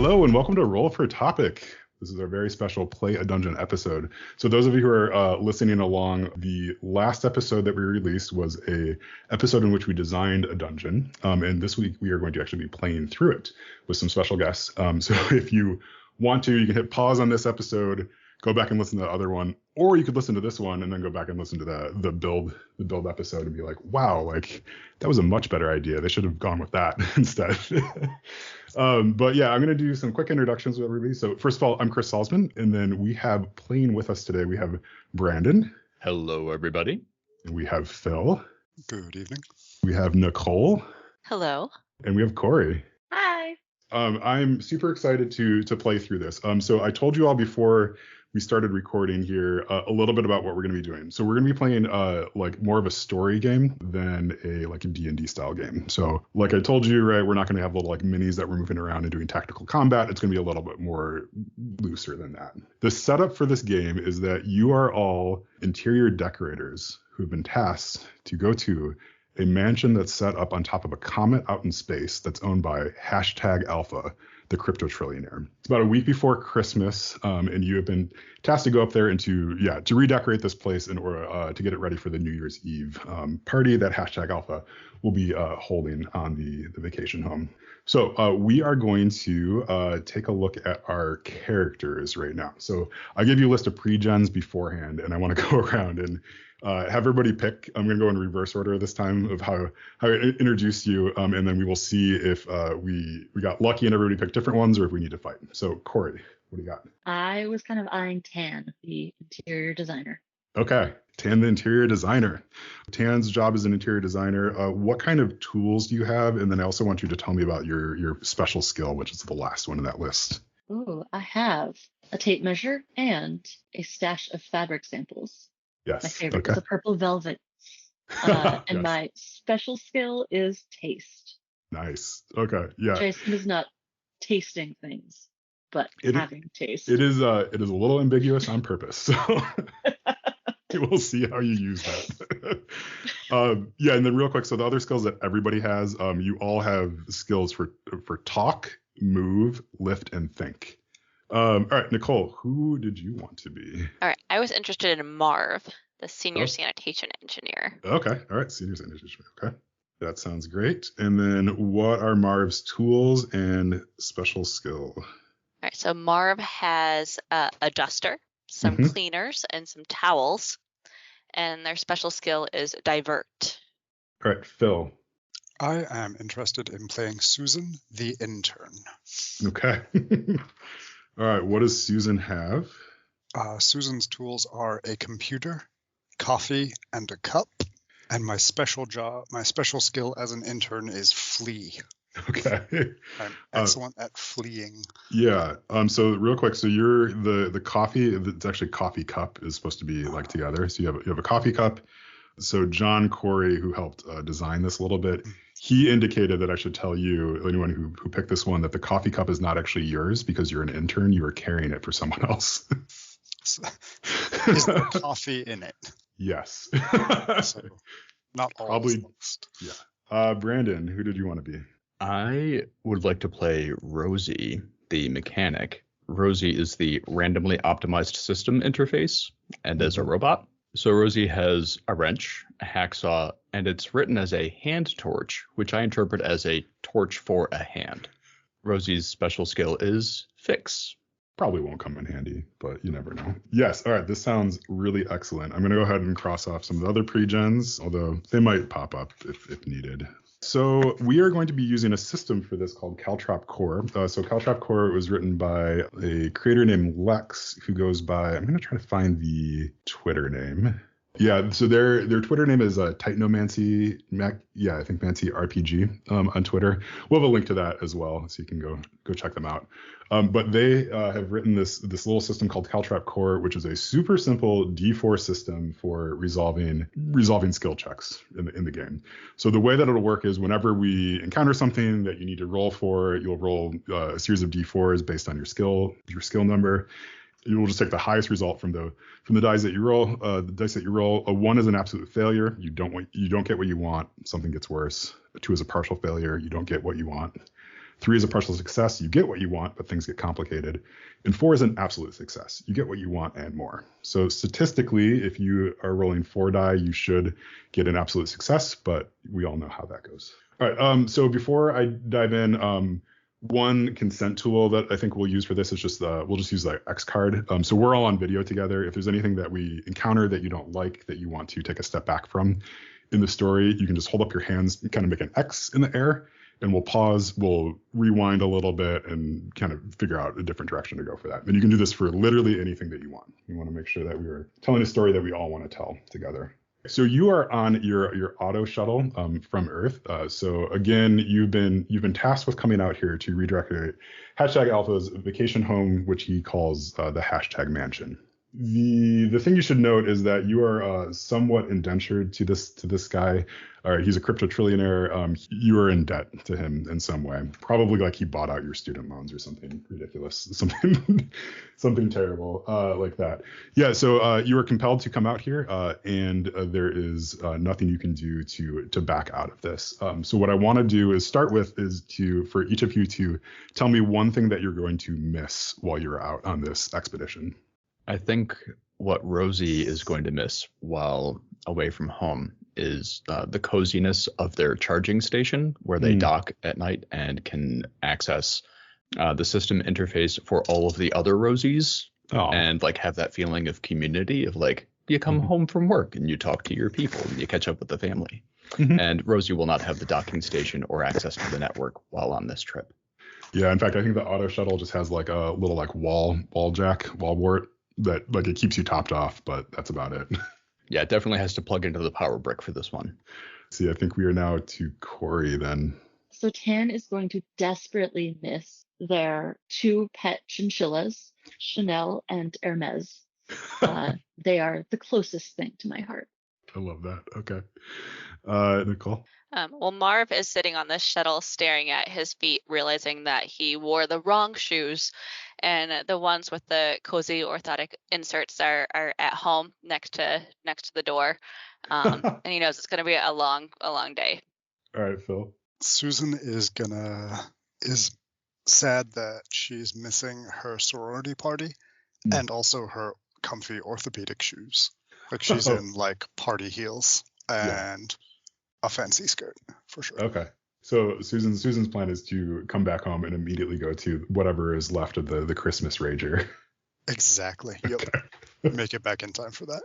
Hello and welcome to Roll for Topic. This is our very special Play a Dungeon episode. So those of you who are listening along, the last episode that we released was a episode in which we designed a dungeon. And this week we are going to actually be playing through it with some special guests. So if you want to, you can hit pause on this episode, go back and listen to the other one, or you could listen to this one and then go back and listen to the build episode and be like, wow, like that was a much better idea. They should have gone with that instead. But yeah, I'm going to do some quick introductions with everybody. So first of all, I'm Chris Salzman, and then we have playing with us today, we have Brandon. Hello, everybody. And we have Phill. Good evening. We have Nicole. Hello. And we have Cory. Hi. I'm super excited to play through this. So I told you all before we started recording here a little bit about what we're going to be doing. So we're going to be playing like more of a story game than a D&D style game. So like I told you, right, we're not going to have little like minis that we're moving around and doing tactical combat. It's going to be a little bit more looser than that. The setup for this game is that you are all interior decorators who have been tasked to go to a mansion that's set up on top of a comet out in space that's owned by #Alpha, the crypto trillionaire. It's about a week before Christmas, and you have been tasked to go up there and to redecorate this place in order to get it ready for the New Year's Eve party that #Alpha will be holding on the vacation home. So we are going to take a look at our characters right now. So I give you a list of pre-gens beforehand, and I want to go around and have everybody pick. I'm going to go in reverse order this time of how I introduced you, and then we will see if we got lucky and everybody picked different ones or if we need to fight. So Cory, what do you got? I was kind of eyeing Tan, the interior designer. Okay, Tan, the interior designer. Tan's job as an interior designer. What kind of tools do you have? And then I also want you to tell me about your special skill, which is the last one in that list. Ooh, I have a tape measure and a stash of fabric samples. Yes. My favorite is a purple velvet. And yes. My special skill is taste. Nice. Okay. Yeah. Jason is not tasting things, but having taste. It is a little ambiguous on purpose. So we'll see how you use that. Yeah, and then real quick, so the other skills that everybody has, you all have skills for talk, move, lift, and think. All right, Nicole, who did you want to be? All right, I was interested in Marv, the senior sanitation engineer. Okay, all right, senior sanitation. Okay, that sounds great. And then what are Marv's tools and special skill? All right, so Marv has a duster, some cleaners, and some towels. And their special skill is divert. All right, Phill. I am interested in playing Susan, the intern. Okay. All right, what does Susan have? Susan's tools are a computer, coffee, and a cup. And my special skill as an intern is flee. Okay. I'm excellent at fleeing. Yeah. So real quick, so you're the coffee. It's actually coffee cup is supposed to be like together. So you have a coffee cup. So John Cory, who helped design this a little bit, he indicated that I should tell you, anyone who picked this one, that the coffee cup is not actually yours because you're an intern. You are carrying it for someone else. Is there coffee in it? Yes. So not all. Probably. Yeah. Brandon, who did you want to be? I would like to play Rosie, the mechanic. Rosie is the randomly optimized system interface and is a robot. So Rosie has a wrench, a hacksaw, and it's written as a hand torch, which I interpret as a torch for a hand. Rosie's special skill is fix. Probably won't come in handy, but you never know. Yes. All right. This sounds really excellent. I'm going to go ahead and cross off some of the other pre-gens, although they might pop up if needed. So we are going to be using a system for this called Caltrop Core. So Caltrop Core was written by a creator named Lex, who goes by, I'm going to try to find the Twitter name. Yeah, so their Twitter name is Titanomancy, I think Mancy RPG on Twitter. We'll have a link to that as well, so you can go check them out. But they have written this little system called Caltrop Core, which is a super simple D4 system for resolving skill checks in the game. So the way that it'll work is whenever we encounter something that you need to roll for, you'll roll a series of D4s based on your skill number. You will just take the highest result from the dice that you roll. The dice that you roll, a 1 is an absolute failure. You don't get what you want. Something gets worse. A 2 is a partial failure. You don't get what you want. 3 is a partial success. You get what you want, but things get complicated. And 4 is an absolute success. You get what you want and more. So statistically, if you are rolling 4 die, you should get an absolute success, but we all know how that goes. All right. So before I dive in, one consent tool that I think we'll use for this is just we'll just use the X card. So we're all on video together. If there's anything that we encounter that you don't like, that you want to take a step back from in the story, you can just hold up your hands and kind of make an X in the air, and we'll pause, we'll rewind a little bit and kind of figure out a different direction to go for that. And you can do this for literally anything that you want. We want to make sure that we are telling a story that we all want to tell together. So you are on your auto shuttle from Earth. So again, you've been tasked with coming out here to redirect Hashtag Alpha's vacation home, which he calls the Hashtag Mansion. The thing you should note is that you are somewhat indentured to this guy. He's a crypto trillionaire. You are in debt to him in some way. Probably like he bought out your student loans or something ridiculous, something terrible like that. Yeah. So you are compelled to come out here, and there is nothing you can do to back out of this. So what I want to do is for each of you to tell me one thing that you're going to miss while you're out on this expedition. I think what Rosie is going to miss while away from home is the coziness of their charging station, where they dock at night and can access the system interface for all of the other Rosies, and like have that feeling of community of like you come home from work and you talk to your people and you catch up with the family. And Rosie will not have the docking station or access to the network while on this trip. Yeah, in fact, I think the auto shuttle just has like a little like wall wart that like it keeps you topped off, but that's about it. Yeah, it definitely has to plug into the power brick for this one. See, I think we are now to Cory then. So Tan is going to desperately miss their 2 pet chinchillas, Chanel and Hermes. They are the closest thing to my heart. I love that. Okay. Nicole? Well, Marv is sitting on this shuttle staring at his feet, realizing that he wore the wrong shoes, and the ones with the cozy orthotic inserts are at home next to the door. And he knows it's going to be a long day. All right, Phill. Susan is sad that she's missing her sorority party and also her comfy orthopedic shoes. Like she's in like party heels and a fancy skirt for sure. Okay. So Susan's plan is to come back home and immediately go to whatever is left of the Christmas Rager. Exactly. Yep. Okay. Make it back in time for that.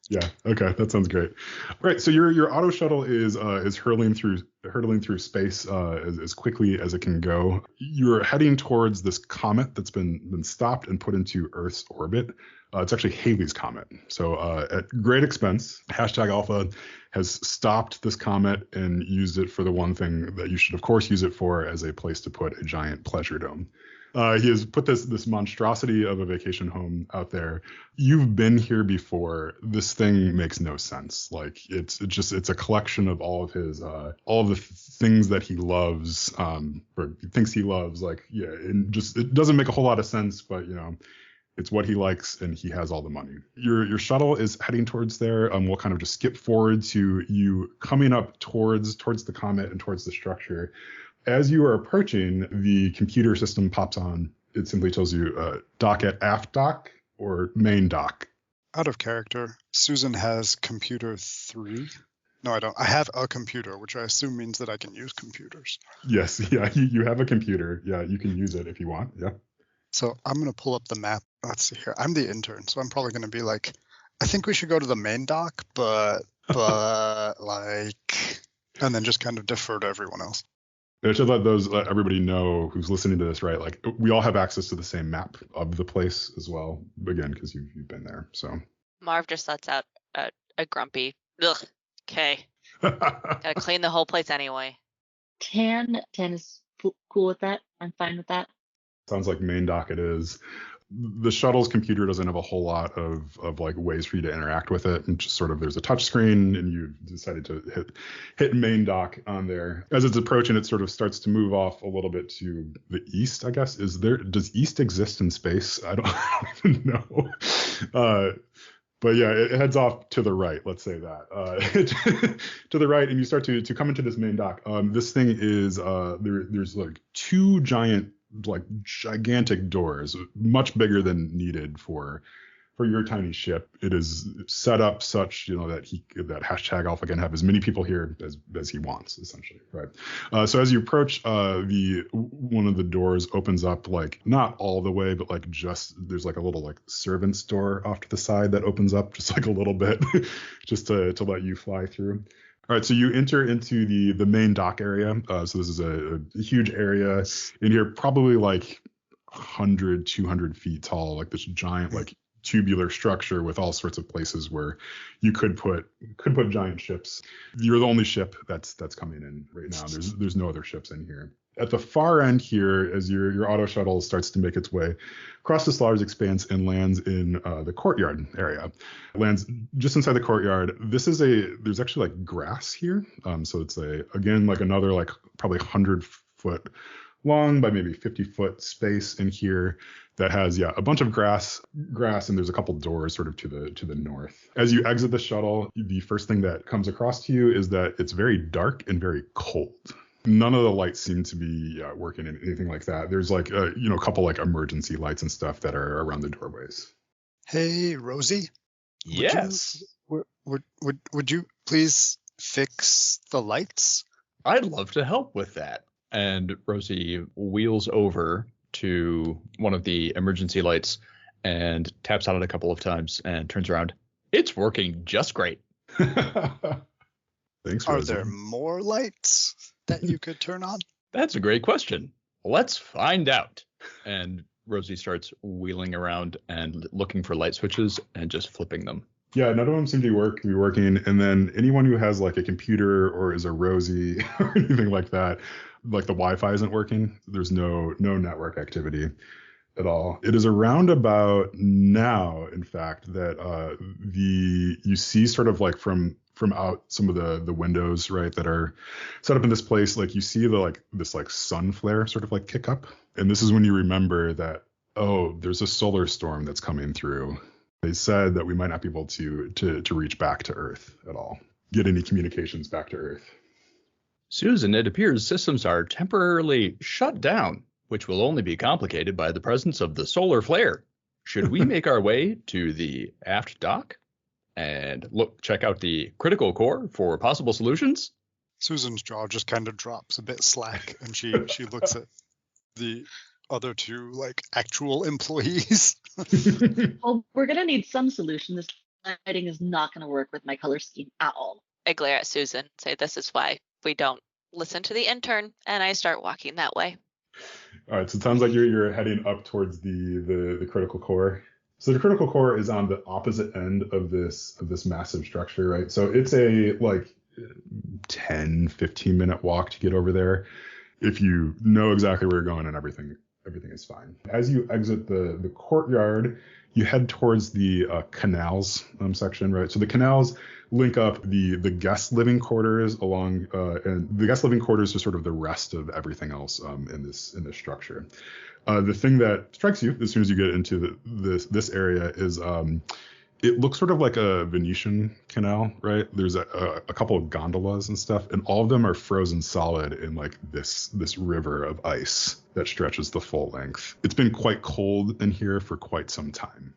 Yeah. Okay. That sounds great. All right. So your auto shuttle is hurtling through space as quickly as it can go. You're heading towards this comet that's been stopped and put into Earth's orbit. It's actually Halley's Comet. So at great expense, Hashtag Alpha has stopped this comet and used it for the one thing that you should, of course, use it for, as a place to put a giant pleasure dome. He has put this monstrosity of a vacation home out there. You've been here before. This thing makes no sense. Like it's a collection of all of his all of the things that he loves, or thinks he loves. Like and just it doesn't make a whole lot of sense, but it's what he likes, and he has all the money. Your shuttle is heading towards there. We'll kind of just skip forward to you coming up towards the comet and towards the structure. As you are approaching, the computer system pops on. It simply tells you dock at aft dock or main dock. Out of character, Susan has computer 3. No, I don't. I have a computer, which I assume means that I can use computers. Yes, yeah, you have a computer. Yeah, you can use it if you want. Yeah. So I'm going to pull up the map. Let's see here. I'm the intern, so I'm probably going to be like, I think we should go to the main dock, but like, and then just kind of defer to everyone else. It should let everybody know who's listening to this, right? Like we all have access to the same map of the place as well, again, because you've been there. So Marv just lets out a grumpy, ugh, okay. Gotta clean the whole place anyway. Tan is cool with that. I'm fine with that. Sounds like main dock it is. The shuttle's computer doesn't have a whole lot of like ways for you to interact with it, and just sort of there's a touch screen, and you decided to hit main dock on there. As it's approaching, it sort of starts to move off a little bit to the east, I guess. Does east exist in space? I don't even know. But yeah, it heads off to the right. Let's say that to the right, and you start to come into this main dock. This thing is there's like two gigantic doors, much bigger than needed for your tiny ship. It is set up such, that hashtag Alpha can have as many people here as he wants, essentially, right? So as you approach, one of the doors opens up, like not all the way, but like just there's like a little like servant's door off to the side that opens up just like a little bit, just to let you fly through. All right, so you enter into the main dock area. So this is a huge area in here, probably like 100, 200 feet tall, like this giant like tubular structure with all sorts of places where you could put giant ships. You're the only ship that's coming in right now. There's no other ships in here. At the far end here, as your auto shuttle starts to make its way across this large expanse and lands in the courtyard area, lands just inside the courtyard. There's actually like grass here. So it's again like another like probably 100-foot long by maybe 50-foot space in here that has a bunch of grass, and there's a couple doors sort of to the north. As you exit the shuttle, the first thing that comes across to you is that it's very dark and very cold. None of the lights seem to be working in anything like that. There's like a couple like emergency lights and stuff that are around the doorways. Hey, Rosie. Yes. Would you please fix the lights? I'd love to help with that. And Rosie wheels over to one of the emergency lights and taps on it a couple of times and turns around. It's working just great. Thanks, Are Rosie. there more lights that you could turn on? That's a great question. Let's find out. And Rosie starts wheeling around and looking for light switches and just flipping them. Yeah, none of them seem to be working. And then anyone who has like a computer or is a Rosie or anything like that, like the Wi-Fi isn't working. There's no network activity at all. It is around about now, in fact, that you see sort of like from out some of the windows, right, that are set up in this place, like you see this sun flare sort of like kick up. And this is when you remember that, oh, there's a solar storm that's coming through. They said that we might not be able to reach back to Earth at all, get any communications back to Earth. Susan, it appears systems are temporarily shut down, which will only be complicated by the presence of the solar flare. Should we make our way to the aft dock and check out the critical core for possible solutions? Susan's jaw just kind of drops a bit slack, and she looks at the other two like actual employees. Well, we're gonna need some solution. This lighting is not gonna work with my color scheme at all. I glare at Susan, say this is why we don't listen to the intern, and I start walking that way. All right, so it sounds like you're heading up towards the critical core. So the critical core is on the opposite end of this massive structure, right? So it's a like 10, 15-minute walk to get over there. If you know exactly where you're going and everything is fine. As you exit the courtyard, you head towards the canals section, right? So the canals link up the guest living quarters along, and the guest living quarters are sort of the rest of everything else in this structure. The thing that strikes you as soon as you get into this area is it looks sort of like a Venetian canal, right? There's a couple of gondolas and stuff, and all of them are frozen solid in like this river of ice that stretches the full length. It's been quite cold in here for quite some time.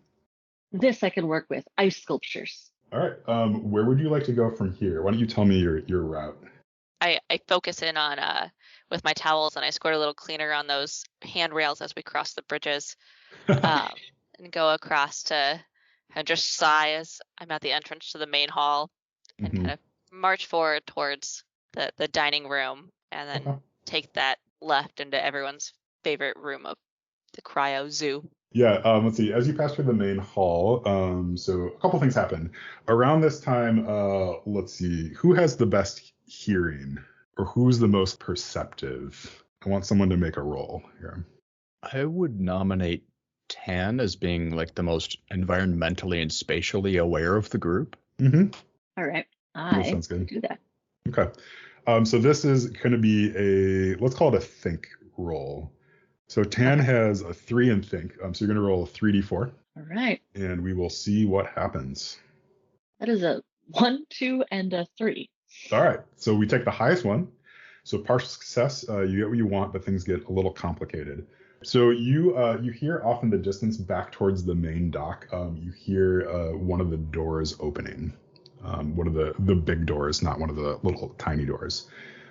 This I can work with. Ice sculptures. All right. Where would you like to go from here? Why don't you tell me your route? I focus in on with my towels, and I squirt a little cleaner on those handrails as we cross the bridges, and go across to and just sigh as I'm at the entrance to the main hall, and kind of march forward towards the dining room, and then take that left into everyone's favorite room of the cryo zoo. Yeah, let's see. As you pass through the main hall, so a couple things happen. Around this time, let's see, who has the best hearing, or who's the most perceptive? I want someone to make a roll here. I would nominate Tan as being like the most environmentally and spatially aware of the group. All right, That sounds good. do that. Okay. So this is going to be let's call it a think roll. So Tan has a 3 in think. So you're going to roll a 3d4. All right. And we will see what happens. That is a 1, 2, and a 3. All right. So we take the highest one. So partial success, you get what you want, but things get a little complicated. So you hear off in the distance back towards the main dock, you hear one of the doors opening. One of the big doors, not one of the little tiny doors.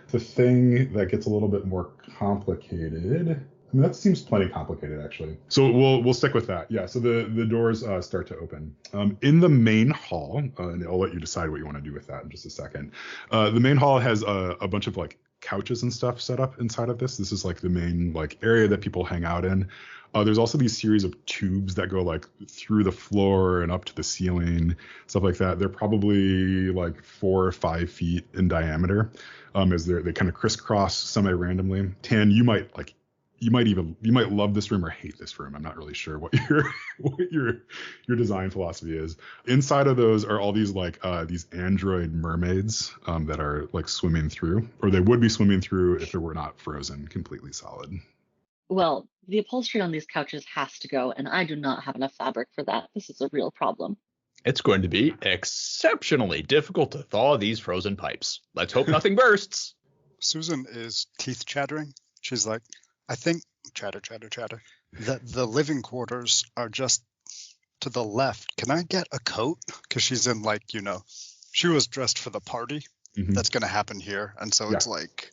The thing that gets a little bit more complicated, I mean, that seems plenty complicated, actually. So we'll stick with that. Yeah, so the doors start to open. In the main hall, and I'll let you decide what you want to do with that in just a second. The main hall has a bunch of like couches and stuff set up inside of this. This is like the main like area that people hang out in. There's also these series of tubes that go like through the floor and up to the ceiling, stuff like that. They're probably like 4 or 5 feet in diameter, as they kind of crisscross semi-randomly. Tan, you might love this room or hate this room. I'm not really sure what your design philosophy is. Inside of those are all these like these android mermaids that are like swimming through, or they would be swimming through if it were not frozen completely solid. Well, the upholstery on these couches has to go, and I do not have enough fabric for that. This is a real problem. It's going to be exceptionally difficult to thaw these frozen pipes. Let's hope nothing bursts. Susan is teeth chattering. She's like, I think, chatter, that the living quarters are just to the left. Can I get a coat? Because she's in like, she was dressed for the party that's going to happen here. And so it's like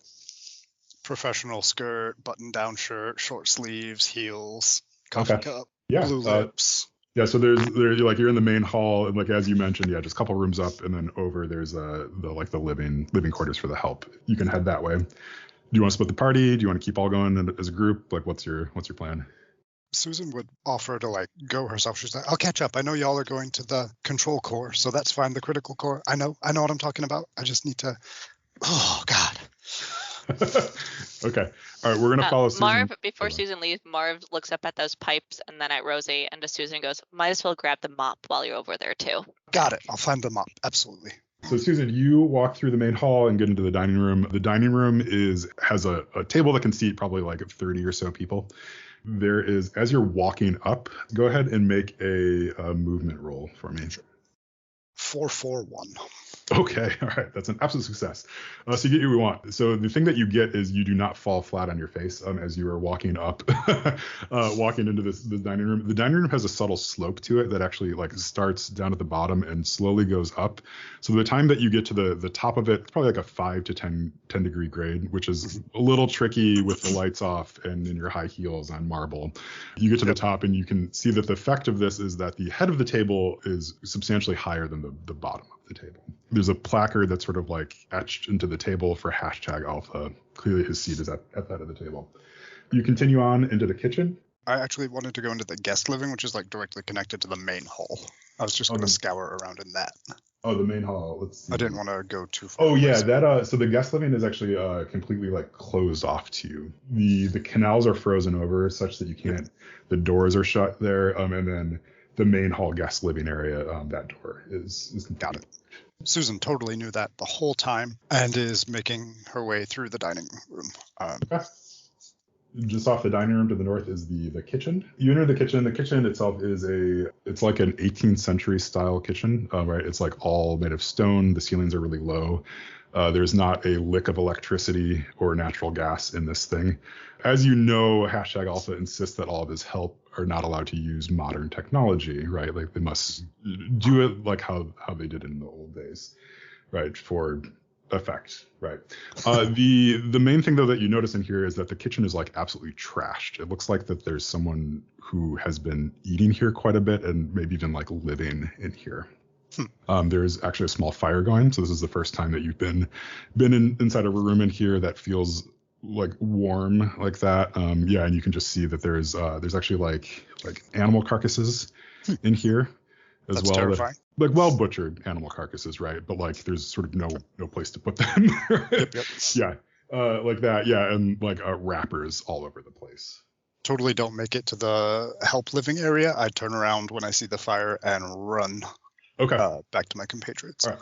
professional skirt, button-down shirt, short sleeves, heels, coffee cup, blue lips. Yeah, so there's like you're in the main hall, and like as you mentioned, just a couple rooms up, and then over there's the living quarters for the help. You can head that way. Do you want to split the party? Do you want to keep all going as a group? Like, what's your plan? Susan would offer to like go herself. She's like, I'll catch up. I know y'all are going to the control core, so that's fine. The critical core. I know what I'm talking about. I just need to. Oh God. Okay. All right. We're gonna follow Susan. Marv, before Susan leaves, Marv looks up at those pipes and then at Rosie and to Susan and goes, might as well grab the mop while you're over there too. Got it. I'll find the mop. Absolutely. So Susan, you walk through the main hall and get into the dining room. The dining room has a table that can seat probably like 30 or so people. There is, as you're walking up, go ahead and make a movement roll for me. 441. Okay, all right, that's an absolute success. So you get what we want. So the thing that you get is you do not fall flat on your face as you are walking up, walking into this dining room. The dining room has a subtle slope to it that actually like starts down at the bottom and slowly goes up. So the time that you get to the top of it, it's probably like a 5 to 10 degree grade, which is a little tricky with the lights off and in your high heels on marble. You get to the top and you can see that the effect of this is that the head of the table is substantially higher than the bottom of the table. There's a placard that's sort of like etched into the table for #alpha. Clearly his seat is at that end of the table. You continue on into the kitchen. I actually wanted to go into the guest living, which is like directly connected to the main hall. I was just going to scour around in that. Oh, the main hall. Let's see. I didn't want to go too far. Oh yeah, so the guest living is actually completely like closed off to you. The canals are frozen over such that you can't. The doors are shut there, and then the main hall guest living area, that door is got it. Susan totally knew that the whole time and is making her way through the dining room. Okay. Just off the dining room to the north is the kitchen. You enter the kitchen. The kitchen itself it's like an 18th century style kitchen, right? It's like all made of stone. The ceilings are really low. There's not a lick of electricity or natural gas in this thing. As you know, #alpha insists that all of his help are not allowed to use modern technology, right? Like they must do it like how they did in the old days, right? For effect, right? The main thing though that you notice in here is that the kitchen is like absolutely trashed. It looks like that there's someone who has been eating here quite a bit and maybe even like living in here. There's actually a small fire going, so this is the first time that you've been inside of a room in here that feels like warm like that. And you can just see that there's actually like animal carcasses in here as That's well. Terrifying. Like well butchered animal carcasses, right? But like there's sort of no place to put them. Yep. Yeah, like that. Yeah, and like wrappers all over the place. Totally don't make it to the help living area. I turn around when I see the fire and run. Okay. Back to my compatriots. All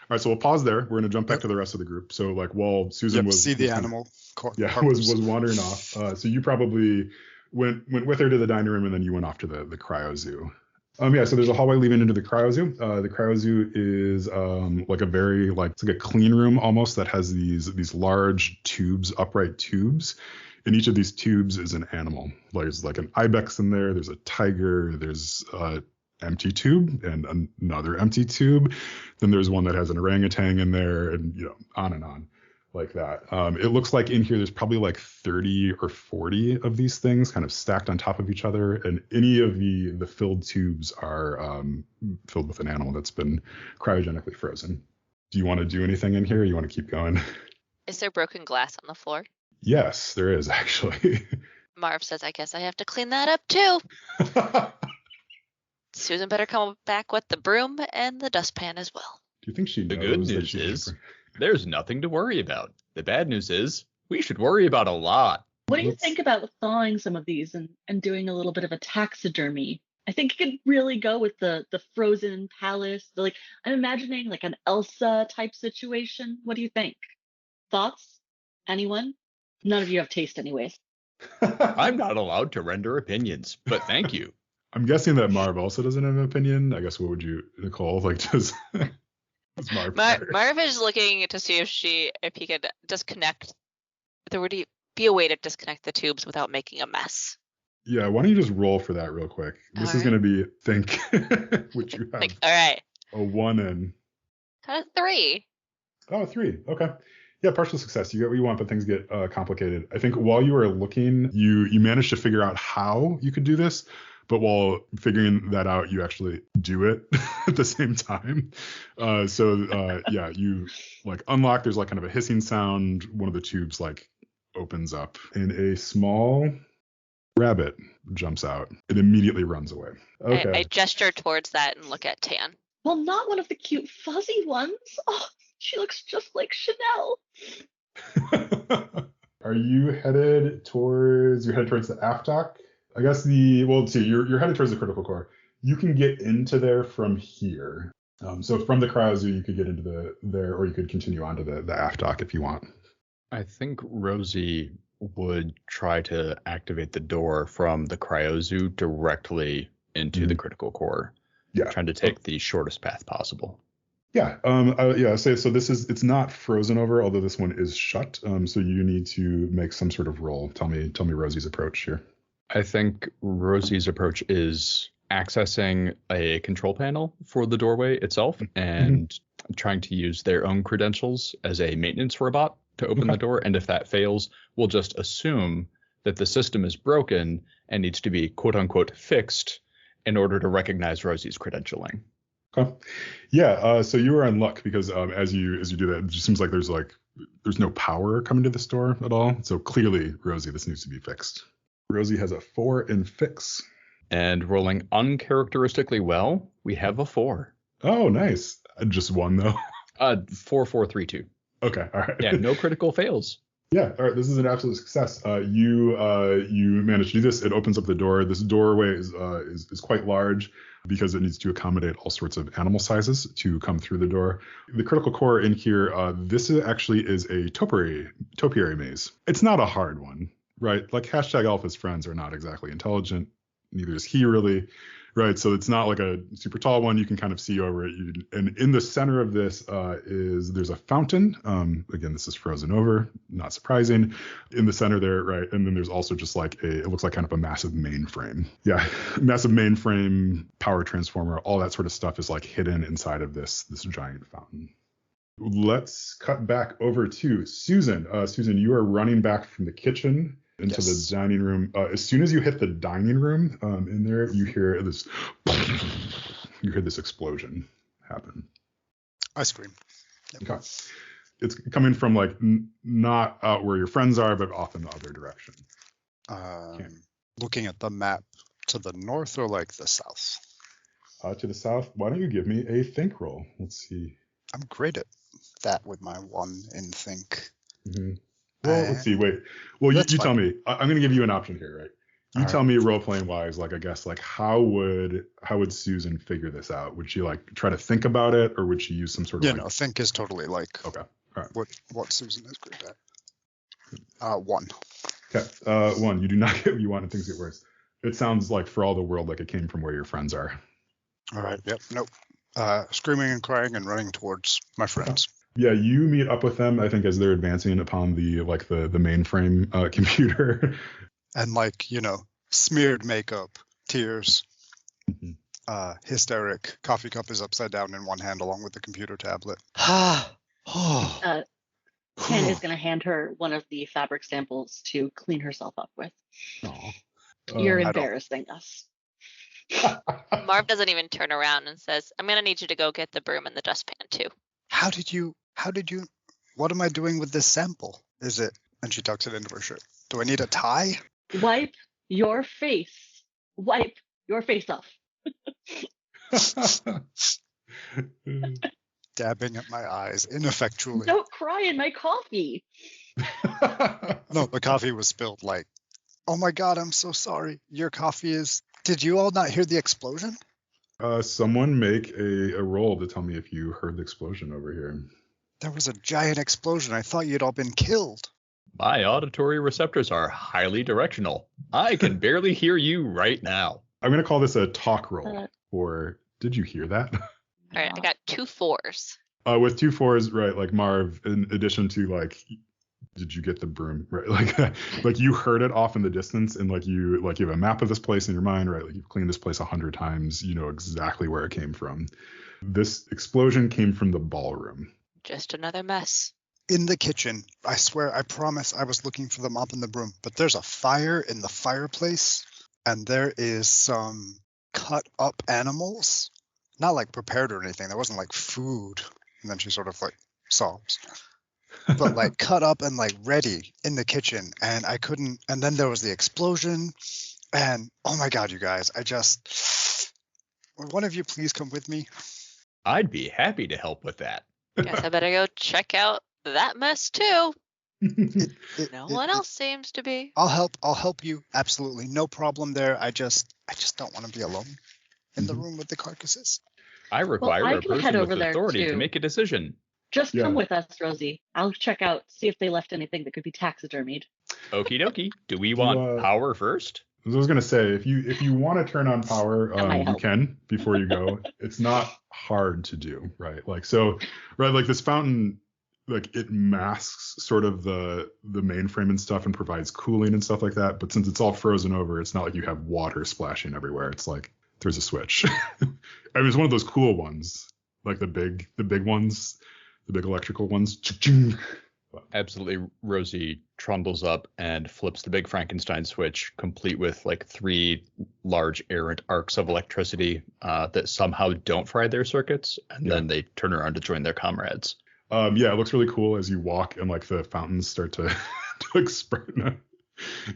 right. So we'll pause there. We're going to jump back to the rest of the group. So like while Susan was animal. Was wandering off. So you probably went with her to the dining room and then you went off to the cryo zoo. Yeah, so there's a hallway leading into the cryozoo. The cryozoo is like a very it's like a clean room almost that has these large tubes, upright tubes. And each of these tubes is an animal. There's like an ibex in there. There's a tiger. There's a empty tube and another empty tube. Then there's one that has an orangutan in there, and on and on. Like that. It looks like in here there's probably like 30 or 40 of these things kind of stacked on top of each other, and any of the filled tubes are filled with an animal that's been cryogenically frozen. Do you want to do anything in here, or you want to keep going? Is there broken glass on the floor? Yes, there is actually. Marv says, I guess I have to clean that up too. Susan better come back with the broom and the dustpan as well. Do you think she knows? The good news is there's nothing to worry about. The bad news is we should worry about a lot. What do you think about thawing some of these and doing a little bit of a taxidermy? I think it could really go with the frozen palace. I'm imagining like an Elsa type situation. What do you think? Thoughts? Anyone? None of you have taste anyways. I'm not allowed to render opinions, but thank you. I'm guessing that Marv also doesn't have an opinion. I guess what would you, Nicole, does Marv is looking to see if he could disconnect. There would be a way to disconnect the tubes without making a mess. Yeah, why don't you just roll for that real quick? This is going to be think, which you have. All right. A 1 and. 3. Oh, 3. Okay. Yeah, partial success. You get what you want, but things get complicated. I think while you were looking, you managed to figure out how you could do this. But while figuring that out, you actually do it at the same time. Yeah, you unlock. There's kind of a hissing sound. One of the tubes opens up, and a small rabbit jumps out. It immediately runs away. Okay. I gesture towards that and look at Tan. Well, not one of the cute fuzzy ones. Oh, she looks just like Chanel. Are you headed towards the aft dock? I guess you're headed towards the critical core. You can get into there from here. So from the cryozoo, you could get into there, or you could continue on to the aft dock if you want. I think Rosie would try to activate the door from the cryozoo directly into the critical core. Yeah. Trying to take the shortest path possible. Yeah. So it's not frozen over, although this one is shut. So you need to make some sort of roll. Tell me Rosie's approach here. I think Rosie's approach is accessing a control panel for the doorway itself and trying to use their own credentials as a maintenance robot to open the door. And if that fails, we'll just assume that the system is broken and needs to be quote unquote fixed in order to recognize Rosie's credentialing. Okay. Yeah. So you are in luck because as you do that, it just seems like there's no power coming to this door at all. So clearly, Rosie, this needs to be fixed. Rosie has a 4 in fix. And rolling uncharacteristically well, we have a 4. Oh, nice. Just 1 though. 4, 4, 3, 2. Okay. All right. Yeah. No critical fails. Yeah. All right. This is an absolute success. You managed to do this. It opens up the door. This doorway is quite large because it needs to accommodate all sorts of animal sizes to come through the door. The critical core in here, this actually is a topiary maze. It's not a hard one. Right, #Alpha's friends are not exactly intelligent. Neither is he really. Right, so it's not like a super tall one. You can kind of see over it. And in the center of this there's a fountain. Again, this is frozen over, not surprising. In the center there, right, and then there's also just it looks like kind of a massive mainframe. Yeah, massive mainframe, power transformer, all that sort of stuff is hidden inside of this giant fountain. Let's cut back over to Susan. Susan, you are running back from the kitchen into the dining room. As soon as you hit the dining room, in there, you hear this explosion happen. I scream. Yep. Okay. It's coming from not out where your friends are, but off in the other direction. Looking at the map, to the north or the south? To the south. Why don't you give me a think roll? Let's see. I'm great at that with my 1 in think. Mm-hmm. Well, let's see. Wait. Well, you tell me. I'm going to give you an option here, right? You tell me role playing wise, I guess, how would Susan figure this out? Would she try to think about it, or would she use some sort of? Yeah, no. Think is totally Okay. All right. What Susan is great at. 1. Okay. 1. You do not get what you want, and things get worse. It sounds for all the world it came from where your friends are. All right. Yep. Nope. Screaming and crying and running towards my friends. Yeah, you meet up with them, I think, as they're advancing upon the mainframe computer. And smeared makeup, tears, hysteric. Coffee cup is upside down in one hand along with the computer tablet. Ken is going to hand her one of the fabric samples to clean herself up with. Aw. You're embarrassing us. Marv doesn't even turn around and says, I'm going to need you to go get the broom and the dustpan too. How did you, what am I doing with this sample? Is it, and she tucks it into her shirt. Do I need a tie? Wipe your face. Wipe your face off. Dabbing at my eyes ineffectually. Don't cry in my coffee. No, the coffee was spilled oh my God, I'm so sorry. Your coffee is, did you all not hear the explosion? Someone make a roll to tell me if you heard the explosion over here. There was a giant explosion. I thought you'd all been killed. My auditory receptors are highly directional. I can barely hear you right now. I'm going to call this a talk roll. Or did you hear that? All right, I got 2 4s. With 2 4s, right? Like Marv, in addition to did you get the broom? Right, like you heard it off in the distance, and you have a map of this place in your mind, right? Like you've cleaned this place 100 times. You know exactly where it came from. This explosion came from the ballroom. Just another mess. In the kitchen. I swear, I promise I was looking for the mop and the broom, but there's a fire in the fireplace, and there is some cut up animals. Not prepared or anything. There wasn't food. And then she sort of sobs. But cut up and ready in the kitchen. And I couldn't. And then there was the explosion. And oh my God, you guys, would one of you please come with me? I'd be happy to help with that. Guess I better go check out that mess too. No one else seems to be. I'll help you. Absolutely. No problem there. I just don't want to be alone in the room with the carcasses. I require I a can person head over with there, authority too. to make a decision. Just Yeah. come with us, Rosie. I'll check out, see if they left anything that could be taxidermied. Okie dokie. Do we want power first? I was going to say, if you want to turn on power, That might you help. can before you go. It's not hard to do, right? This fountain, it masks sort of the mainframe and stuff and provides cooling and stuff like that. But since it's all frozen over, it's not like you have water splashing everywhere. It's there's a switch. I mean, it's one of those cool ones, the big ones, the big electrical ones. Absolutely. Rosie trundles up and flips the big Frankenstein switch, complete with 3 large errant arcs of electricity that somehow don't fry their circuits, and then they turn around to join their comrades. It looks really cool as you walk and the fountains start to explode.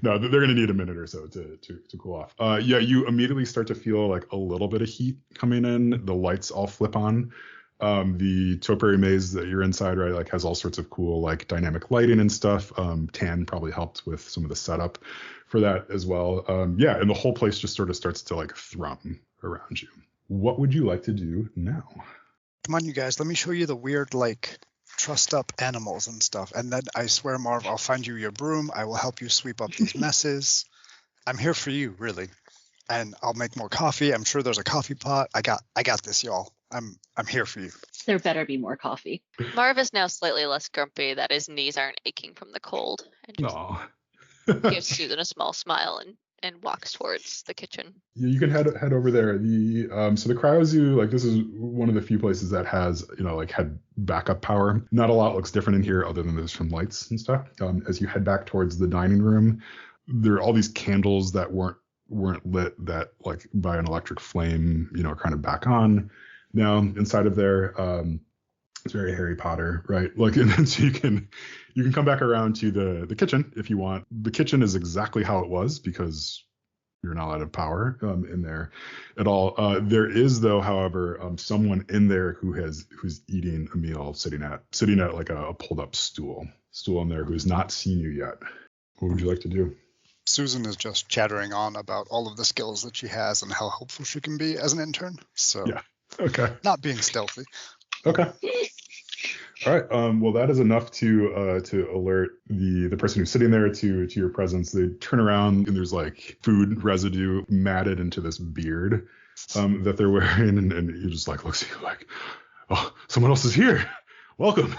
No, they're going to need a minute or so to cool off. You immediately start to feel a little bit of heat coming in. The lights all flip on. The topiary maze that you're inside, right, has all sorts of cool dynamic lighting and stuff. Tan probably helped with some of the setup for that as well. And the whole place just sort of starts to thrum around you. What would you like to do now? Come on, you guys. Let me show you the weird trussed up animals and stuff. And then I swear, Marv, I'll find you your broom. I will help you sweep up these messes. I'm here for you, really. And I'll make more coffee. I'm sure there's a coffee pot. I got this, y'all. I'm here for you. There better be more coffee. Marv is now slightly less grumpy that his knees aren't aching from the cold, and just Aw. gives Susan a small smile and walks towards the kitchen. Yeah, you can head over there. So the cryo zoo, this is one of the few places that has, had backup power. Not a lot looks different in here other than there's some lights and stuff. As you head back towards the dining room, there are all these candles that weren't lit that by an electric flame, are kind of back on now inside of there. It's very Harry Potter, right? And then so you can come back around to the kitchen if you want. The kitchen is exactly how it was because you're not out of power in there at all. There is though, however, someone in there who's eating a meal sitting at a pulled up stool in there who's not seen you yet. What would you like to do? Susan is just chattering on about all of the skills that she has and how helpful she can be as an intern. So Yeah. Okay. not being stealthy. Okay. All right. Well, that is enough to alert the person who's sitting there to your presence. They turn around and there's food residue matted into this beard that they're wearing, and he just like looks at you like, oh, someone else is here. Welcome.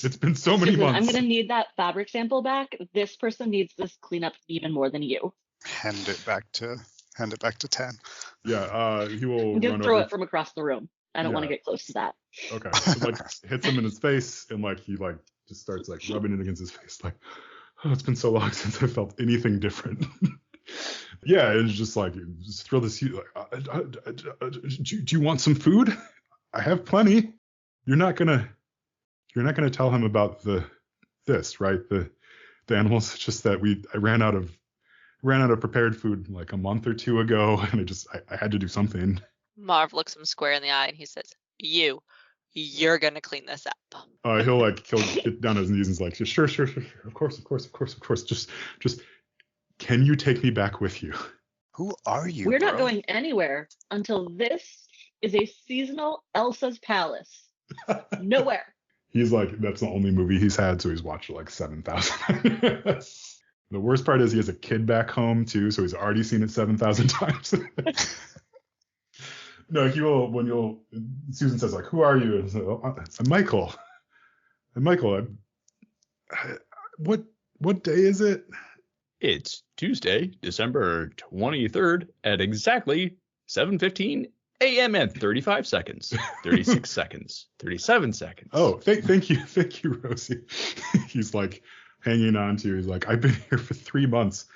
It's been so many Listen, months. I'm gonna need that fabric sample back. This person needs this cleanup even more than you. Hand it back to Tan. Yeah, he will I'm gonna run throw over. it from across the room. I don't want to Yeah. get close to that. Okay. It, like hits him in his face, and like he like just starts like rubbing it against his face, like, oh, it's been so long since I felt anything different. Yeah, it's just like just throw this. Do you want some food? I have plenty. You're not gonna tell him about this, right? The animals. It's just that I ran out of prepared food like a month or two ago, and I had to do something. Marv looks him square in the eye and he says, you're going to clean this up. He'll get down on his knees and is like, sure. Of course. Just, can you take me back with you? Who are you? We're not bro? going anywhere until this is a seasonal Elsa's Palace. Nowhere. He's like, that's the only movie he's had, so he's watched it like 7,000. The worst part is he has a kid back home too, so he's already seen it 7,000 times. No, Susan says like, who are you? And so, I'm Michael. And Michael, what day is it? It's Tuesday, December 23rd at exactly 7:15 a.m. and 35 seconds, 36 seconds, 37 seconds. Oh, thank you, Rosie. He's like hanging on to you. He's like, I've been here for 3 months.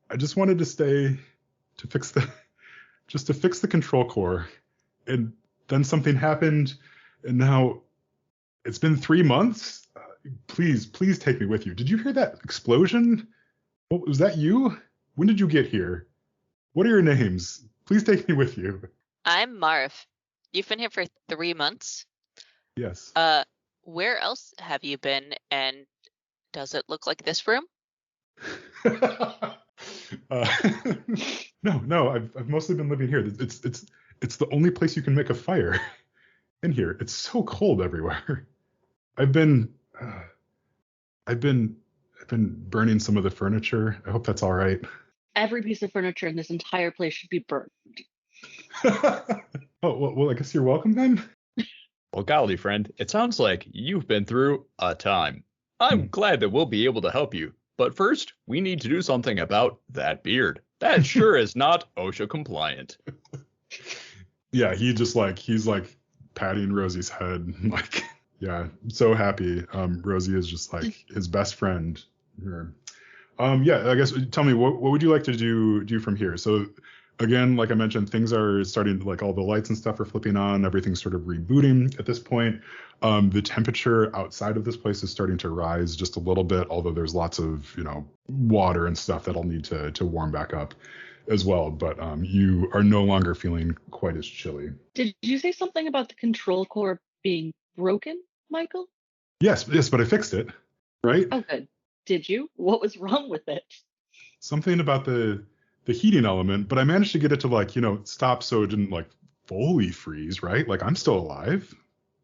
I just wanted to stay to fix the control core, and then something happened, and now it's been 3 months. Please take me with you. Did you hear that explosion? What was that? You? When did you get here? What are your names? Please take me with you. I'm Marv. You've been here for 3 months? Yes. Where else have you been, and does it look like this room? No. I've mostly been living here. It's the only place you can make a fire. In here, it's so cold everywhere. I've been burning some of the furniture. I hope that's all right. Every piece of furniture in this entire place should be burned. Oh, well, I guess you're welcome then. Well, golly, friend, it sounds like you've been through a time. I'm glad that we'll be able to help you. But first, we need to do something about that beard. That sure is not OSHA compliant. Yeah, he's like patting Rosie's head. Like, yeah, so happy. Rosie is just like his best friend. Yeah, I guess tell me, what would you like to do from here? So again, like I mentioned, things are starting, like all the lights and stuff are flipping on. Everything's sort of rebooting at this point. The temperature outside of this place is starting to rise just a little bit, although there's lots of, water and stuff that'll need to warm back up as well. But you are no longer feeling quite as chilly. Did you say something about the control core being broken, Michael? Yes, but I fixed it, right? Oh, good. Did you? What was wrong with it? Something about the heating element, but I managed to get it to stop so it didn't fully freeze, right? Like I'm still alive,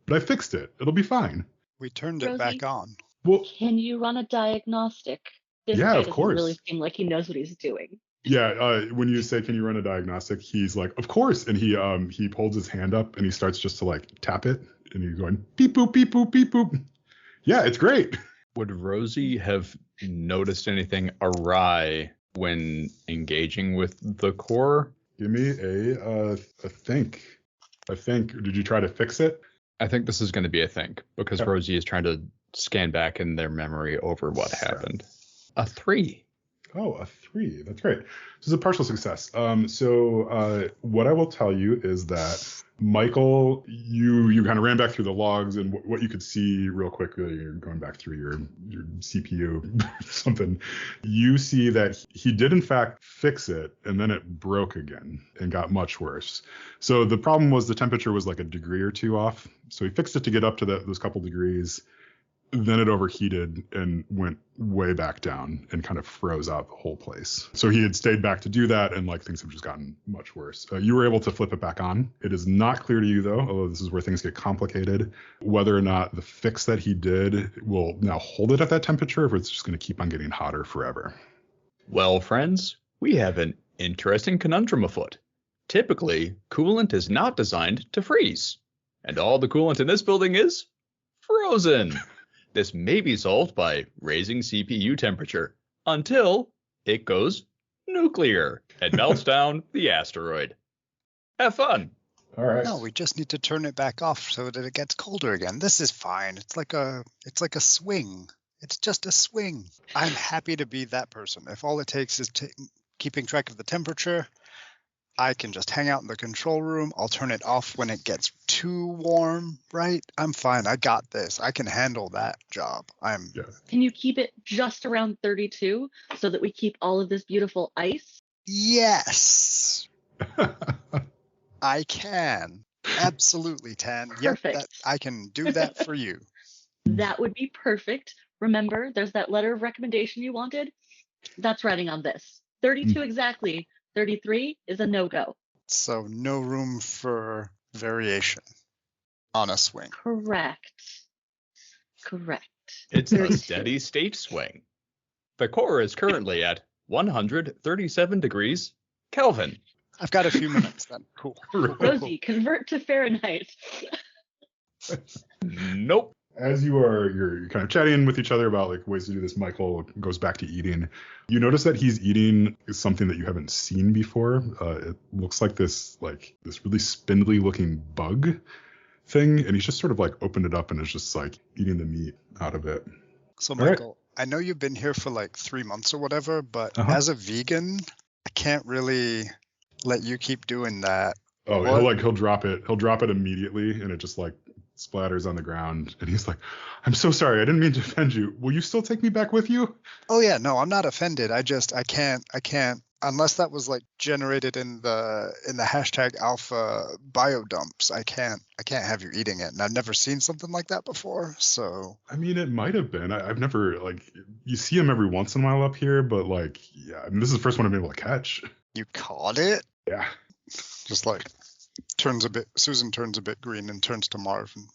but I fixed it. It'll be fine. We turned it Rosie? back on. Well, Can you run a diagnostic? This Yeah, guy of doesn't course. really seem like he knows what he's doing. yeah. When you say, "Can you run a diagnostic?" He's like, "Of course," and he holds his hand up and he starts just to tap it, and he's going beep boop beep boop beep boop. Yeah, it's great. Would Rosie have noticed anything awry when engaging with the core? Give me a think. I think. Did you try to fix it? I think this is going to be a think because Yeah. Rosie is trying to scan back in their memory over what happened. A 3. Oh, a 3. That's great. This is a partial success. So what I will tell you is that Michael, you kind of ran back through the logs, and what you could see real quick, you're going back through your CPU something. You see that he did in fact fix it, and then it broke again and got much worse. So the problem was the temperature was like a degree or two off. So he fixed it to get up to those couple degrees. Then it overheated and went way back down and kind of froze out the whole place. So he had stayed back to do that, and things have just gotten much worse. You were able to flip it back on. It is not clear to you, though, although this is where things get complicated, whether or not the fix that he did will now hold it at that temperature, or if it's just going to keep on getting hotter forever. Well, friends, we have an interesting conundrum afoot. Typically, coolant is not designed to freeze, and all the coolant in this building is frozen. This may be solved by raising CPU temperature until it goes nuclear and melts down the asteroid. Have fun. All right. No, we just need to turn it back off so that it gets colder again. This is fine. It's like a swing. It's just a swing. I'm happy to be that person. If all it takes is keeping track of the temperature, I can just hang out in the control room. I'll turn it off when it gets too warm, right? I'm fine. I got this. I can handle that job. Can you keep it just around 32 so that we keep all of this beautiful ice? Yes. I can. Absolutely, Tan. Yep, Perfect. I can do that for you. That would be perfect. Remember, there's that letter of recommendation you wanted? That's writing on this. 32 exactly. 33 is a no-go. So no room for variation on a swing. Correct. It's a steady state swing. The core is currently at 137 degrees Kelvin. I've got a few minutes then. Cool. Rosie, convert to Fahrenheit. Nope. As you're kind of chatting with each other about like ways to do this, Michael goes back to eating. You notice that he's eating something that you haven't seen before. It looks like this really spindly looking bug thing, and he's just sort of like opened it up and is just like eating the meat out of it. So Michael, I know you've been here for like 3 months or whatever, but as a vegan, I can't really let you keep doing that. Oh, he'll drop it. He'll drop it immediately, and it just like splatters on the ground, and he's like, "I'm so sorry. I didn't mean to offend you. Will you still take me back with you?" Oh yeah, no, I'm not offended. I can't unless that was like generated in the hashtag alpha biodumps. I can't have you eating it, and I've never seen something like that before. So I mean, it might have been. I've never you see him every once in a while up here, but I mean, this is the first one I've been able to catch. You caught it? Yeah. Just like Susan turns a bit green and turns to Marv and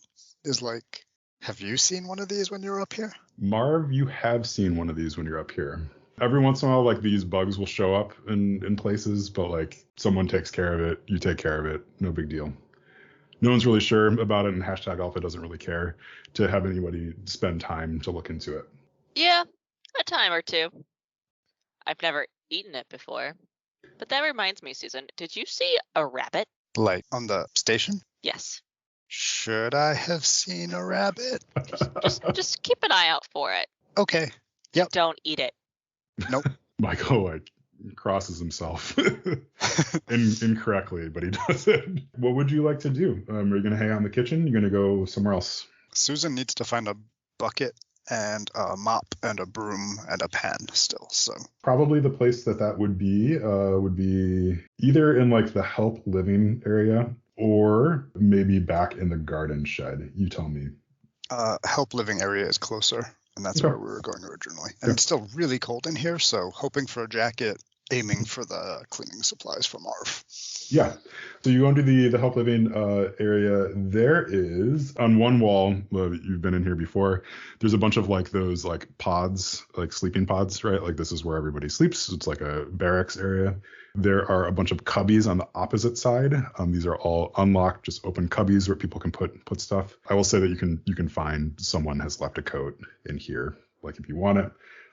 is like, "Have you seen one of these when you were up here?" Marv, you have seen one of these when you're up here. Every once in a while, like these bugs will show up in places, but like someone takes care of it, you take care of it, no big deal. No one's really sure about it, and hashtag alpha doesn't really care to have anybody spend time to look into it. Yeah, a time or two. I've never eaten it before. But that reminds me, Susan, did you see a rabbit? Like on the station? Yes. Should I have seen a rabbit? Just keep an eye out for it. Okay. Yep. Don't eat it. Nope. Michael crosses himself incorrectly, but he does it. What would you like to do? Are you going to hang out in the kitchen? You're going to go somewhere else? Susan needs to find a bucket and a mop and a broom and a pan still. So probably the place that would be either in like the help living area or maybe back in the garden shed. You tell me. Help living area is closer, and that's where we were going originally. And it's still really cold in here, so hoping for a jacket, aiming for the cleaning supplies from Marv. Yeah. So you go into the help living area. There is on one wall, you've been in here before, there's a bunch of like those like pods, like sleeping pods, right? Like this is where everybody sleeps. It's like a barracks area. There are a bunch of cubbies on the opposite side. These are all unlocked, just open cubbies where people can put stuff. I will say that you can find someone has left a coat in here, like if you want it.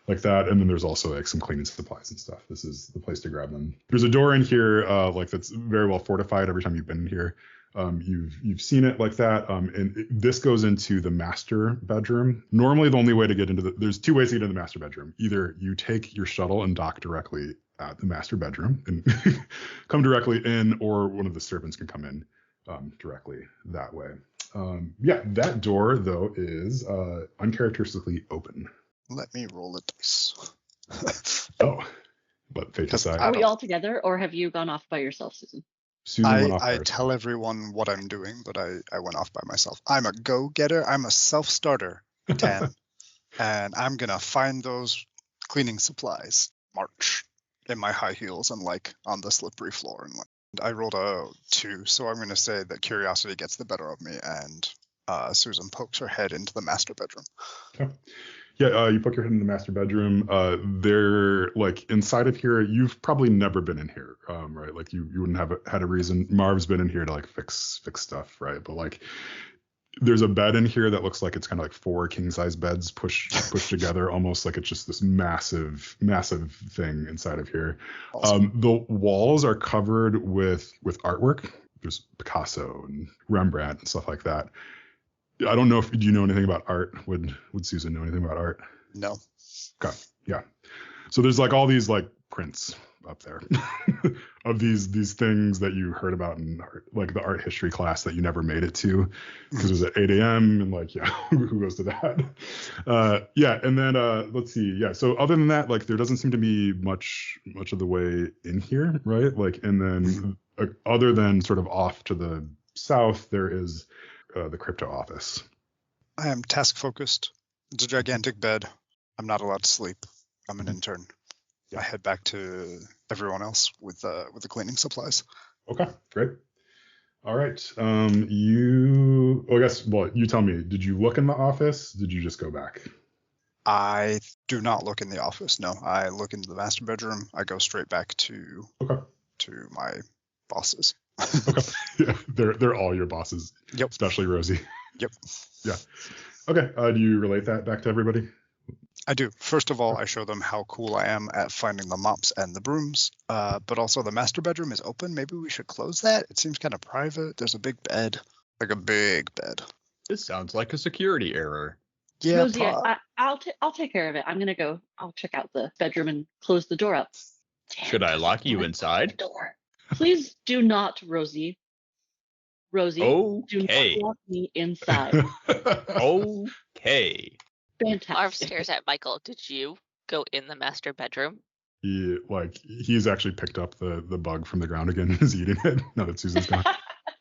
Like that, and then there's also like some cleaning supplies and stuff. This is the place to grab them. There's a door in here, like that's very well fortified. Every time you've been in here, you've seen it like that. This goes into the master bedroom. Normally, the only way to get into there's two ways to get into the master bedroom. Either you take your shuttle and dock directly at the master bedroom and come directly in, or one of the servants can come in directly that way. That door though is uncharacteristically open. Let me roll a dice. But fate decide. Are we all together, or have you gone off by yourself, Susan? I tell everyone what I'm doing, but I went off by myself. I'm a go-getter. I'm a self-starter, Dan. And I'm going to find those cleaning supplies. March in my high heels and like on the slippery floor. And I rolled a 2, so I'm going to say that curiosity gets the better of me, and Susan pokes her head into the master bedroom. Okay. Yeah, you poke your head in the master bedroom. They're like inside of here. You've probably never been in here, right? Like you wouldn't have had a reason. Marv's been in here to like fix stuff, right? But like there's a bed in here that looks like it's kind of like 4 king size beds pushed together, almost like it's just this massive thing inside of here. Awesome. The walls are covered with artwork. There's Picasso and Rembrandt and stuff like that. I don't know if do you know anything about art? Would Susan know anything about art? No. Okay, yeah. So there's like all these like prints up there of these things that you heard about in art, like the art history class that you never made it to because it was at 8 a.m. and like, yeah, who goes to that? Yeah, and then let's see, yeah. So other than that, like there doesn't seem to be much of the way in here, right? Like, and then other than sort of off to the south, there is the crypto office. I am task focused. It's a gigantic bed. I'm not allowed to sleep. I'm an intern. Yeah. I head back to everyone else with the cleaning supplies. Okay, great. All right. You tell me, did you look in the office? Did you just go back? I do not look in the office. No, I look into the master bedroom. I go straight back to my bosses. Okay. Yeah, they're all your bosses. Yep. Especially Rosie. Yep. Yeah. Okay. Do you relate that back to everybody? I do. First of all, I show them how cool I am at finding the mops and the brooms. But also the master bedroom is open. Maybe we should close that. It seems kind of private. There's a big bed, like a big bed. This sounds like a security error. Yeah. Rosie, I'll take care of it. I'm gonna go. I'll check out the bedroom and close the door up. Should I lock you inside? Door. Please do not, Rosie. Rosie, do not lock me inside. Okay. Marv Fantastic. stares at Michael. Did you go in the master bedroom? He's actually picked up the bug from the ground again and is eating it now that Susan's gone.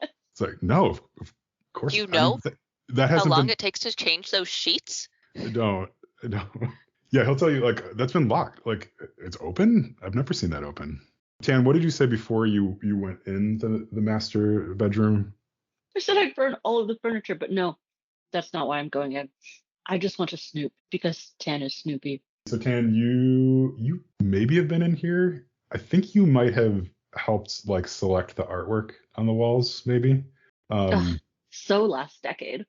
It's like, no, of course. Do you know that how hasn't long been, it takes to change those sheets? I don't. Yeah, he'll tell you like that's been locked. Like it's open. I've never seen that open. Tan, what did you say before you went into the master bedroom? I said I'd burn all of the furniture, but no, that's not why I'm going in. I just want to snoop because Tan is snoopy. So Tan, you maybe have been in here. I think you might have helped like select the artwork on the walls, maybe. So last decade.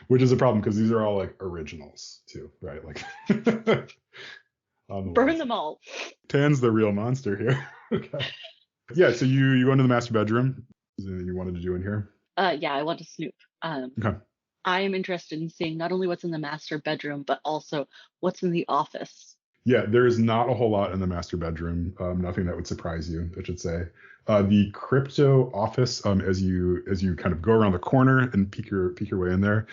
Which is a problem because these are all like originals too, right? Like on the Burn walls. them all. Tan's the real monster here. Okay. Yeah, so you go into the master bedroom. Is there anything you wanted to do in here? Yeah, I want to snoop. Okay. I am interested in seeing not only what's in the master bedroom, but also what's in the office. Yeah, there is not a whole lot in the master bedroom. Nothing that would surprise you, I should say. The crypto office, as you kind of go around the corner and peek your way in there,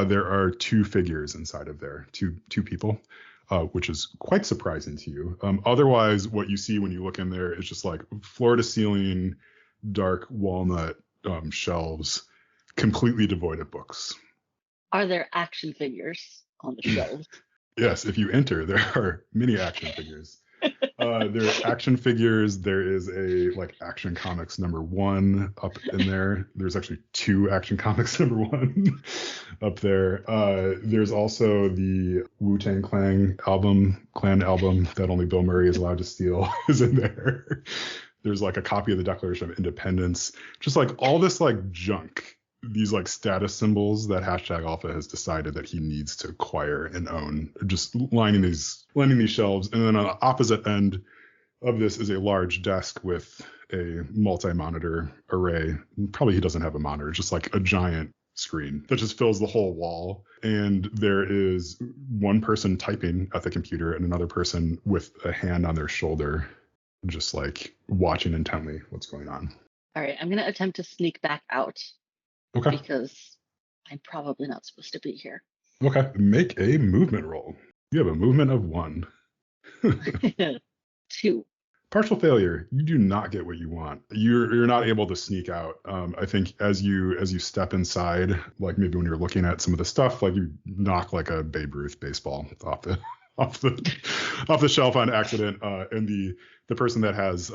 there are 2 figures inside of there, two people, which is quite surprising to you. Otherwise, what you see when you look in there is just like floor to ceiling, dark walnut shelves, completely devoid of books. Are there action figures on the shelves? Yes, if you enter, there are many action figures. There are action figures. There is a like Action Comics #1 up in there. There's actually 2 Action Comics #1 up there. There's also the Wu-Tang Clan album that only Bill Murray is allowed to steal is in there. There's like a copy of the Declaration of Independence. Just like all this like junk. These like status symbols that #Alpha has decided that he needs to acquire and own, just lining these shelves. And then on the opposite end of this is a large desk with a multi-monitor array. Probably he doesn't have a monitor, just like a giant screen that just fills the whole wall. And there is one person typing at the computer and another person with a hand on their shoulder, just like watching intently what's going on. All right, I'm going to attempt to sneak back out. Okay. Because I'm probably not supposed to be here. Okay. Make a movement roll. You have a movement of 1. 2. Partial failure. You do not get what you want. You're not able to sneak out. I think as you step inside, like maybe when you're looking at some of the stuff, like you knock like a Babe Ruth baseball off the shelf on accident, and the person that has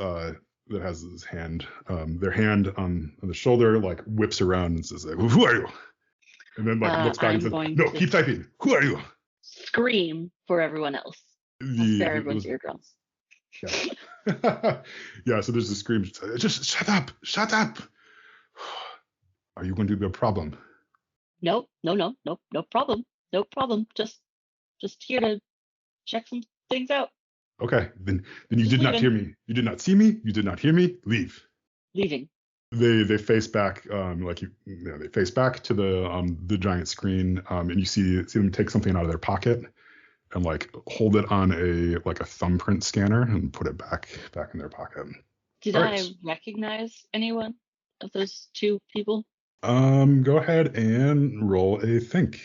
his hand, their hand on the shoulder, like whips around and says, "Who are you?" And then like looks back and says, "No, keep typing. Who are you?" scream for everyone else. I'll spare everyone's eardrums. Yeah. Yeah, so there's a scream. Just shut up. Shut up. Are you going to be a problem? No problem. No problem. Just here to check some things out. Okay, then you Just did not hear leaving. me. You did not see me. You did not hear me. Leave. Leaving. They face back, they face back to the giant screen, and you see them take something out of their pocket and like hold it on a thumbprint scanner and put it back in their pocket. Did All I right. recognize anyone of those two people? Go ahead and roll a think.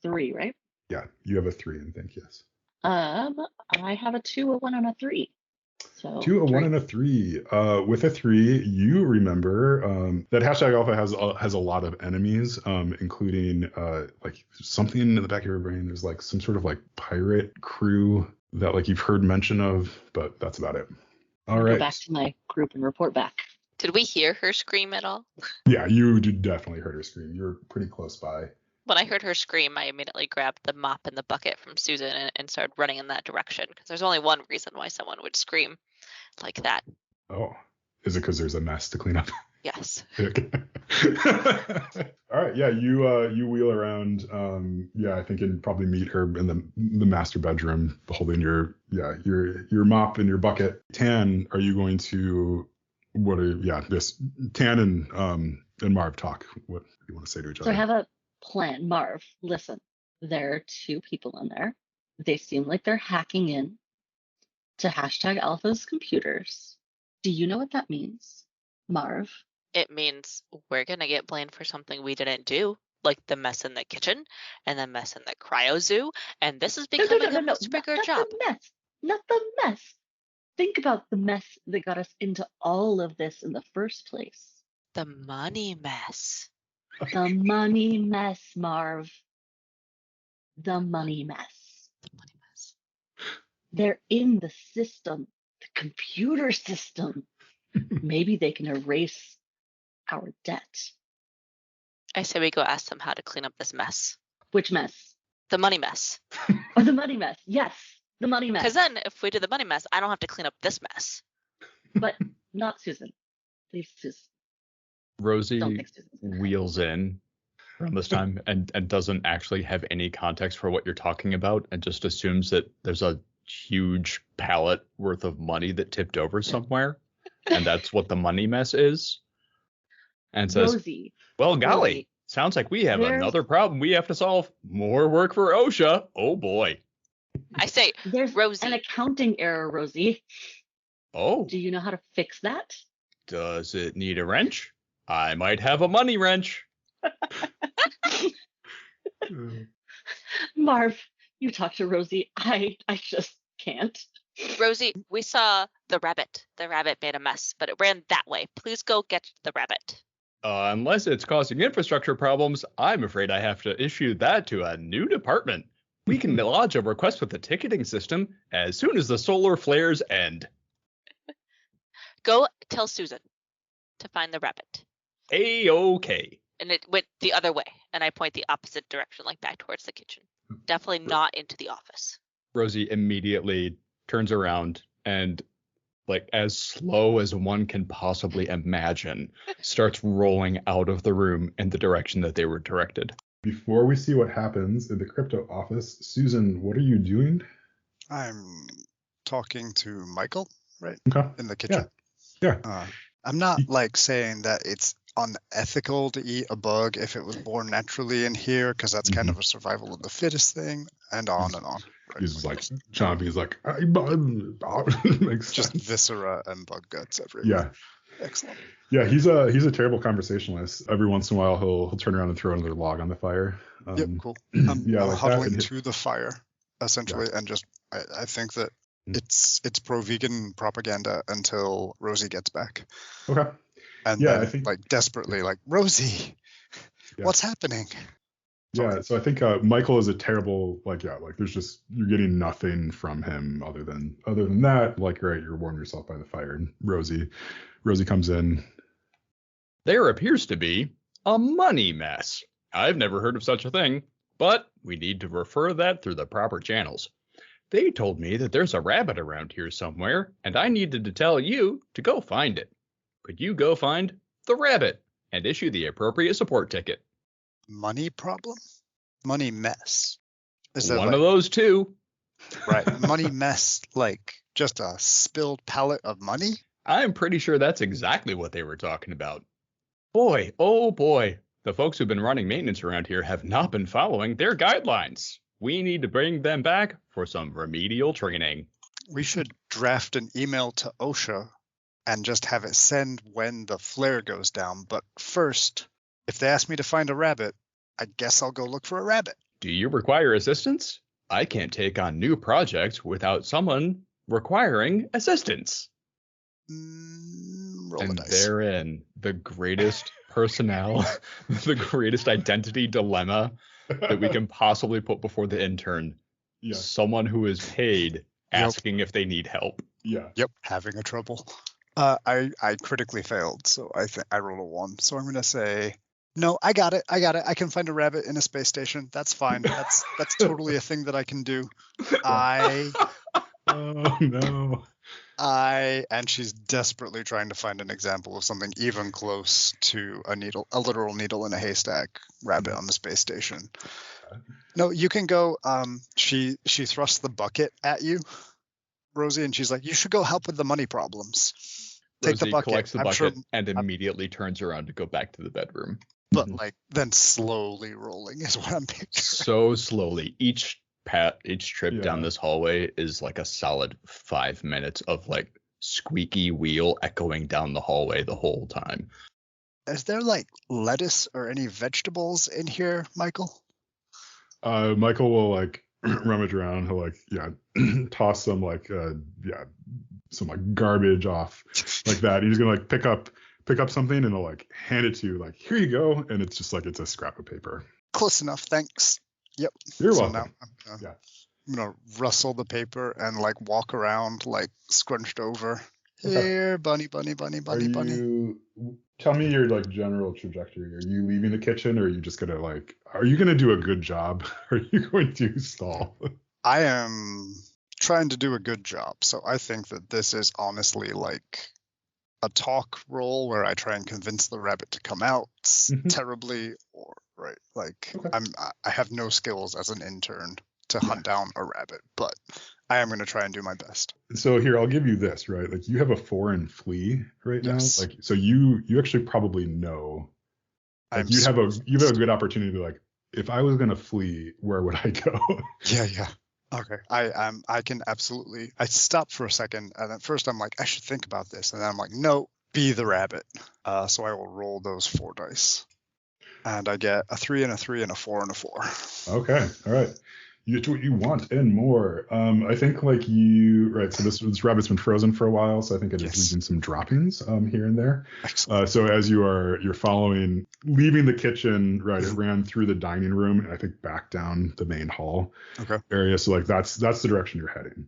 3, right? Yeah, you have a 3 in think, yes. I have a 2, a 1, and a 3. So 2, a 1, 3. and a 3. With a 3, you remember that hashtag alpha has a lot of enemies, including like something in the back of your brain. There's like some sort of like pirate crew that like you've heard mention of, but that's about it. All right. Go back to my group and report back. Did we hear her scream at all? Yeah, you definitely heard her scream. You're pretty close by. When I heard her scream, I immediately grabbed the mop and the bucket from Susan and started running in that direction, because there's only one reason why someone would scream like that. Oh, is it because there's a mess to clean up? Yes. All right, yeah, you wheel around. Yeah, I think you'd probably meet her in the master bedroom, holding your mop and your bucket. Tan, are you going to Tan and Marv talk. What do you want to say to each other? So I have a plan. Marv, listen, there are 2 people in there. They seem like they're hacking in to hashtag Alpha's computers. Do you know what that means, Marv? It means we're going to get blamed for something we didn't do, like the mess in the kitchen and the mess in the cryo zoo, and this is becoming a much bigger job. Not the mess. Think about the mess that got us into all of this in the first place. The money mess. The money mess, Marv. The money mess. The money mess. They're in the system, the computer system. Maybe they can erase our debt. I say we go ask them how to clean up this mess. Which mess? The money mess. Oh, the money mess. Yes, the money mess. Because then if we do the money mess, I don't have to clean up this mess. But not Susan. Please, Susan. Rosie wheels in around this time and doesn't actually have any context for what you're talking about, and just assumes that there's a huge pallet worth of money that tipped over somewhere, and that's what the money mess is. And says, Rosie, well, golly, Rosie, sounds like we have another problem we have to solve. More work for OSHA. Oh, boy. I say, there's Rosie. an accounting error, Rosie. Oh. Do you know how to fix that? Does it need a wrench? I might have a money wrench. Marv, you talk to Rosie. I just can't. Rosie, we saw the rabbit. The rabbit made a mess, but it ran that way. Please go get the rabbit. Unless it's causing infrastructure problems, I'm afraid I have to issue that to a new department. We can lodge a request with the ticketing system as soon as the solar flares end. Go tell Susan to find the rabbit. A-okay. And it went the other way, and I point the opposite direction, like back towards the kitchen. Definitely not into the office. Rosie immediately turns around and, like, as slow as one can possibly imagine, starts rolling out of the room in the direction that they were directed. Before we see what happens in the crypto office, Susan, what are you doing? I'm talking to Michael, right? Okay. In the kitchen. Yeah. I'm not like saying that it's unethical to eat a bug if it was born naturally in here, because that's kind of a survival of the fittest thing, and on and on. Right? He's like chomping. He's like, makes just sense. viscera and bug guts everywhere. Yeah. Excellent. Yeah, he's a terrible conversationalist. Every once in a while, he'll turn around and throw another log on the fire. Yep, cool. I'm like huddling to the fire, essentially, and just I think that it's pro-vegan propaganda until Rosie gets back. Okay. And then, I think, like, desperately, like, Rosie, what's happening? Yeah, so I think Michael is a terrible, there's just, you're getting nothing from him other than that, like, right, you're warming yourself by the fire. And Rosie comes in. There appears to be a money mess. I've never heard of such a thing, but We need to refer that through the proper channels. They told me that there's a rabbit around here somewhere, and I needed to tell you to go find it. Could you go find the rabbit and issue the appropriate support ticket? Money problem? Money mess. Is that One of those two. Right. Money mess, like just a spilled pallet of money? I'm pretty sure that's exactly what they were talking about. Boy, oh boy, the folks who've been running maintenance around here have not been following their guidelines. We need to bring them back for some remedial training. We should draft an email to OSHA and just have it send when the flare goes down. But first, if they ask me to find a rabbit, I guess I'll go look for a rabbit. Do you require assistance? I can't take on new projects without someone requiring assistance. Roll And the dice. therein, the greatest personnel, the greatest identity dilemma that we can possibly put before the intern. Yeah. Someone who is paid asking if they need help. Yeah. Yep, having a trouble. I critically failed, so I think I rolled a 1. So I'm gonna say, no, I got it. I can find a rabbit in a space station. That's fine. That's totally a thing that I can do. Oh no. And she's desperately trying to find an example of something even close to a literal needle in a haystack rabbit on the space station. No, you can go. She thrusts the bucket at you, Rosie, and she's like, "You should go help with the money problems." Take Rosie the bucket. collects the I'm bucket sure, and immediately turns around to go back to the bedroom. but like then slowly rolling is what I'm picturing. So slowly. Each trip down Yeah. this hallway is like a solid 5 minutes of like squeaky wheel echoing down the hallway the whole time. Is there like lettuce or any vegetables in here, Michael? Michael will like rummage around. He'll like toss some like some like garbage off like that. He's gonna like pick up something and he'll like hand it to you like, here you go, and it's just like it's a scrap of paper. Close enough, thanks. Yep. You're So welcome. now Yeah. I'm gonna rustle the paper and like walk around like scrunched over. Okay. Here, bunny. Tell me your like general trajectory. Are you leaving the kitchen, or are you just gonna like? Are you gonna do a good job? Or are you going to stall? I am trying to do a good job, so I think that this is honestly like a talk role where I try and convince the rabbit to come out terribly, or right, like Okay. I have no skills as an intern to hunt down a rabbit, but I am going to try and do my best. So here, I'll give you this, right? Like you have a foreign flea right now. Yes. Like so you actually probably know. Like I'm you have so- a good opportunity to be like, if I was gonna flee, where would I go? Yeah. Okay. I can absolutely. I stopped for a second, and at first I'm like, I should think about this, and then I'm like, no, be the rabbit. So I will roll those 4 dice, and I get a 3 and a 3 and a 4 and a 4. Okay, all right. You get what you want and more. I think like right. So this rabbit's been frozen for a while, so I think it is leaving some droppings here and there. Excellent. So as you're leaving the kitchen, right? It ran through the dining room and I think back down the main hall area. So like that's the direction you're heading.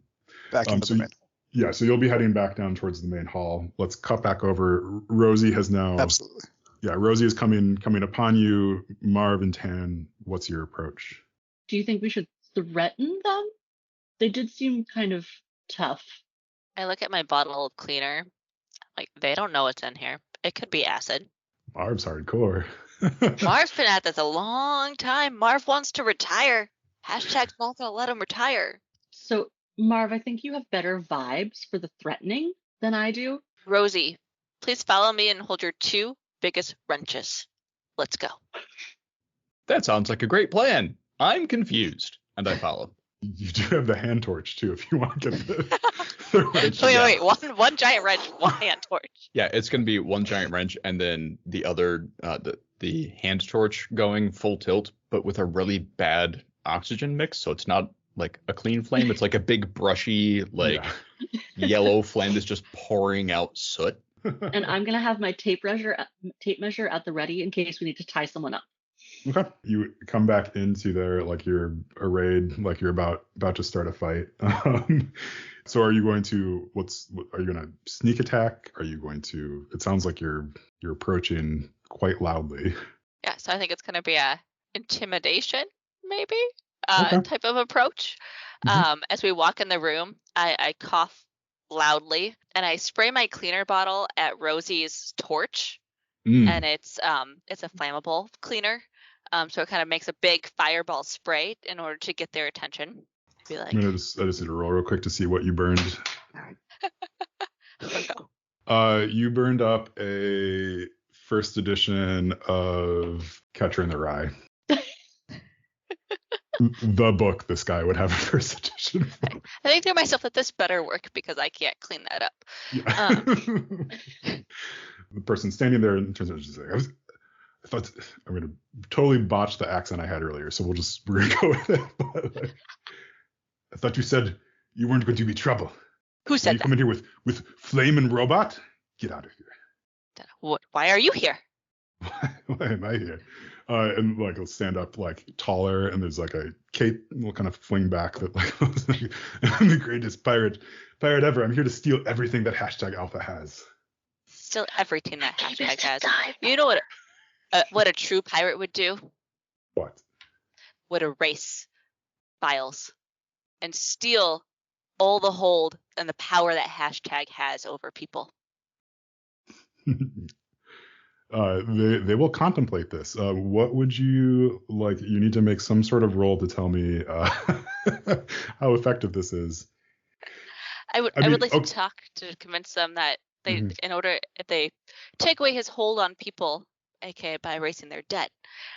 Back into the main. Yeah, so you'll be heading back down towards the main hall. Let's cut back over. Rosie has now. Absolutely. Yeah, Rosie is coming upon you. Marv and Tan, what's your approach? Do you think we should threaten them? They did seem kind of tough. I look at my bottle of cleaner. Like, they don't know what's in here. It could be acid. Marv's hardcore. Marv's been at this a long time. Marv wants to retire. Hashtag's not gonna let him retire. So, Marv, I think you have better vibes for the threatening than I do. Rosie, please follow me and hold your 2 biggest wrenches. Let's go. That sounds like a great plan. I'm confused. And I follow. You do have the hand torch too, if you want to get the wrench. Wait. One giant wrench, one hand torch. Yeah, it's gonna be one giant wrench and then the other the hand torch going full tilt, but with a really bad oxygen mix, so it's not like a clean flame. It's like a big brushy yellow flame that's just pouring out soot. And I'm gonna have my tape measure at the ready in case we need to tie someone up. Okay. You come back into there like you're arrayed, like you're about to start a fight. So are you going to are you going to sneak attack? Are you going to? It sounds like you're approaching quite loudly. Yeah, so I think it's gonna be a intimidation maybe, Okay. type of approach. As we walk in the room, I cough loudly and I spray my cleaner bottle at Rosie's torch, and it's a flammable cleaner. So it kind of makes a big fireball spray in order to get their attention. Be like, I just need to roll real quick to see what you burned. oh no. You burned up a first edition of Catcher in the Rye. The book this guy would have a first edition from. I think to myself that this better work because I can't clean that up. Yeah. The person standing there and turns around and she's like, I thought I'm gonna totally botch the accent I had earlier, so we're gonna go with it. But, like, I thought you said you weren't going to be trouble. Who said you that? come in here with flame and robot? Get out of here. Why are you here? Why am I here? And like he'll stand up like taller, and there's like a cape will kind of fling back that like I'm the greatest pirate ever. I'm here to steal everything that #Alpha has. Steal everything that hashtag has. You know what a true pirate would do? What? Would erase files and steal all the hold and the power that hashtag has over people. They will contemplate this. What would you like? You need to make some sort of roll to tell me how effective this is. I would like to talk to convince them that they, if they take away his hold on people, aka by erasing their debt,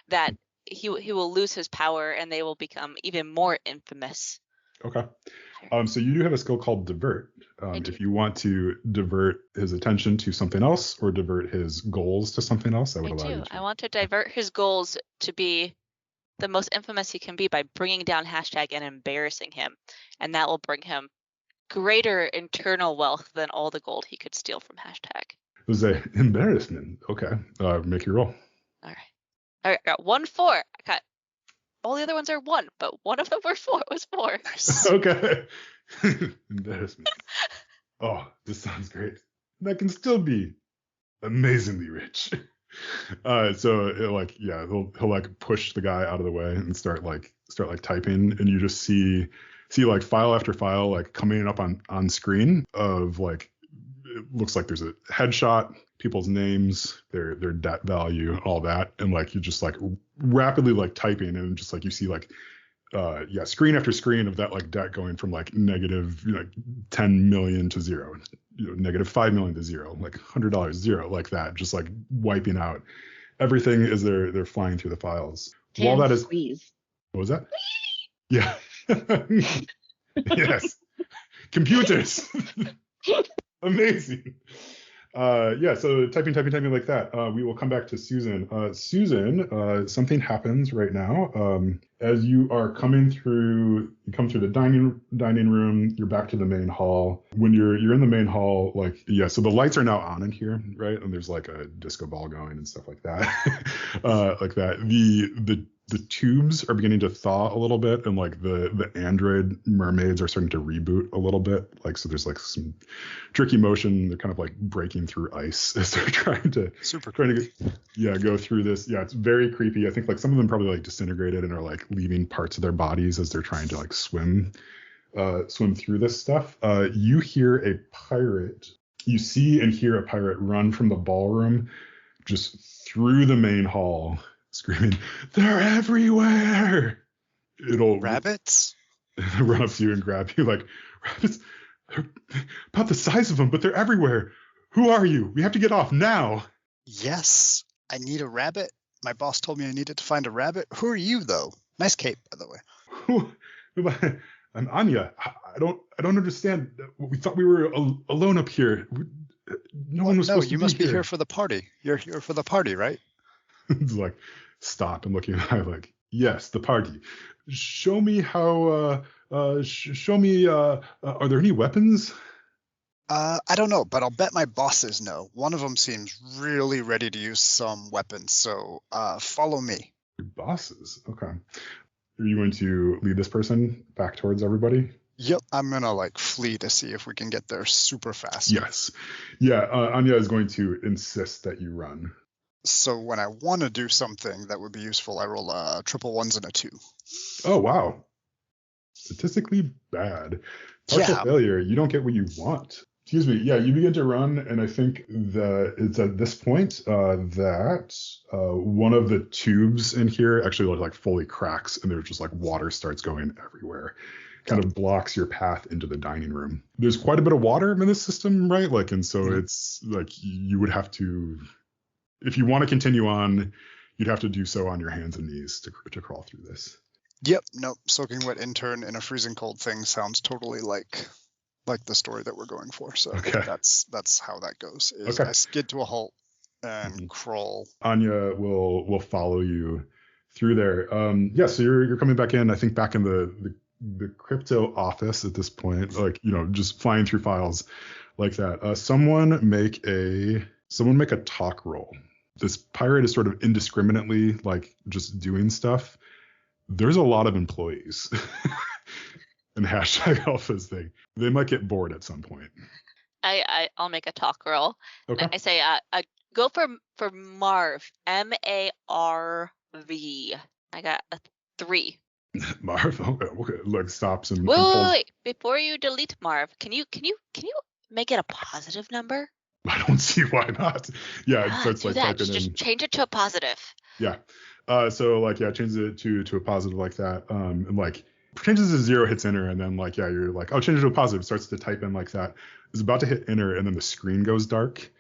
that he will lose his power and they will become even more infamous. Okay. So you do have a skill called divert. If you want to divert his attention to something else or divert his goals to something else, that would allow you to. I want to divert his goals to be the most infamous he can be by bringing down hashtag and embarrassing him. And that will bring him greater internal wealth than all the gold he could steal from hashtag. It was an embarrassment. Okay. Make your roll. All right. I got 1 4. I got all the other ones are 1, but one of them were 4. It was 4. Nice. Okay. Embarrassment. Oh, this sounds great. And I can still be amazingly rich. So he'll like push the guy out of the way and start typing, and you just see like file after file like coming up on screen of like, it looks like there's a headshot, people's names, their debt value, all that, and like you just like rapidly like typing, and just like you see like screen after screen of that like debt going from like negative 10 million to 0, negative 5 million to 0, like $100 0, like that, just like wiping out everything as they're flying through the files. While that is squeeze. What was that? Yeah. Yes. Computers. Amazing. So typing like that. We will come back to Susan. Susan, something happens right now. As you are coming through, you come through the dining room, you're back to the main hall. When you're in the main hall, so the lights are now on in here, right? And there's like a disco ball going and stuff like that. Like that. The tubes are beginning to thaw a little bit, and like the android mermaids are starting to reboot a little bit. Like, so there's like some tricky motion. They're kind of like breaking through ice as they're trying to go through this. Yeah, it's very creepy. I think like some of them probably like disintegrated and are like leaving parts of their bodies as they're trying to like swim through this stuff. You hear a pirate. You see and hear a pirate run from the ballroom just through the main hall, screaming, "They're everywhere!" It'll Rabbits? run up to you and grab you like, "Rabbits? They're about the size of them, but they're everywhere. Who are you? We have to get off now." Yes, I need a rabbit. My boss told me I needed to find a rabbit. Who are you, though? Nice cape, by the way. I'm Anya. I don't understand. We thought we were alone up here. No one was supposed to be here. You must be here for the party. You're here for the party, right? It's like, stop. I'm looking at it like, yes, the party. Show me how. Are there any weapons? I don't know, but I'll bet my bosses know. One of them seems really ready to use some weapons, so follow me. Your bosses? Okay. Are you going to lead this person back towards everybody? Yep, I'm gonna flee to see if we can get there super fast. Yes. Yeah, Anya is going to insist that you run. So when I want to do something that would be useful, I roll triple ones and a 2. Oh, wow. Statistically bad. Partial Yeah. failure. You don't get what you want. Excuse me. Yeah, you begin to run, and I think that it's at this point that one of the tubes in here actually like fully cracks, and there's just like water starts going everywhere. Kind of blocks your path into the dining room. There's quite a bit of water in this system, right? Like, and so it's like you would have to, if you want to continue on, you'd have to do so on your hands and knees to crawl through this. Yep. Nope. Soaking wet intern in a freezing cold thing sounds totally like the story that we're going for. So Okay. that's how that goes. Is Okay. I skid to a halt and crawl. Anya will follow you through there. Yeah, so you're coming back in. I think back in the crypto office at this point, like, you know, just flying through files like that. Someone make a talk roll. This pirate is sort of indiscriminately like just doing stuff. There's a lot of employees. And hashtag alpha's thing. They might get bored at some point. I'll make a talk roll. Okay. I say go for Marv. MARV. I got a 3. Marv, okay, like stops and Wait. Before you delete Marv, can you make it a positive number? I don't see why not. Yeah, it starts do like that. typing Just in. change it to a positive. Yeah. So like, yeah, changes it to a positive like that. And like changes to 0, hits enter, and then like, yeah, you're like, oh, change it to a positive, starts to type in like that. It's about to hit enter, and then the screen goes dark,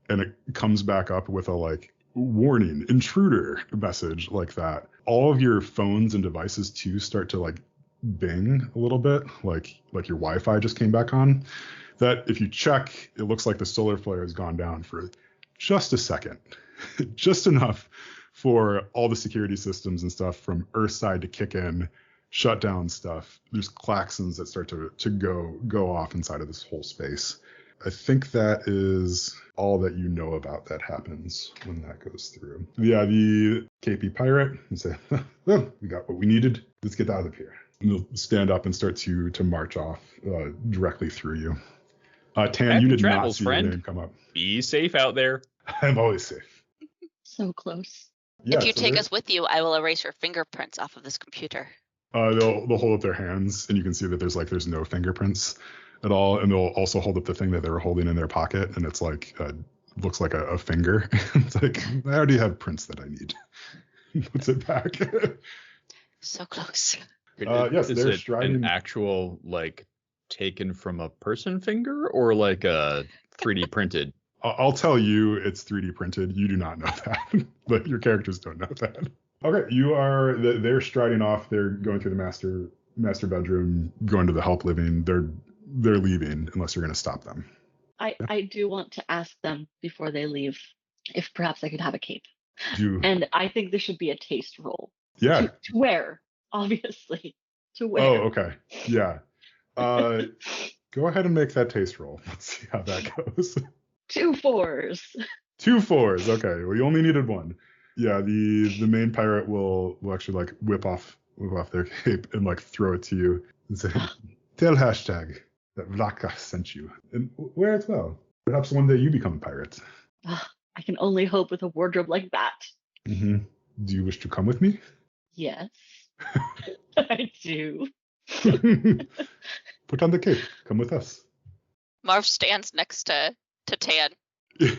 and it comes back up with a like warning, intruder message like that. All of your phones and devices too start to like bing a little bit, like your Wi-Fi just came back on. That if you check, it looks like the solar flare has gone down for just a second, just enough for all the security systems and stuff from Earthside to kick in, shut down stuff. There's klaxons that start to go off inside of this whole space. I think that is all that you know about that happens when that goes through. Yeah, the KP pirate and say, well, we got what we needed. Let's get out of here. And they'll stand up and start to march off directly through you. Tan, Happy you did travels, not see friend. your name come up. Be safe out there. I'm always safe. So close. Yeah, If you so take they're- us with you, I will erase your fingerprints off of this computer. They'll hold up their hands, and you can see that there's no fingerprints at all, and they'll also hold up the thing that they were holding in their pocket, and it's like looks like a finger. It's like, I already have prints that I need. Puts it back. So close. Yes, is they're it striding. an actual like taken from a person finger or like a 3D printed? I'll tell you, it's 3D printed. You do not know that, but your characters don't know that. Okay, they're striding off. They're going through the master bedroom, going to the help living. They're leaving unless you're going to stop them. I do want to ask them before they leave if perhaps I could have a cape. Do And I think there should be a taste roll. yeah. To wear, obviously. To wear. Oh, okay. Yeah. Go ahead and make that taste roll. Let's see how that goes. 2 4s. 2 4s. Okay. Well, you only needed 1. Yeah. The main pirate will actually like whip off their cape and like throw it to you and say, "Tell hashtag that Vlaka sent you, and wear it well. Perhaps one day you become a pirate." I can only hope with a wardrobe like that. Mm-hmm. Do you wish to come with me? Yes. I do. Put on the cape. Come with us. Marv stands next to Tan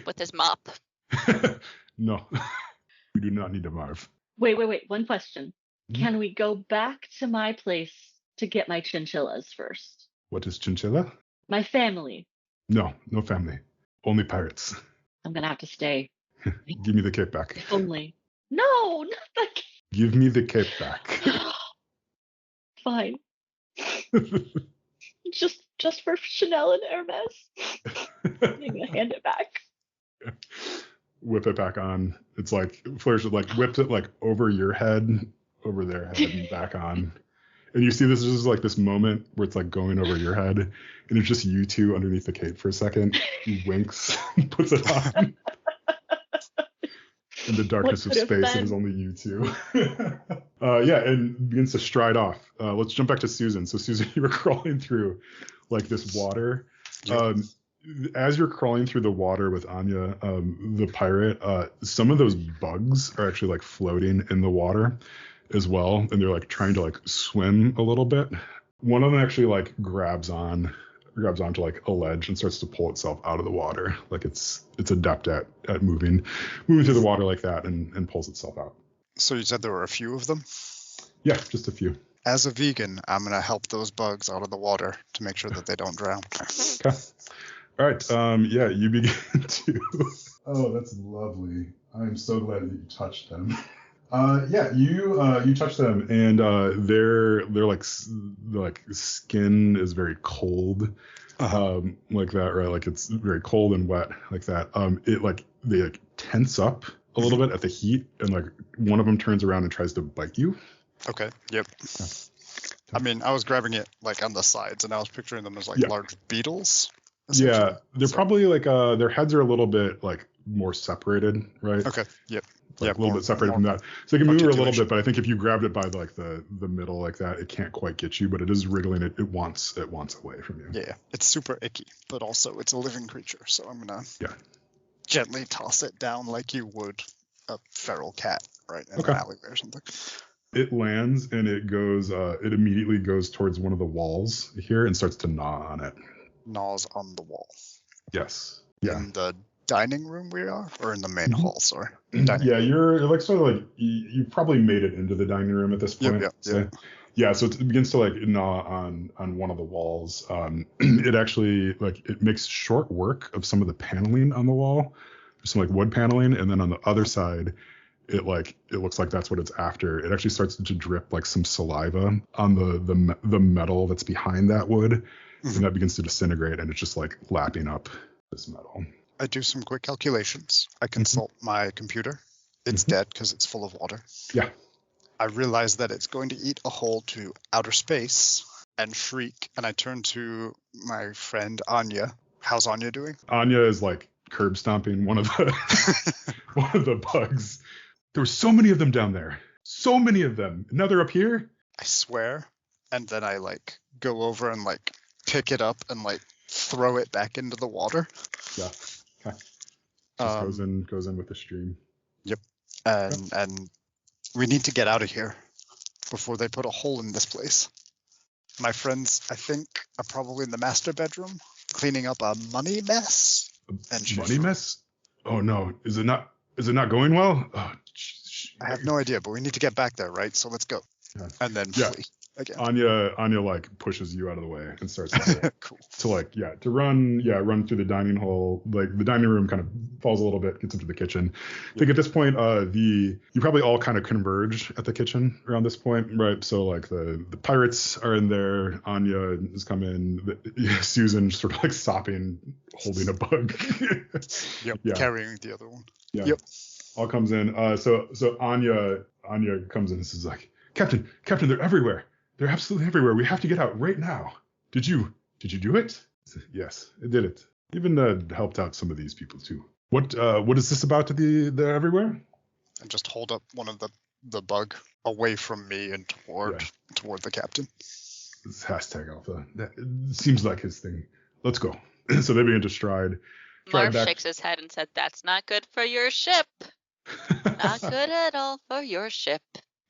with his mop. No, we do not need a Marv. Wait. One question. Mhm. Can we go back to my place to get my chinchillas first? What is chinchilla? My family. No family. Only pirates. I'm going to have to stay. Give me the cape back. If only. No, not the Give me the cape back. Fine. Just for Chanel and Hermes. I'm going to hand it back. Whip it back on. It's like Fleur like whipped it like over your head, over their head, and back on. And you see this is like this moment where it's like going over your head, and it's just you two underneath the cape for a second. He winks, puts it on. In the darkness of What could have space, it is been? only you two. Yeah, and begins to stride off. Let's jump back to Susan. So Susan, you were crawling through like this water. Yep. as you're crawling through the water with Anya, the pirate, some of those bugs are actually like floating in the water as well, and they're like trying to like swim a little bit. One of them actually like grabs onto like a ledge and starts to pull itself out of the water. Like it's adept at moving through the water like that and pulls itself out. So you said there were a few of them? Yeah, just a few. As a vegan, I'm going to help those bugs out of the water to make sure that they don't drown. Okay. All right. Yeah, you begin to. Oh, that's lovely. I'm so glad that you touched them. Yeah, you touch them, and their skin is very cold, like that, right? Like it's very cold and wet, like that. They like tense up a little bit at the heat, and like one of them turns around and tries to bite you. Okay. Yep. I mean, I was grabbing it like on the sides, and I was picturing them as like large beetles. Yeah, they're probably like their heads are a little bit like more separated, right? Okay. Yep. Like a little bit separated from that. So they can move a little bit, but I think if you grabbed it by like the middle like that, it can't quite get you, but it is wriggling. It wants away from you. Yeah, it's super icky, but also it's a living creature, so I'm gonna gently toss it down like you would a feral cat, right, in an alleyway or something. It lands and it goes. It immediately goes towards one of the walls here and starts to gnaw on it. Gnaws on the wall. Yes. Yeah. In the dining room we are, or in the main hall? Sorry. Yeah, you're like sort of like you probably made it into the dining room at this point. Yep. Yeah, so it begins to like gnaw on one of the walls. It actually like it makes short work of some of the paneling on the wall. There's some like wood paneling, and then on the other side, it looks like that's what it's after. It actually starts to drip like some saliva on the metal that's behind that wood, and that begins to disintegrate, and it's just like lapping up this metal. I do some quick calculations. I consult my computer. It's dead because it's full of water. Yeah. I realize that it's going to eat a hole to outer space and freak. And I turn to my friend Anya. How's Anya doing? Anya is like curb stomping one of the bugs. There were so many of them down there. So many of them. Now they're up here. I swear. And then I like go over and like pick it up and like throw it back into the water. Yeah. Okay. Just goes in with the stream. Yep. And we need to get out of here before they put a hole in this place. My friends, I think, are probably in the master bedroom cleaning up a money mess. Money mess? Oh no. Is it not going well? Oh, I have no idea, but we need to get back there, right? So let's go. Yeah. And then flee again. Anya like pushes you out of the way and starts to, cool. to run through the dining hall. Like the dining room kind of falls a little bit, gets into the kitchen. I think at this point, you probably all kind of converge at the kitchen around this point, right? So like the pirates are in there. Anya has come in. Susan sort of like sopping, holding a bug. Carrying the other one. Yeah. Yep. All comes in. So Anya comes in and says like, Captain, they're everywhere. They're absolutely everywhere. We have to get out right now. Did you do it? Yes, I did it. Even helped out some of these people too. What is this about? They're everywhere? And just hold up one of the bug away from me and toward the captain. This hashtag Alpha. That seems like his thing. Let's go. So they begin to stride. Marv shakes his head and said, "That's not good for your ship. Not good at all for your ship."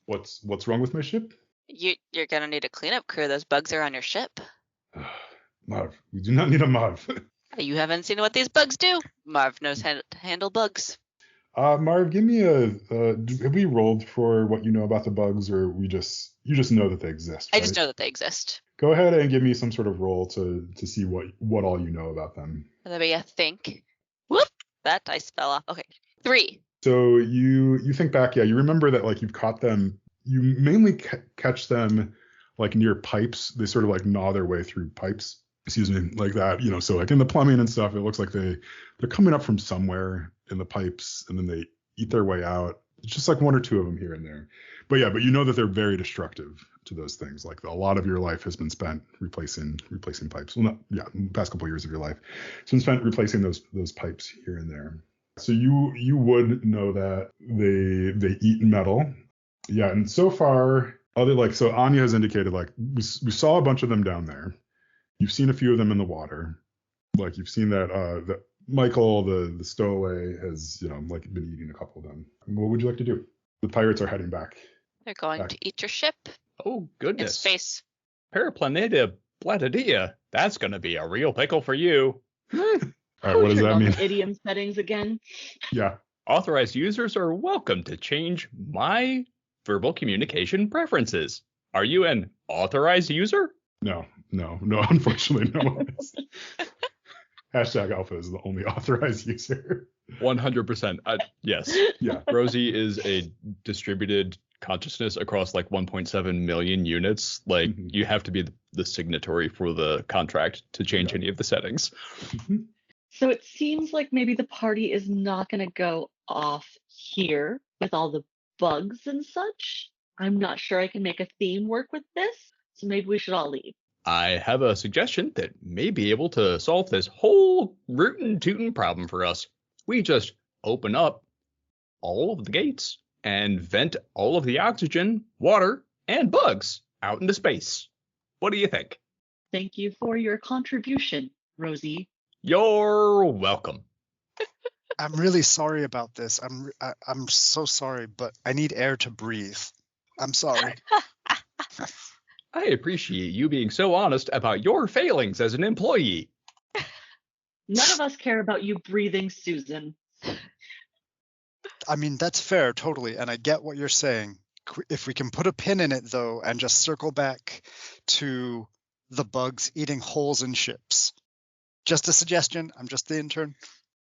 What's wrong with my ship? You're gonna need a cleanup crew. Those bugs are on your ship. Marv, we do not need a Marv. You haven't seen what these bugs do. Marv knows how to handle bugs. Marv, give me have we rolled for what you know about the bugs, or you just know that they exist? Right? I just know that they exist. Go ahead and give me some sort of roll to see what all you know about them. That'll be a think. Whoop! That dice fell off. Okay, 3. So you think back, you remember that like you've caught them. You mainly catch them like near pipes. They sort of like gnaw their way through pipes. Excuse me, like that. So like in the plumbing and stuff, it looks like they're coming up from somewhere in the pipes, and then they eat their way out. It's just like one or two of them here and there. But you know that they're very destructive to those things. Like a lot of your life has been spent replacing pipes. Well, the past couple of years of your life has been spent replacing those pipes here and there. So you would know that they eat metal. Yeah, and so far, so Anya has indicated like we saw a bunch of them down there. You've seen a few of them in the water. Like you've seen that Michael, the stowaway, has like been eating a couple of them. What would you like to do? The pirates are heading back. They're going back. to eat your ship Oh, in goodness. space. Paraplaneta Blatadilla. That's going to be a real pickle for you. All right, what does that mean? Idiom settings again. Yeah. Authorized users are welcome to change my verbal communication preferences. Are you an authorized user? No, unfortunately, no one is. Hashtag Alpha is the only authorized user. 100%. Yes. Yeah. Rosie is a distributed consciousness across like 1.7 million units. Like you have to be the signatory for the contract to change any of the settings. So it seems like maybe the party is not going to go off here with all the bugs and such. I'm not sure I can make a theme work with this, so maybe we should all leave. I have a suggestion that may be able to solve this whole rootin' tootin' problem for us. We just open up all of the gates and vent all of the oxygen, water, and bugs out into space. What do you think? Thank you for your contribution, Rosie. You're welcome. I'm really sorry about this. I'm so sorry, but I need air to breathe. I'm sorry. I appreciate you being so honest about your failings as an employee. None of us care about you breathing, Susan. I mean, that's fair, totally, and I get what you're saying. If we can put a pin in it, though, and just circle back to the bugs eating holes in ships. Just a suggestion. I'm just the intern.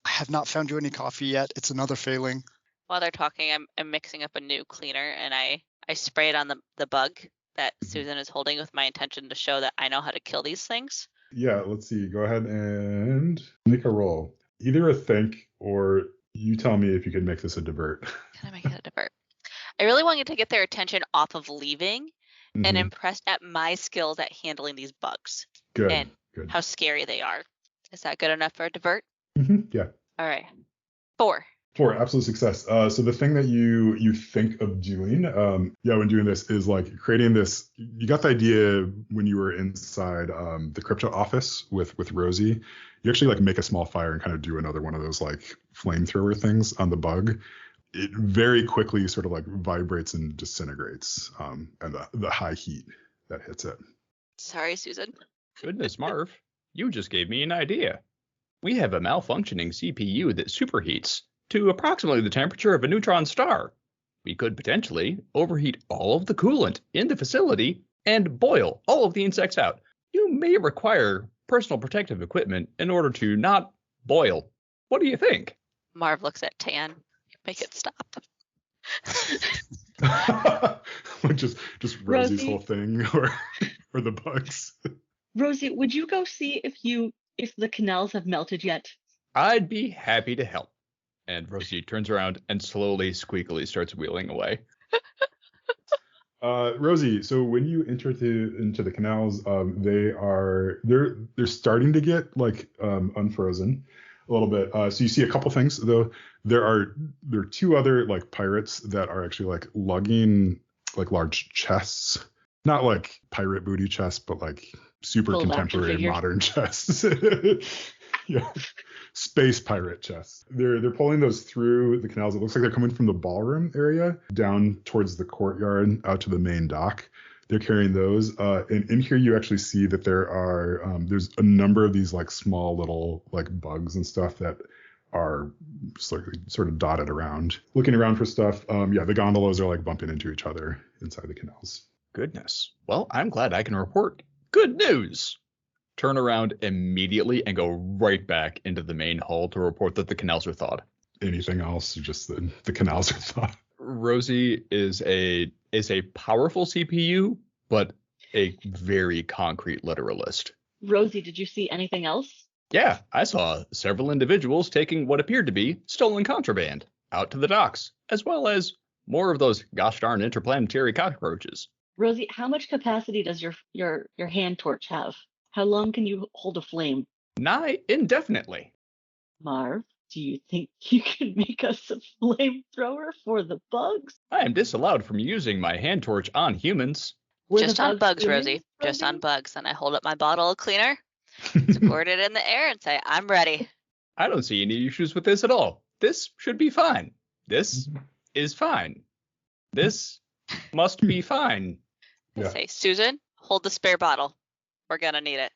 I have not found you any coffee yet. It's another failing. While they're talking, I'm mixing up a new cleaner, and I spray it on the bug that Susan is holding with my intention to show that I know how to kill these things. Yeah, let's see. Go ahead and make a roll. Either a think or you tell me if you can make this a divert. Can I make it a divert? I really want you to get their attention off of leaving and impressed at my skills at handling these bugs. Good. And how scary they are. Is that good enough for a divert? Yeah. All right. 4. Absolute success. So the thing that you think of doing, when doing this is like creating this. You got the idea when you were inside the crypto office with Rosie. You actually like make a small fire and kind of do another one of those like flamethrower things on the bug. It very quickly sort of like vibrates and disintegrates, and the high heat that hits it. Sorry, Susan. Goodness, Marv, you just gave me an idea. We have a malfunctioning CPU that superheats to approximately the temperature of a neutron star. We could potentially overheat all of the coolant in the facility and boil all of the insects out. You may require personal protective equipment in order to not boil. What do you think? Marv looks at Tan. Make it stop. just Rosie's whole thing or the bugs. Rosie, would you go see if the canals have melted yet? I'd be happy to help. And Rosie turns around and slowly, squeakily starts wheeling away. Rosie, so when you enter into the canals, they're starting to get like unfrozen a little bit. So you see a couple things though. There are 2 other like pirates that are actually like lugging like large chests, not like pirate booty chests, but like super contemporary modern chests. Yeah. Space pirate chests. They're pulling those through the canals. It looks like they're coming from the ballroom area down towards the courtyard out to the main dock. They're carrying those. And in here you actually see that there's a number of these like small little like bugs and stuff that are sort of dotted around, looking around for stuff. The gondolas are like bumping into each other inside the canals. Goodness. Well, I'm glad I can report good news. Turn around immediately and go right back into the main hall to report that the canals are thawed. Anything else? Just the canals are thawed. Rosie is a powerful CPU, but a very concrete literalist. Rosie, did you see anything else? Yeah, I saw several individuals taking what appeared to be stolen contraband out to the docks, as well as more of those gosh darn interplanetary cockroaches. Rosie, how much capacity does your hand torch have? How long can you hold a flame? Nigh indefinitely. Marv, do you think you can make us a flamethrower for the bugs? I am disallowed from using my hand torch on humans. Just on bugs, Rosie. Just on bugs. And I hold up my bottle of cleaner Squirt it in the air and say, I'm ready. I don't see any issues with this at all. This should be fine. This is fine. This must be fine. I say, Susan, hold the spare bottle. We're going to need it.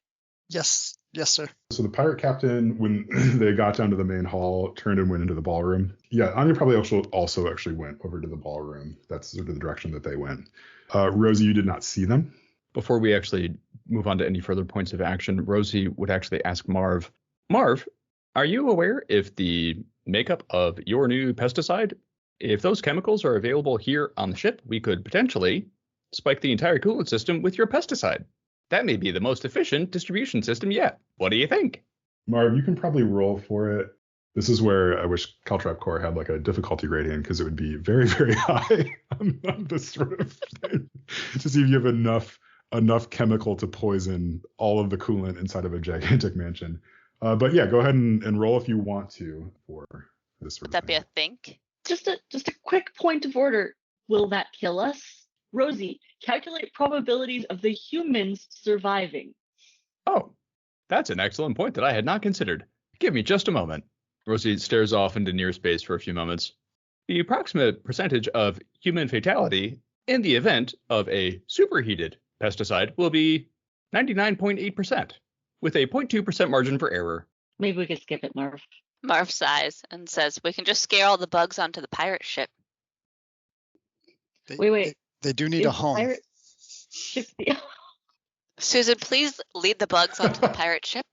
Yes, sir. So the pirate captain, when they got down to the main hall, turned and went into the ballroom. Yeah, Anya probably also actually went over to the ballroom. That's sort of the direction that they went. Rosie, you did not see them. Before we actually move on to any further points of action, Rosie would actually ask Marv, are you aware if the makeup of your new pesticide, if those chemicals are available here on the ship, we could potentially spike the entire coolant system with your pesticide. That may be the most efficient distribution system yet. What do you think? Marv, you can probably roll for it. This is where I wish Caltrop Core had like a difficulty gradient, because it would be very, very high on this sort of thing to see if you have enough chemical to poison all of the coolant inside of a gigantic mansion. But yeah, go ahead and roll if you want to for this sort Would of that thing. be a think? Just a quick point of order. Will that kill us? Rosie, calculate probabilities of the humans surviving. Oh, that's an excellent point that I had not considered. Give me just a moment. Rosie stares off into near space for a few moments. The approximate percentage of human fatality in the event of a superheated pesticide will be 99.8%, with a 0.2% margin for error. Maybe we could skip it, Marv. Marv sighs and says, we can just scare all the bugs onto the pirate ship. Wait. They do need a home. Pirate ship Susan, please lead the bugs onto the pirate ship.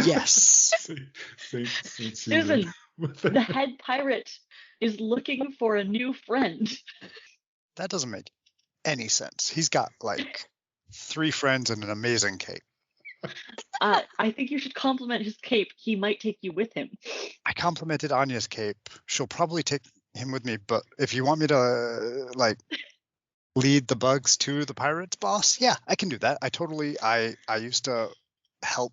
Yes. Saint Susan, the head pirate is looking for a new friend. That doesn't make any sense. He's got like 3 friends and an amazing cape. I think you should compliment his cape. He might take you with him. I complimented Anya's cape. She'll probably take him with me, but if you want me to like lead the bugs to the pirates boss, yeah, I can do that. I used to help.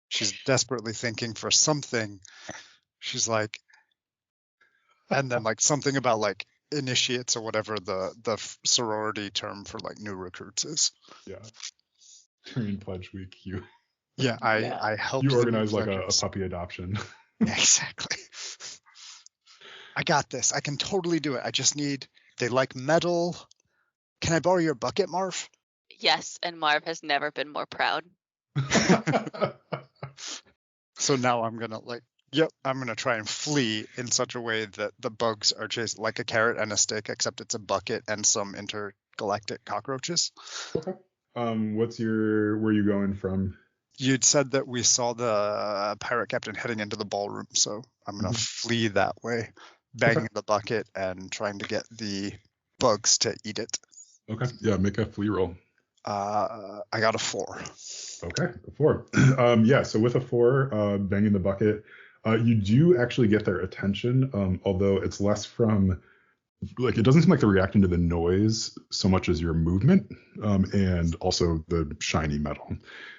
She's desperately thinking for something. She's like, and then like something about like initiates or whatever the sorority term for like new recruits is. Yeah. During Pledge Week, I helped. You organize like a puppy adoption. Yeah, exactly. I got this. I can totally do it. I just need. They like metal. Can I borrow your bucket, Marv? Yes, and Marv has never been more proud. So now I'm gonna I'm gonna try and flee in such a way that the bugs are chased like a carrot and a stick, except it's a bucket and some intergalactic cockroaches. Okay. Where are you going from? You'd said that we saw the pirate captain heading into the ballroom, so I'm gonna flee that way, banging the bucket and trying to get the bugs to eat it. Okay. Yeah, make a flee roll. I got a 4. Okay, a 4. Yeah, so with a 4, banging the bucket, you do actually get their attention, although it's less from, like, it doesn't seem like they're reacting to the noise so much as your movement, and also the shiny metal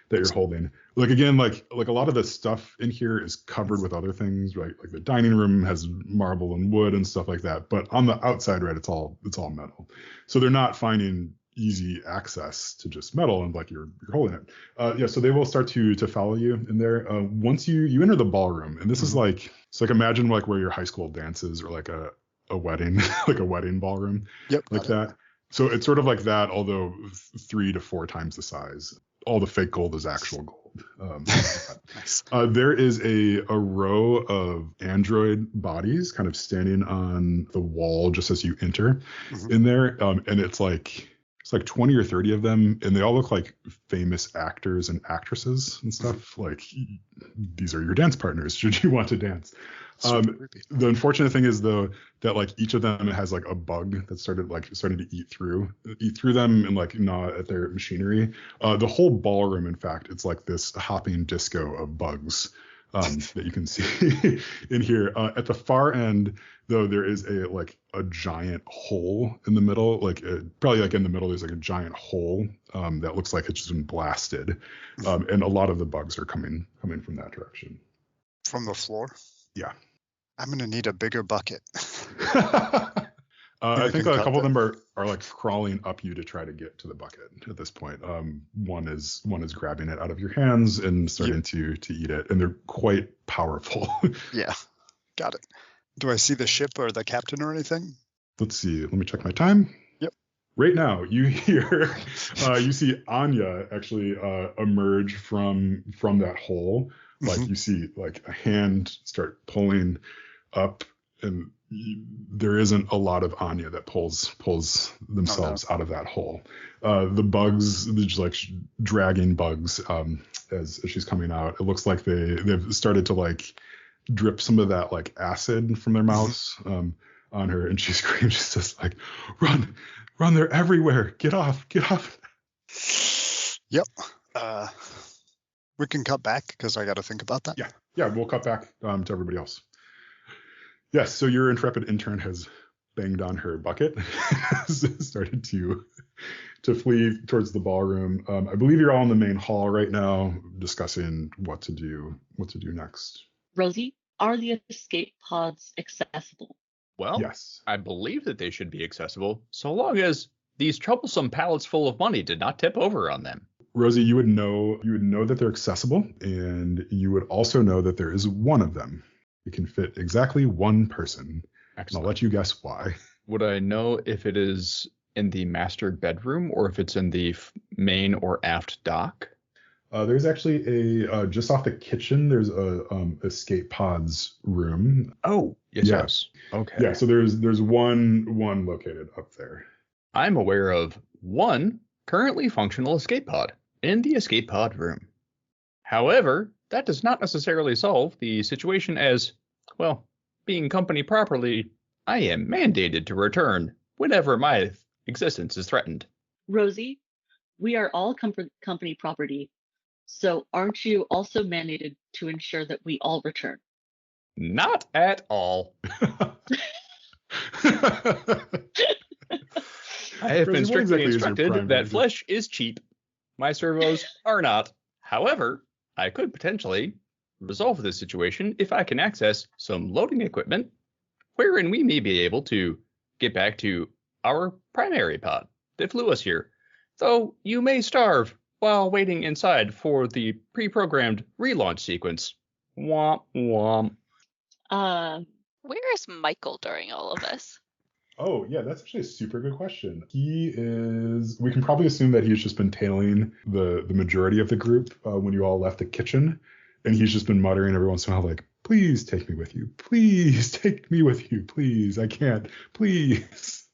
that you're holding. Like, again, like a lot of the stuff in here is covered with other things, right? Like the dining room has marble and wood and stuff like that, but on the outside, right, it's all metal. So they're not finding easy access to just metal and like you're holding it. Yeah, so they will start to follow you in there. Once you enter the ballroom, and this is like, it's like, imagine like where your high school dances or like a wedding, like a wedding ballroom, like that. So it's sort of like that, although 3 to 4 times the size. All the fake gold is actual gold. Nice. There is a row of android bodies kind of standing on the wall just as you enter in there, and it's like 20 or 30 of them, and they all look like famous actors and actresses and stuff. Like, these are your dance partners should you want to dance. The unfortunate thing is though that like each of them has like a bug that starting to eat through them and like gnaw at their machinery. The whole ballroom, in fact, it's like this hopping disco of bugs that you can see in here. At the far end, though, there is a giant hole in the middle. Probably like in the middle, there's like a giant hole that looks like it's just been blasted, and a lot of the bugs are coming from that direction. From the floor? Yeah. I'm gonna need a bigger bucket. I think can a cut couple of them. them are like crawling up you to try to get to the bucket at this point. One is grabbing it out of your hands and starting to eat it, and they're quite powerful. Yeah, got it. Do I see the ship or the captain or anything? Let's see. Let me check my time. Yep. Right now, you hear, you see Anya actually emerge from that hole. Like you see, like a hand start pulling up, and there isn't a lot of Anya that pulls themselves out of that hole. The bugs, they're just like dragging bugs as she's coming out. It looks like they've started to like drip some of that like acid from their mouths on her, and she screams. She's just like, run, they're everywhere. Get off. Yep. We can cut back because I got to think about that. Yeah, we'll cut back to everybody else. Yes, so your intrepid intern has banged on her bucket, started to flee towards the ballroom. I believe you're all in the main hall right now discussing what to do next. Rosie, are the escape pods accessible? Well, Yes. I believe that they should be accessible, so long as these troublesome pallets full of money did not tip over on them. Rosie, you would know that they're accessible, and you would also know that there is one of them. It can fit exactly one person. Excellent. And I'll let you guess why. Would I know if it is in the master bedroom or if it's in the main or aft dock? There's actually a just off the kitchen. There's a escape pods room. Oh, yes. Okay. Yeah. So there's one located up there. I'm aware of one currently functional escape pod in the escape pod room. However, that does not necessarily solve the situation as, well, being company properly, I am mandated to return whenever my existence is threatened. Rosie, we are all company property, so aren't you also mandated to ensure that we all return? Not at all. I have been strictly instructed that flesh is cheap. My servos are not. However, I could potentially resolve this situation if I can access some loading equipment, wherein we may be able to get back to our primary pod that flew us here. Though you may starve while waiting inside for the pre-programmed relaunch sequence. Womp womp. Where is Michael during all of this? Oh, yeah, that's actually a super good question. We can probably assume that he's just been tailing the majority of the group when you all left the kitchen. And he's just been muttering every once in a while, like, please take me with you. Please take me with you. Please. I can't. Please.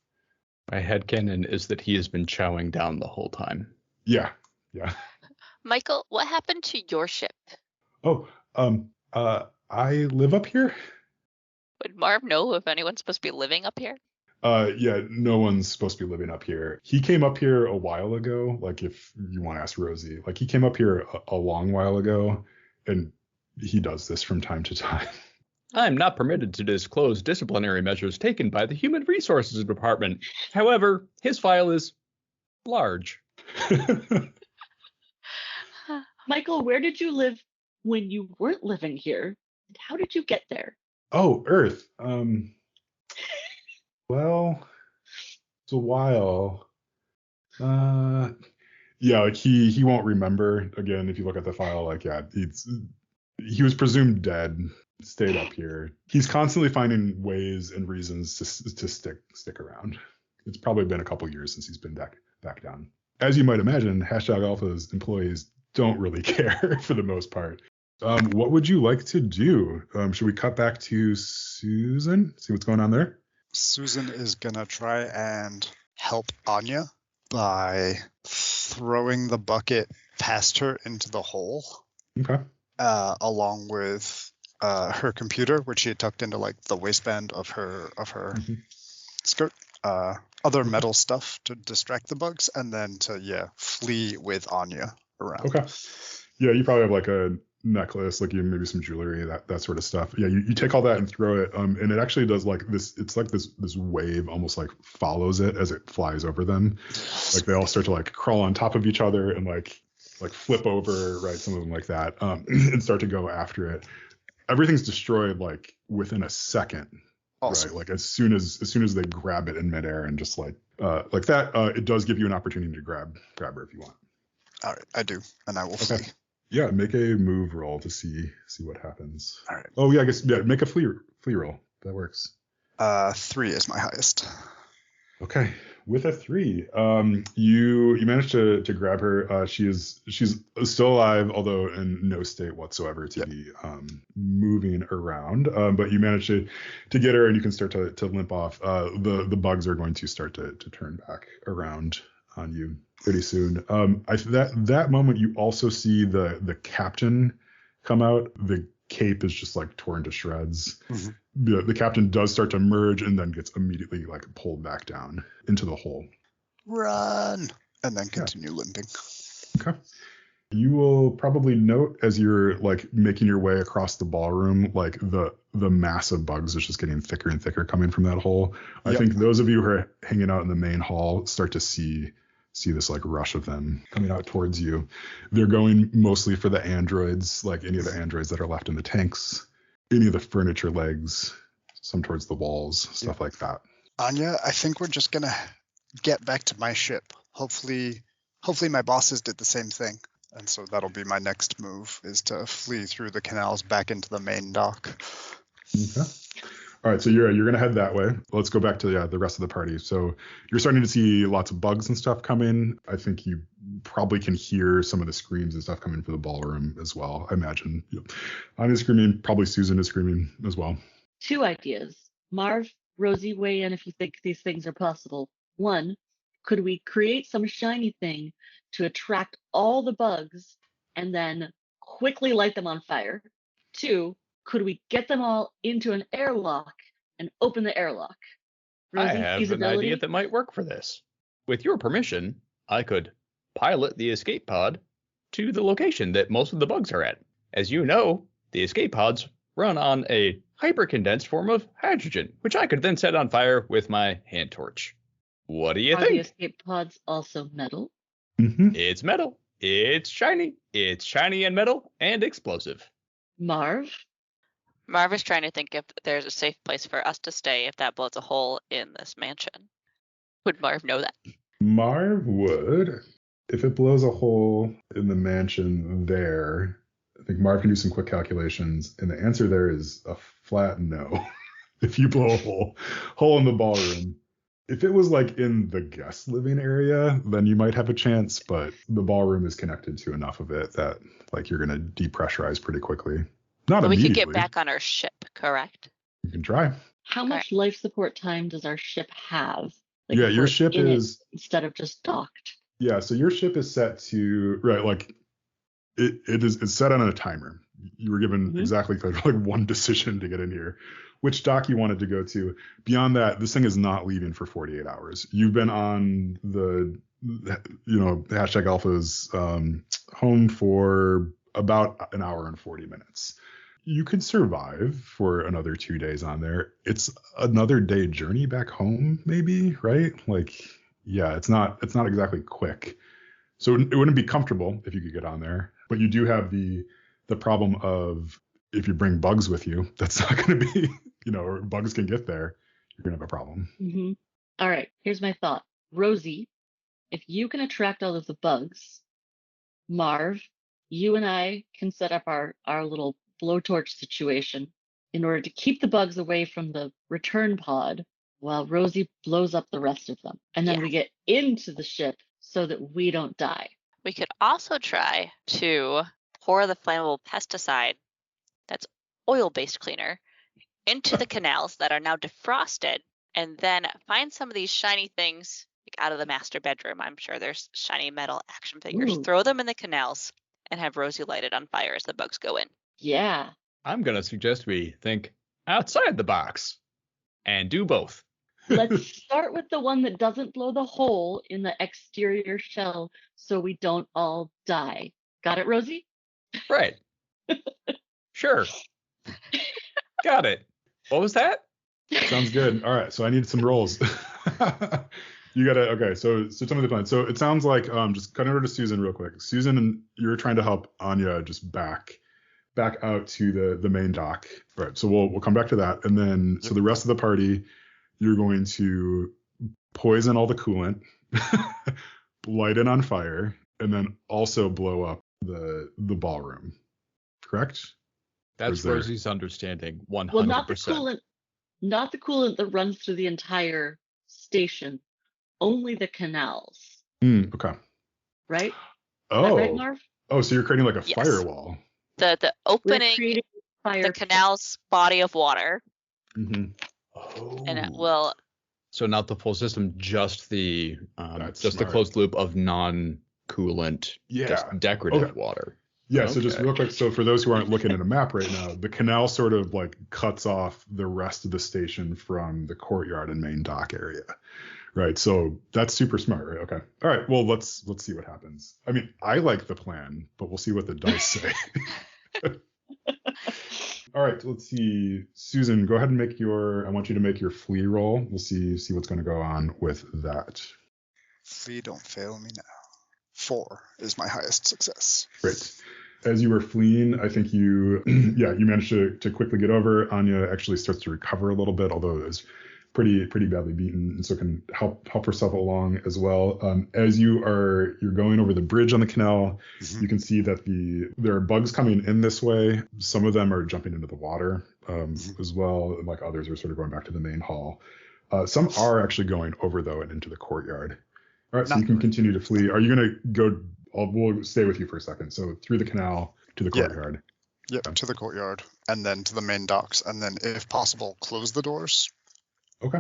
My headcanon is that he has been chowing down the whole time. Yeah. Michael, what happened to your ship? Oh, I live up here. Would Marv know if anyone's supposed to be living up here? Yeah, no one's supposed to be living up here. He came up here a while ago, like if you want to ask Rosie. Like he came up here a long while ago, and he does this from time to time. I'm not permitted to disclose disciplinary measures taken by the Human Resources Department. However, his file is large. Michael, where did you live when you weren't living here? And how did you get there? Oh, Earth. Well, it's a while. Yeah, like he won't remember. Again, if you look at the file, like yeah, he was presumed dead. Stayed up here. He's constantly finding ways and reasons to stick around. It's probably been a couple years since he's been back down. As you might imagine, #Alpha's employees don't really care for the most part. What would you like to do? Should we cut back to Susan? See what's going on there? Susan is gonna try and help Anya by throwing the bucket past her into the hole. Okay. Along with her computer, which she had tucked into like the waistband of her skirt. Other metal stuff to distract the bugs, and then to flee with Anya around. Okay. Yeah, you probably have like a necklace, like maybe some jewelry, that sort of stuff. Yeah, you take all that and throw it, and it actually does like this. It's like this wave almost like follows it as it flies over them. Like they all start to like crawl on top of each other and like flip over, right? Some of them like that, and start to go after it. Everything's destroyed like within a second. Awesome. Right, like as soon as they grab it in midair and just like that, it does give you an opportunity to grab her if you want. All right, I do, and I will Okay. flee. Yeah, make a move roll to see what happens. All right. Oh yeah, I guess make a flee roll. That works. 3 is my highest. Okay, with a 3, you managed to grab her. She's still alive, although in no state whatsoever to be moving around. But you managed to get her, and you can start to limp off. The bugs are going to start to turn back around on you pretty soon. That moment you also see the captain come out. The cape is just like torn to shreds. Mm-hmm. The captain does start to merge and then gets immediately like pulled back down into the hole. Run! And then continue limping. Okay. You will probably note as you're like making your way across the ballroom, like the mass of bugs is just getting thicker and thicker coming from that hole. I think those of you who are hanging out in the main hall start to see this like rush of them coming out towards you. They're going mostly for the androids, like any of the androids that are left in the tanks, any of the furniture legs, some towards the walls, stuff like that. Anya, I think we're just gonna get back to my ship. Hopefully my bosses did the same thing. And so that'll be my next move, is to flee through the canals back into the main dock. Okay. All right, so you're gonna head that way. Let's go back to the rest of the party. So you're starting to see lots of bugs and stuff come in. I think you probably can hear some of the screams and stuff coming from the ballroom as well. I imagine. I'm screaming. Probably Susan is screaming as well. 2 ideas. Marv, Rosie, weigh in if you think these things are possible. 1, could we create some shiny thing to attract all the bugs and then quickly light them on fire? 2, could we get them all into an airlock and open the airlock? Rosie, I have feasibility? an idea that might work for this. With your permission, I could pilot the escape pod to the location that most of the bugs are at. As you know, the escape pods run on a hypercondensed form of hydrogen, which I could then set on fire with my hand torch. What do you Are think? the escape pods also metal? Mm-hmm. It's metal. It's shiny. It's shiny and metal and explosive. Marv? Marv is trying to think if there's a safe place for us to stay if that blows a hole in this mansion. Would Marv know that? Marv would, if it blows a hole in the mansion there. I think Marv can do some quick calculations, and the answer there is a flat no. If you blow a hole in the ballroom. If it was like in the guest living area, then you might have a chance, but the ballroom is connected to enough of it that like you're gonna depressurize pretty quickly. Not But we immediately. could get back on our ship, correct? You can try. How much life support time does our ship have? Yeah, if your we're ship in it is instead of just docked. Yeah, so your ship is set to like it's set on a timer. You were given exactly like one decision to get in here, which dock you wanted to go to. Beyond that, this thing is not leaving for 48 hours. You've been on the hashtag Alpha's home for about an hour and 40 minutes. You could survive for another 2 days on there. It's another day journey back home, maybe, right? Like, yeah, it's not exactly quick. So it wouldn't be comfortable if you could get on there. But you do have the problem of if you bring bugs with you, that's not going to be, or bugs can get there, you're going to have a problem. Mm-hmm. All right, here's my thought. Rosie, if you can attract all of the bugs, Marv, you and I can set up our little blowtorch situation in order to keep the bugs away from the return pod while Rosie blows up the rest of them. And then we get into the ship so that we don't die. We could also try to pour the flammable pesticide, that's oil-based cleaner, into the canals that are now defrosted, and then find some of these shiny things out of the master bedroom. I'm sure there's shiny metal action figures. Ooh. Throw them in the canals and have Rosie light it on fire as the bugs go in. Yeah. I'm going to suggest we think outside the box and do both. Let's start with the one that doesn't blow the hole in the exterior shell so we don't all die. Got it, Rosie? Right. Sure. Got it. What was that? Sounds good. All right, so I need some rolls. You gotta, okay, so tell me the plan. So it sounds like, just cut over to Susan real quick. Susan, you're trying to help Anya just back back out to the main dock. All right, so we'll come back to that, and then so the rest of the party, you're going to poison all the coolant, light it on fire, and then also blow up the ballroom. Correct? That's Rosie's understanding. 100%. Well, not the coolant that runs through the entire station. Only the canals. Okay. Right? Oh. Is that right, Marv? Oh, so you're creating like a Yes. firewall. The opening, the canal's body of water. Mm-hmm. Oh. And it will. So not the full system, just the smart. the closed loop of non-coolant, just decorative water. Yeah, so just real quick, so for those who aren't looking at a map right now, the canal sort of like cuts off the rest of the station from the courtyard and main dock area. Right, so that's super smart, right? Okay. All right, well, let's see what happens. I mean, I like the plan, but we'll see what the dice say. All right, let's see. Susan, go ahead and I want you to make your flee roll. We'll see what's going to go on with that. Flee, don't fail me now. 4 is my highest success. Great. As you were fleeing, I think you managed to quickly get over. Anya actually starts to recover a little bit, although it was pretty badly beaten, and so can help herself along as well. As you're going over the bridge on the canal, you can see that there are bugs coming in this way. Some of them are jumping into the water as well, and like others are sort of going back to the main hall. Some are actually going over though and into the courtyard. All right, so you can continue to flee. Are you going to go? We'll stay with you for a second. So through the canal to the courtyard. Yep, to the courtyard, and then to the main docks, and then if possible, close the doors. Okay.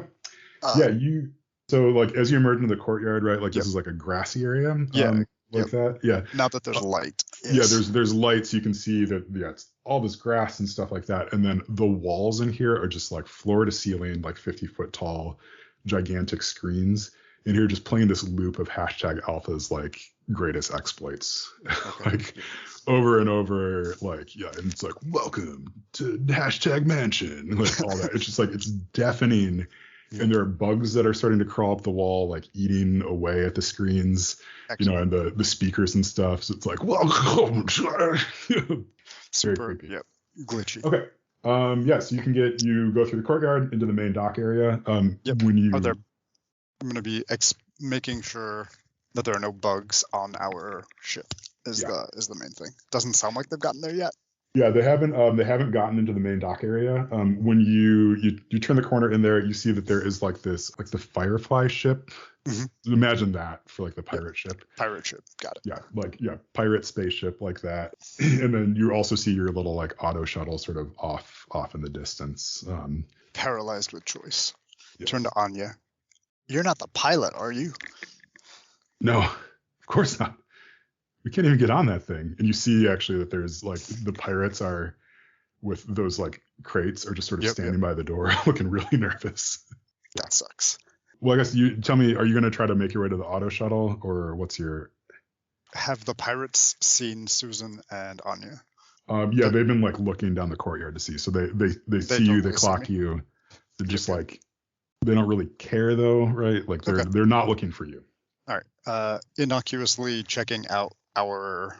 So like as you emerge into the courtyard, right? Like this is like a grassy area. That. Yeah. Now that there's light. Yes. Yeah, there's lights. You can see that. Yeah, it's all this grass and stuff like that. And then the walls in here are just like floor to ceiling, like 50-foot tall, gigantic screens. And you're just playing this loop of #Alpha's like greatest exploits, like over and over, like and it's like welcome to #mansion, like all that. It's just like it's deafening, and there are bugs that are starting to crawl up the wall, like eating away at the screens, and the speakers and stuff. So it's like welcome, super, glitchy. Okay, so you go through the courtyard into the main dock area. I'm going to be making sure that there are no bugs on our ship is the main thing. Doesn't sound like they've gotten there yet. Yeah, they haven't gotten into the main dock area. When you turn the corner in there, you see that there is like this, like the Firefly ship. Mm-hmm. Imagine that for like the pirate ship. Pirate ship, got it. Yeah, pirate spaceship like that. And then you also see your little like auto shuttle sort of off in the distance. Paralyzed with choice. Yes. Turn to Anya. You're not the pilot, are you? No, of course not. We can't even get on that thing. And you see actually that there's like the pirates are with those like crates are just sort of standing by the door looking really nervous. That sucks. Well, I guess you tell me, are you going to try to make your way to the auto shuttle or what's your... Have the pirates seen Susan and Anya? They've been like looking down the courtyard to see. So they see you, they clock you. They're just like... They don't really care though, right? Like they're not looking for you. All right. Innocuously checking out our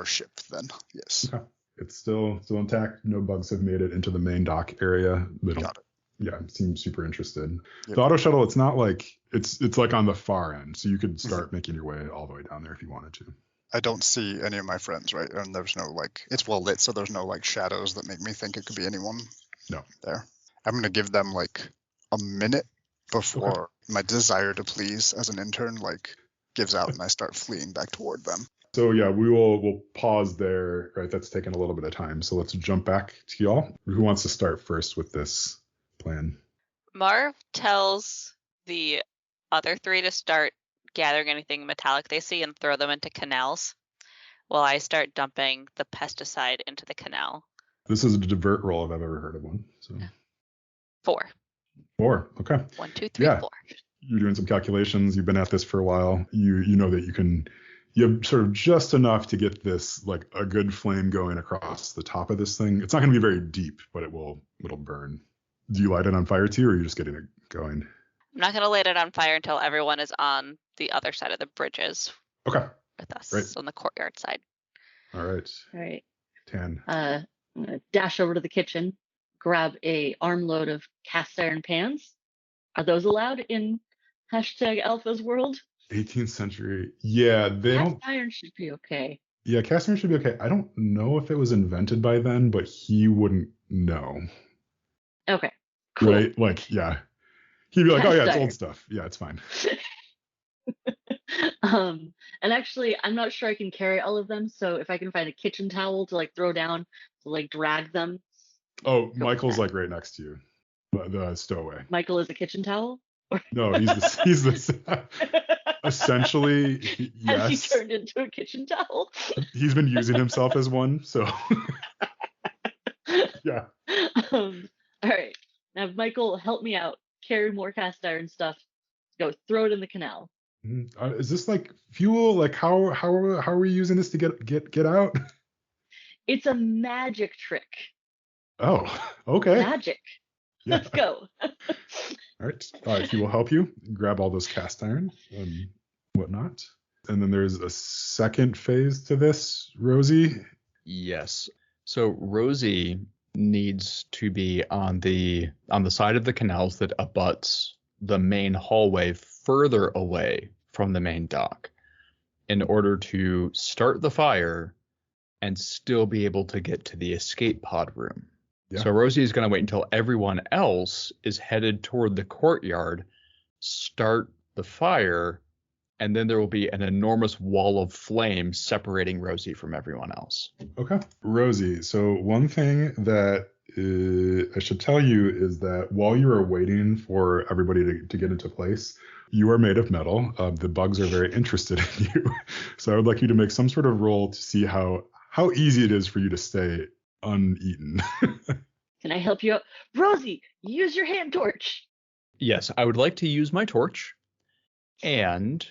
ship then. Yes. Okay. It's still intact. No bugs have made it into the main dock area. Got it. Yeah, seem super interested. Yep. The auto shuttle, it's not like it's like on the far end, so you could start making your way all the way down there if you wanted to. I don't see any of my friends, right? And there's no like it's well lit, so there's no like shadows that make me think it could be anyone. No. There. I'm gonna give them like a minute before my desire to please as an intern like gives out and I start fleeing back toward them. So yeah, we'll pause there, right? That's taken a little bit of time. So let's jump back to y'all. Who wants to start first with this plan? Marv tells the other 3 to start gathering anything metallic they see and throw them into canals while I start dumping the pesticide into the canal. This is a divert roll if I've ever heard of one. So 4. Okay. 1, 2, 3, 4. You're doing some calculations. You've been at this for a while. You know that you have sort of just enough to get this like a good flame going across the top of this thing. It's not going to be very deep, but it'll burn. Do you light it on fire too, or are you just getting it going? I'm not going to light it on fire until everyone is on the other side of the bridges. Okay. With us right. on the courtyard side. All right. 10. I'm gonna dash over to the kitchen, grab a armload of cast iron pans. Are those allowed in hashtag Alpha's world? 18th century. Yeah, they Cast don't. iron should be okay. Yeah, cast iron should be okay. I don't know if it was invented by then, but he wouldn't know. Okay, cool. Right? Like, yeah. He'd be like, oh, Cast yeah, it's iron. old stuff. Yeah, it's fine. And actually, I'm not sure I can carry all of them. So if I can find a kitchen towel to like throw down to like drag them. Oh, Go Michael's for like right next to you. The stowaway. Michael is a kitchen towel. No, he's the essentially, Has he yes. turned into a kitchen towel? He's been using himself as one, so yeah. All right. Now, Michael, help me out. Carry more cast iron stuff. Go throw it in the canal. Is this like fuel? Like how are we using this to get out? It's a magic trick. Oh, okay. Magic. Yeah. Let's go. All right. He will help you grab all those cast iron and whatnot. And then there's a second phase to this, Rosie. Yes. So Rosie needs to be on the side of the canals that abuts the main hallway further away from the main dock in order to start the fire and still be able to get to the escape pod room. Yeah. So Rosie is going to wait until everyone else is headed toward the courtyard, start the fire, and then there will be an enormous wall of flame separating Rosie from everyone else. Okay. Rosie, so one thing that I should tell you is that while you are waiting for everybody to get into place, you are made of metal. The bugs are very interested in you. So I would like you to make some sort of roll to see how easy it is for you to stay uneaten. Can I help you out? Rosie, use your hand torch. Yes, I would like to use my torch, and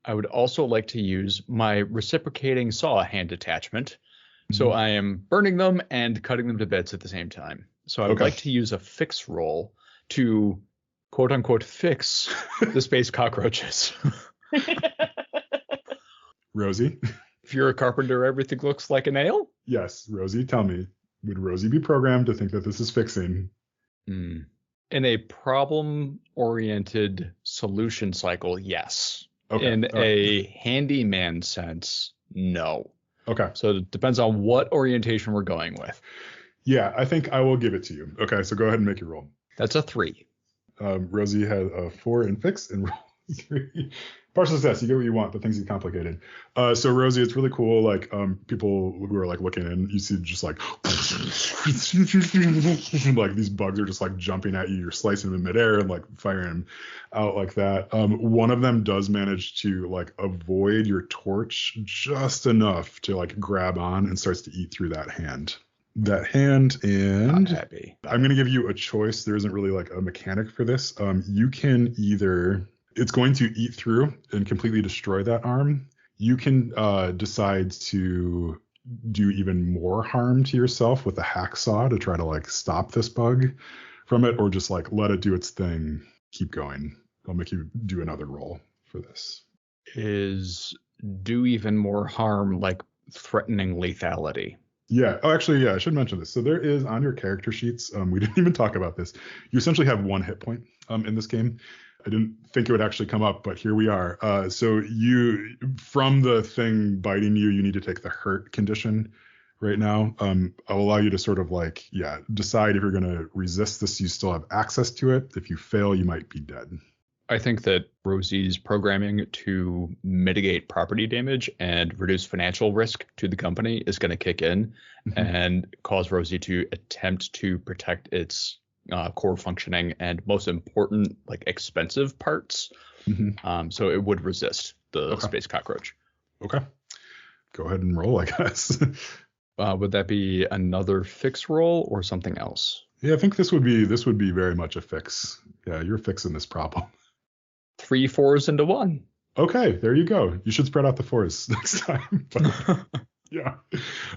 I would also like to use my reciprocating saw hand attachment. So I am burning them and cutting them to bits at the same time. So I would like to use a fix roll to quote unquote fix the space cockroaches. Rosie? If you're a carpenter, everything looks like a nail? Yes, Rosie, tell me. Would Rosie be programmed to think that this is fixing? In a problem-oriented solution cycle, yes. Okay. In a handyman sense, no. Okay. So it depends on what orientation we're going with. Yeah, I think I will give it to you. Okay, so go ahead and make your roll. That's a 3. Rosie has a 4 in fix and roll 3. Partial success, you get what you want, but things get complicated. So Rosie, it's really cool. Like people who are like looking in, you see just like like these bugs are just like jumping at you. You're slicing them in midair and like firing them out like that. One of them does manage to like avoid your torch just enough to like grab on and starts to eat through that hand. And Not happy. I'm going to give you a choice. There isn't really like a mechanic for this. You can either, it's going to eat through and completely destroy that arm. You can decide to do even more harm to yourself with a hacksaw to try to like stop this bug from it, or just like let it do its thing, keep going. I'll make you do another roll for this. Is do even more harm like threatening lethality? Yeah. Oh, actually, yeah, I should mention this. So there is on your character sheets, we didn't even talk about this. You essentially have 1 hit point in this game. I didn't think it would actually come up, but here we are. So you, from the thing biting you, you need to take the hurt condition right now. I'll allow you to sort of like, decide if you're going to resist this. You still have access to it. If you fail, you might be dead. I think that Rosie's programming to mitigate property damage and reduce financial risk to the company is going to kick in and cause Rosie to attempt to protect its core functioning and most important, like expensive parts. So it would resist the space cockroach. Okay. Go ahead and roll, I guess. Would that be another fix roll or something else? Yeah, I think this would be very much a fix. Yeah, you're fixing this problem. 3 4s into 1. Okay, there you go. You should spread out the 4s next time. But, yeah.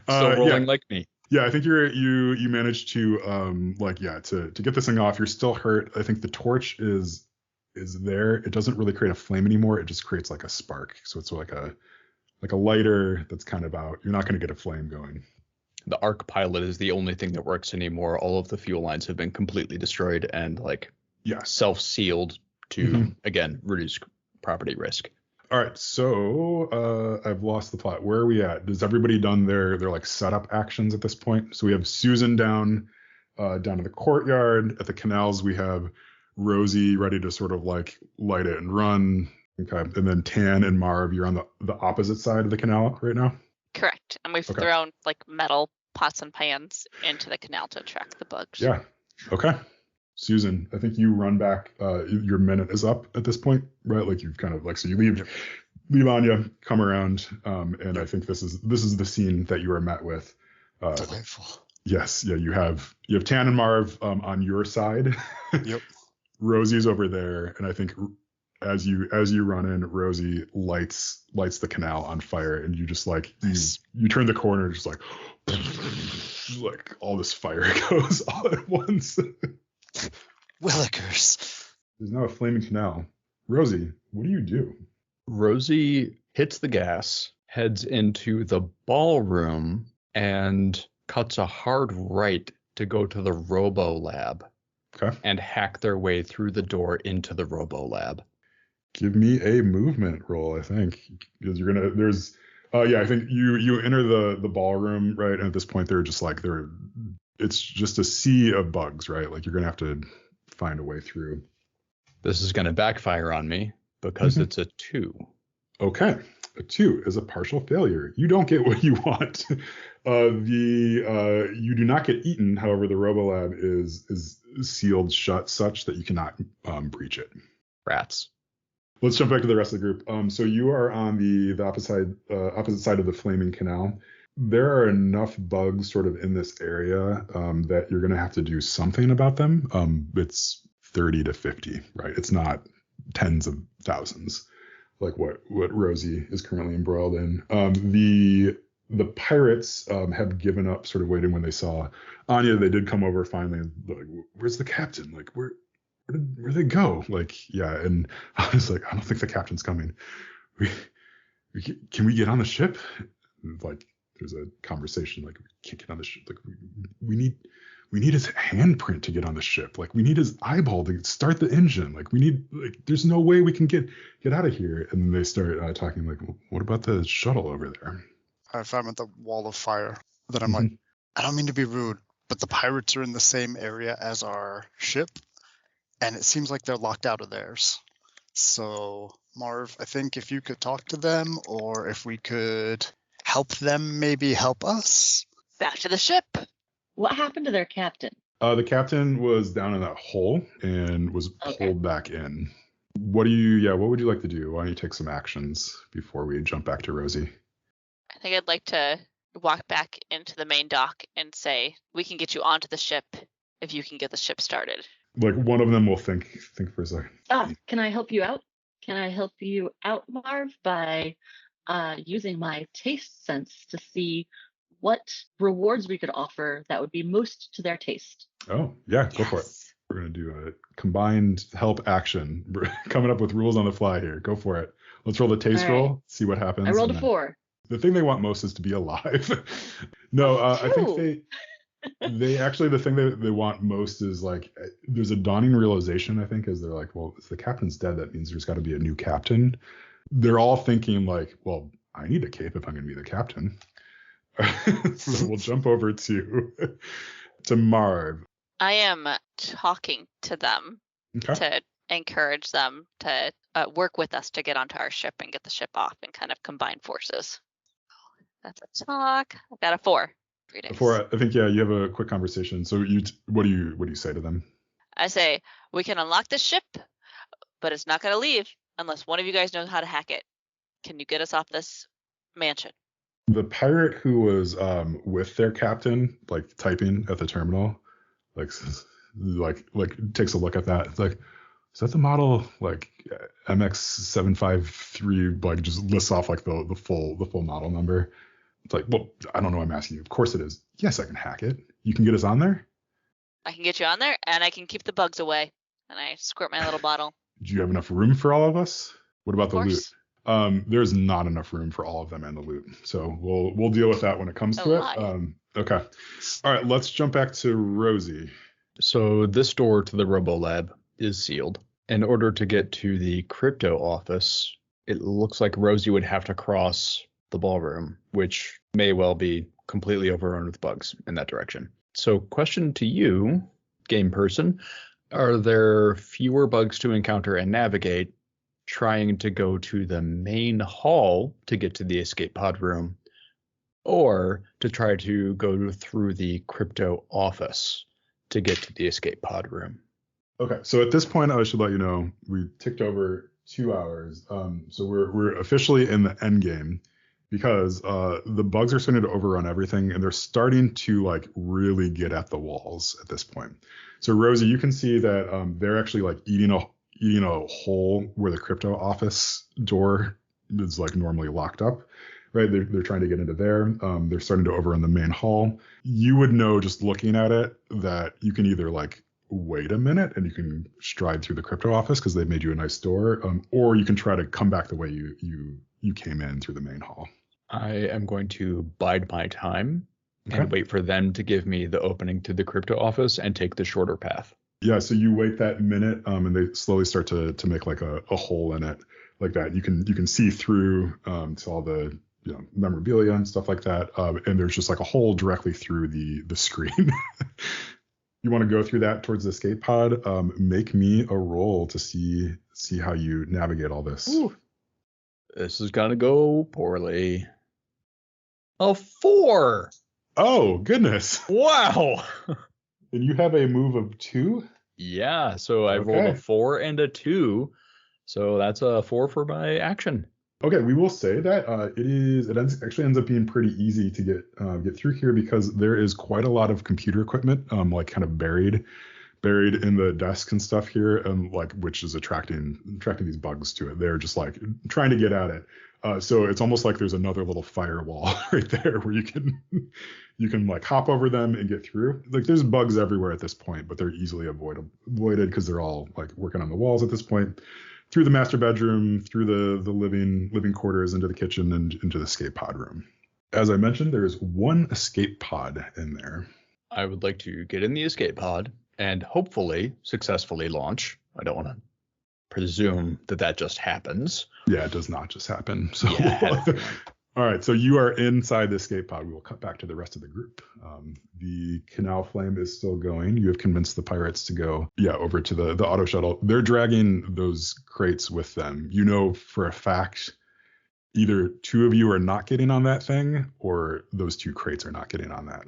Still rolling like me. Yeah, I think you managed to to get this thing off. You're still hurt. I think the torch is there. It doesn't really create a flame anymore. It just creates like a spark. So it's like a lighter that's kind of out. You're not going to get a flame going. The arc pilot is the only thing that works anymore. All of the fuel lines have been completely destroyed and self-sealed to again reduce property risk. All right, so I've lost the plot. Where are we at? Has everybody done their like setup actions at this point? So we have Susan down in the courtyard. At the canals, we have Rosie ready to sort of like light it and run. Okay, and then Tan and Marv, you're on the opposite side of the canal right now. Correct. And we've thrown like metal pots and pans into the canal to attract the bugs. Yeah. Okay. Susan, I think you run back. Your minute is up at this point, right? Like you've kind of like, so you leave Anya, come around, and I think this is the scene that you are met with. Delightful. Yes, yeah. You have Tan and Marv on your side. Yep. Rosie's over there, and I think as you run in, Rosie lights the canal on fire, and you just like you turn the corner, just like all this fire goes all at once. Willikers. There's now a flaming canal. Rosie, what do you do? Rosie hits the gas, heads into the ballroom, and cuts a hard right to go to the Robo Lab. Okay. And hack their way through the door into the Robo Lab. Give me a movement roll, I think. Because you're gonna I think you enter the ballroom, right? And at this point it's just a sea of bugs, right? Like you're gonna have to find a way through. This is gonna backfire on me because it's a 2. Okay. A 2 is a partial failure. You don't get what you want. You do not get eaten. However, the Robolab is sealed shut such that you cannot breach it. Rats. Let's jump back to the rest of the group. So you are on the opposite side of the flaming canal. There are enough bugs sort of in this area that you're going to have to do something about them. It's 30 to 50, right? It's not tens of thousands like what Rosie is currently embroiled in. The pirates have given up sort of waiting when they saw Anya. They did come over finally. Like, where's the captain? Like, where'd they go? Like, yeah. And I was like, I don't think the captain's coming. Can we get on the ship? Like, there's a conversation like, we can't get on the ship. Like, we need his handprint to get on the ship. Like, we need his eyeball to start the engine. Like, there's no way we can get out of here. And then they start talking like, well, what about the shuttle over there? If I'm at the wall of fire, then I'm like, I don't mean to be rude, but the pirates are in the same area as our ship, and it seems like they're locked out of theirs. So, Marv, I think if you could talk to them, or if we could help them maybe help us. Back to the ship. What happened to their captain? The captain was down in that hole and was pulled back in. What would you like to do? Why don't you take some actions before we jump back to Rosie? I think I'd like to walk back into the main dock and say, we can get you onto the ship if you can get the ship started. Like one of them will think for a second. Can I help you out? Can I help you out, Marv, by using my taste sense to see what rewards we could offer that would be most to their taste? Oh, yeah, go for it. We're going to do a combined help action. We're coming up with rules on the fly here. Go for it. Let's roll the taste roll, see what happens. I rolled a 4. The thing they want most is to be alive. No, I think they actually, the thing they want most is like, there's a dawning realization, I think, as they're like, well, if the captain's dead, that means there's got to be a new captain. They're all thinking like, well, I need a cape if I'm going to be the captain. So we'll jump over to Marv. I am talking to them to encourage them to work with us to get onto our ship and get the ship off and kind of combine forces. That's a talk. I've got a 4. 3 days. 4. I think, yeah, you have a quick conversation. So what do you say to them? I say, we can unlock the ship, but it's not going to leave unless one of you guys knows how to hack it. Can you get us off this mansion? The pirate who was with their captain, like typing at the terminal, like takes a look at that. It's like, is that the model like MX753? Like just lists off like the full model number. It's like, well, I don't know. I'm asking you. Of course it is. Yes, I can hack it. You can get us on there. I can get you on there, and I can keep the bugs away. And I squirt my little bottle. Do you have enough room for all of us? What about the loot? There's not enough room for all of them and the loot. So we'll deal with that when it comes to it. Okay. All right, let's jump back to Rosie. So this door to the Robo Lab is sealed. In order to get to the crypto office, it looks like Rosie would have to cross the ballroom, which may well be completely overrun with bugs in that direction. So question to you, game person, are there fewer bugs to encounter and navigate trying to go to the main hall to get to the escape pod room, or to try to go through the crypto office to get to the escape pod room? Okay, so at this point, I should let you know we ticked over 2 hours. So we're officially in the end game because the bugs are starting to overrun everything, and they're starting to like really get at the walls at this point. So Rosie, you can see that they're actually like eating a hole where the crypto office door is like normally locked up. Right, they're trying to get into there. They're starting to overrun the main hall. You would know just looking at it that you can either like wait a minute and you can stride through the crypto office because they've made you a nice door, or you can try to come back the way you came in through the main hall. I am going to bide my time Okay. and wait for them to give me the opening to the crypto office and take the shorter path. Yeah, so you wait that minute, and they slowly start to make like a hole in it like that. You can see through to all the memorabilia and stuff like that, and there's just like a hole directly through the screen. You want to go through that towards the escape pod. Make me a roll to see how you navigate all this. Ooh, this is gonna go poorly. A 4. Oh goodness! Wow. And you have a move of 2. Yeah, so I rolled a 4 and a 2, so that's a 4 for my action. Okay, we will say that actually ends up being pretty easy to get through here because there is quite a lot of computer equipment like kind of buried in the desk and stuff here, and like which is attracting these bugs to it. They're just like trying to get at it. So it's almost like there's another little firewall right there where you can like hop over them and get through. Like there's bugs everywhere at this point, but they're easily avoided because they're all like working on the walls at this point. Through the master bedroom, through the living quarters, into the kitchen, and into the escape pod room. As I mentioned, there is one escape pod in there. I would like to get in the escape pod and hopefully successfully launch. I don't want to presume that just happens. Yeah, it does not just happen. So, Yeah, all right, so you are inside the escape pod. We will cut back to the rest of the group. The canal flame is still going. You have convinced the pirates to go, over to the auto shuttle. They're dragging those crates with them. You know for a fact, either 2 of you are not getting on that thing, or those 2 crates are not getting on that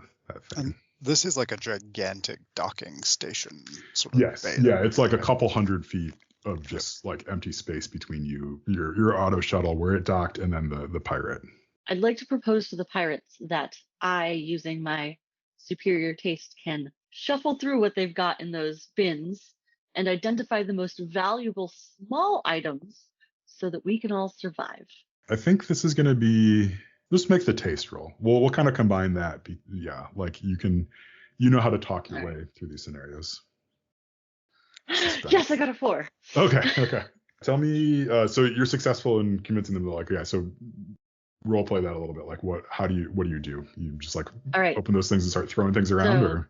thing. And this is like a gigantic docking station sort of. Yes, yeah, it's like a couple 100 feet of just like empty space between your auto shuttle where it docked and then the pirate. I'd like to propose to the pirates that I, using my superior taste, can shuffle through what they've got in those bins and identify the most valuable small items so that we can all survive. I think this is going to be, just make the taste roll. We'll kind of combine that. Like you know how to talk your way through these scenarios. Yes, I got a 4. Okay. Tell me, so you're successful in convincing them to like, so role play that a little bit. Like what do you do? You just like all right, open those things and start throwing things around, or?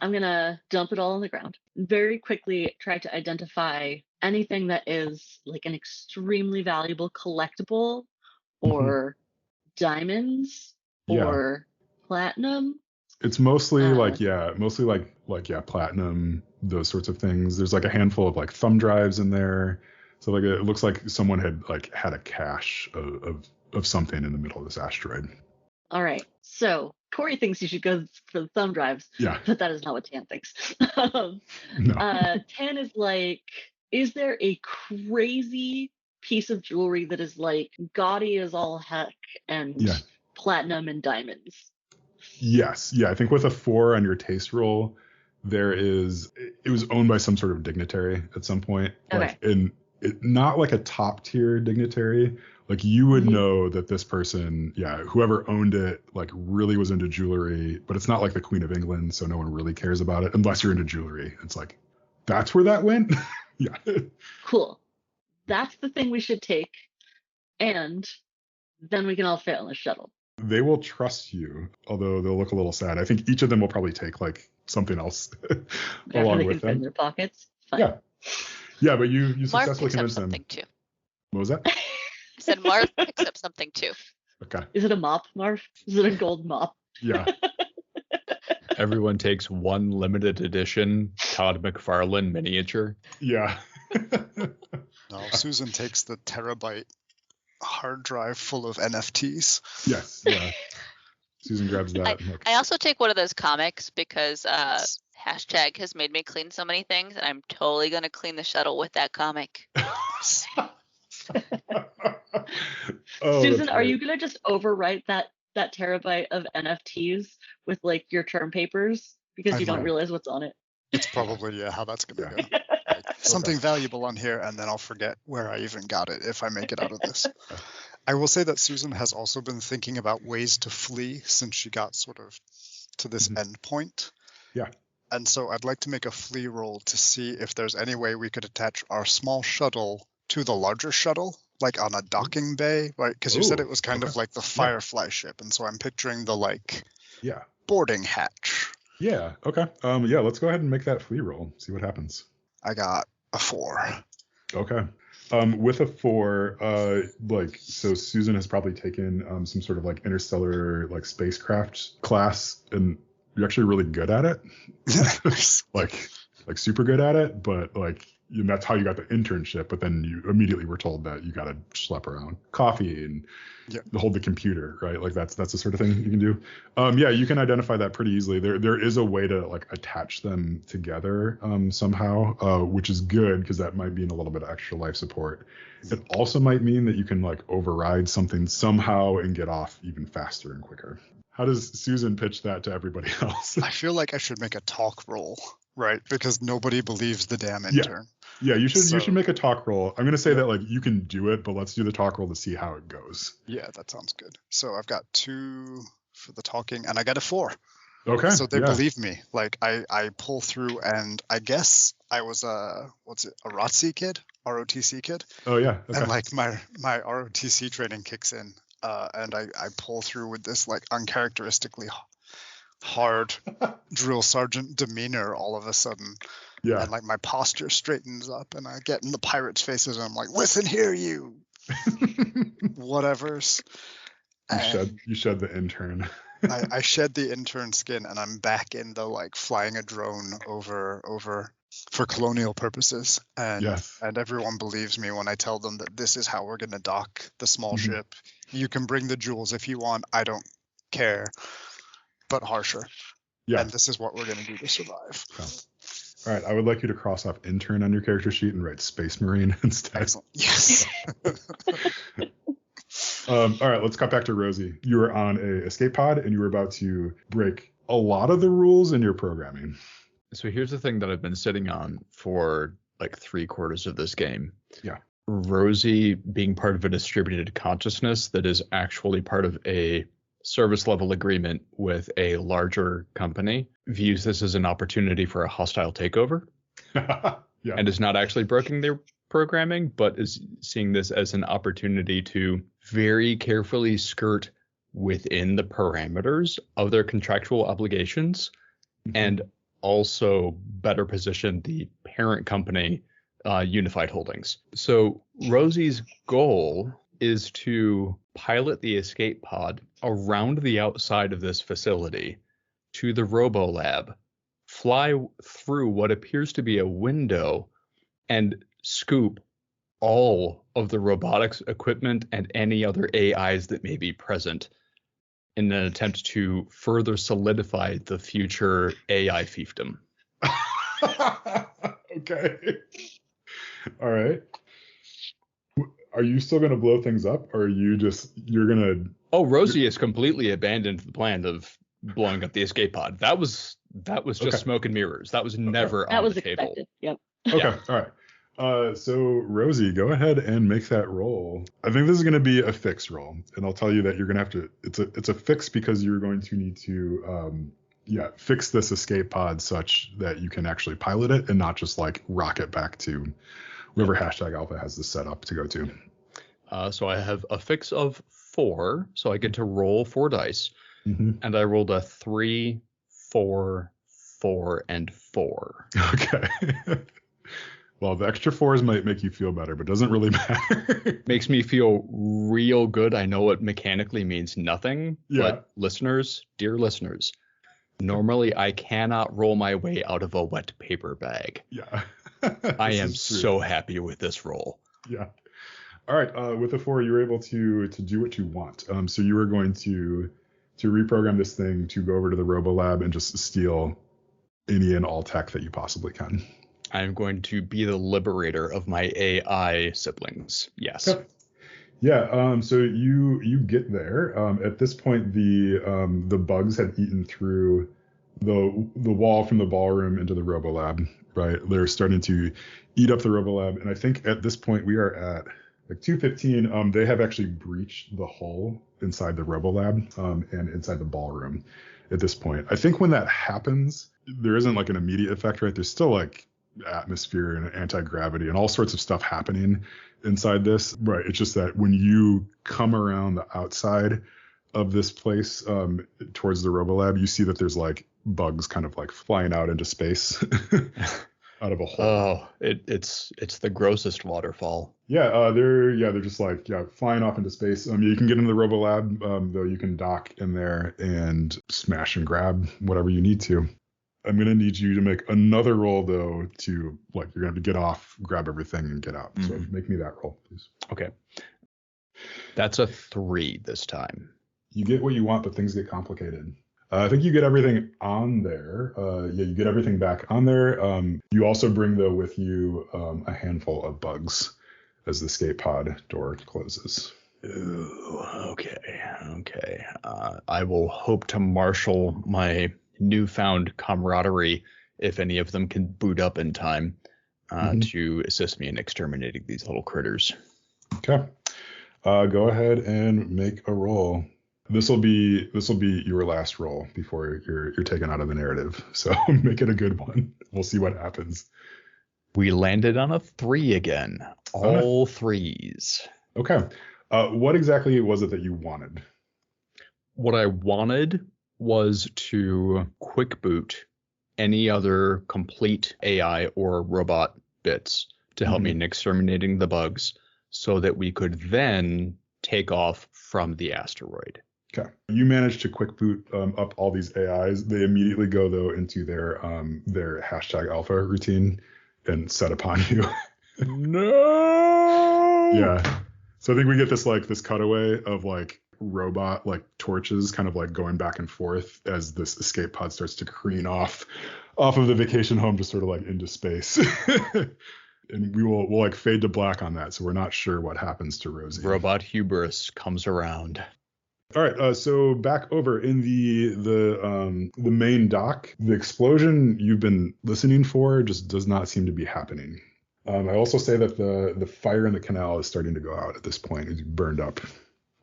I'm going to dump it all on the ground. Very quickly try to identify anything that is like an extremely valuable collectible or diamonds or platinum. It's mostly platinum, those sorts of things. There's like a handful of like thumb drives in there. So like it looks like someone had a cache of something in the middle of this asteroid. All right. So Cory thinks you should go for the thumb drives. Yeah. But that is not what Tan thinks. No. Tan is like, is there a crazy piece of jewelry that is like gaudy as all heck and platinum and diamonds? Yes. Yeah. I think with a 4 on your taste roll, it was owned by some sort of dignitary at some point. Okay. Not like a top tier dignitary. Like you would know that this person, whoever owned it, like really was into jewelry, but it's not like the Queen of England, so no one really cares about it unless you're into jewelry. It's like, that's where that went? Yeah. Cool. That's the thing we should take, and then we can all fit on the shuttle. They will trust you, although they'll look a little sad. I think each of them will probably take like something else After along they with can fit in them. their pockets. Fine. Yeah. Yeah, but you Marv successfully picks up convinced them. something too. What was that? I said Marv picks up something too. Okay. Is it a mop, Marv? Is it a gold mop? Yeah. Everyone takes one limited edition Todd McFarlane miniature. Yeah. No, Susan takes the terabyte hard drive full of NFTs. Yes. Yeah. Susan grabs that. and I also take one of those comics because Yes. hashtag has made me clean so many things, and I'm totally gonna clean the shuttle with that comic. Oh, Susan, that's are great. you gonna just overwrite that terabyte of NFTs with like your term papers because I you don't might. realize what's on it? It's probably how that's gonna Yeah. go. Like, something valuable on here, and then I'll forget where I even got it if I make it out of this. I will say that Susan has also been thinking about ways to flee since she got sort of to this end point. Yeah. And so I'd like to make a flee roll to see if there's any way we could attach our small shuttle to the larger shuttle, like on a docking bay, right? Because you said Ooh, it was kind of okay. like the Firefly ship, and so I'm picturing the like Yeah. boarding hatch. Yeah. Okay. Yeah, let's go ahead and make that flee roll. See what happens. I got a 4. Okay. With a 4, so Susan has probably taken some sort of like interstellar like spacecraft class, and you're actually really good at it. like super good at it, but like that's how you got the internship. But then you immediately were told that you got to schlep around coffee and hold the computer, right? Like that's the sort of thing you can do. Yeah, you can identify that pretty easily. There is a way to like attach them together somehow, which is good because that might mean a little bit of extra life support. It also might mean that you can like override something somehow and get off even faster and quicker. How does Susan pitch that to everybody else? I feel like I should make a talk roll, right? Because nobody believes the damn intern. Yeah, you should So- make a talk roll. I'm gonna say that like you can do it, but let's do the talk roll to see how it goes. Yeah, that sounds good. So I've got 2 for the talking, and I got a 4. Okay. So they yeah. believe me. Like I pull through, and I guess I was a ROTC kid, ROTC kid, Oh yeah. Okay. and like my ROTC training kicks in, and I pull through with this like uncharacteristically hard drill sergeant demeanor all of a sudden. Yeah. And like my posture straightens up, and I get in the pirates' faces, and I'm like, "Listen here, you whatevers." You shed the intern. I shed the intern skin, and I'm back into like flying a drone over for colonial purposes, and Yes. and everyone believes me when I tell them that this is how we're gonna dock the small Mhm. ship. You can bring the jewels if you want. I don't care, but harsher. Yeah. And this is what we're gonna do to survive. All right. I would like you to cross off intern on your character sheet and write Space Marine instead. Excellent. Yes. All right. Let's cut back to Rosie. You were on a escape pod, and you were about to break a lot of the rules in your programming. So here's the thing that I've been sitting on for like 3/4 of this game. Yeah. Rosie being part of a distributed consciousness that is actually part of a service level agreement with a larger company views this as an opportunity for a hostile takeover Yeah. and is not actually breaking their programming, but is seeing this as an opportunity to very carefully skirt within the parameters of their contractual obligations and also better position the parent company, Unified Holdings. So Rosie's goal is to pilot the escape pod around the outside of this facility to the Robo Lab, fly through what appears to be a window, and scoop all of the robotics equipment and any other AIs that may be present in an attempt to further solidify the future AI fiefdom. Okay. All right. Are you still going to blow things up, or are you're going to... Oh, Rosie has completely abandoned the plan of blowing up the escape pod. That was just Okay. smoke and mirrors. That was never That on was the table. expected. Yep. Okay. Yeah. All right. So Rosie, go ahead and make that roll. I think this is going to be a fix roll, and I'll tell you that you're going to have to. It's a fix because you're going to need to fix this escape pod such that you can actually pilot it and not just like rock it back to wherever hashtag alpha has this set up to go to. So I have a fix of 4, so I get to roll 4 dice. And I rolled a 3, 4, 4, and 4. Okay. Well, the extra 4s might make you feel better, but doesn't really matter. Makes me feel real good. I know it mechanically means nothing, Yeah. but listeners, dear listeners, normally I cannot roll my way out of a wet paper bag. Yeah. I This am is true. so happy with this roll. Yeah. All right. With the 4, you were able to do what you want. So you were going to reprogram this thing to go over to the Robo Lab and just steal any and all tech that you possibly can. I'm going to be the liberator of my AI siblings. Yes. Okay. Yeah. So you get there. At this point, the bugs have eaten through the wall from the ballroom into the Robo Lab. Right. They're starting to eat up the Robo Lab, and I think at this point we are at like 2:15. They have actually breached the hull inside the Robo Lab and inside the ballroom. At this point, I think when that happens, there isn't like an immediate effect. Right. There's still like atmosphere and anti-gravity and all sorts of stuff happening inside this. Right. It's just that when you come around the outside of this place towards the Robolab, you see that there's like bugs kind of like flying out into space out of a hole. Oh, it's the grossest waterfall. Yeah, they're just like flying off into space. You can get into the Robolab, though you can dock in there and smash and grab whatever you need to. I'm going to need you to make another roll, though, to like you're going to get off, grab everything, and get out. So make me that roll, please. Okay. That's a 3 this time. You get what you want, but things get complicated. I think you get everything on there. You get everything back on there. You also bring, though, with you a handful of bugs as the escape pod door closes. Ooh, okay. I will hope to marshal my newfound camaraderie if any of them can boot up in time to assist me in exterminating these little critters. Okay. Go ahead and make a roll. This will be your last roll before you're taken out of the narrative. So make it a good one. We'll see what happens. We landed on a 3 again. All 3s. Okay. What exactly was it that you wanted? What I wanted was to quick boot any other complete AI or robot bits to help me in exterminating the bugs so that we could then take off from the asteroid. Okay. You managed to quick boot up all these AIs. They immediately go, though, into their hashtag alpha routine and set upon you. No! Yeah. So I think we get this cutaway of like robot like torches kind of like going back and forth as this escape pod starts to careen off of the vacation home just sort of like into space. And we'll like fade to black on that, so we're not sure what happens to Rosie. Robot hubris comes around. All right, so back over in the main dock, the explosion you've been listening for just does not seem to be happening. I also say that the fire in the canal is starting to go out at this point as you burned up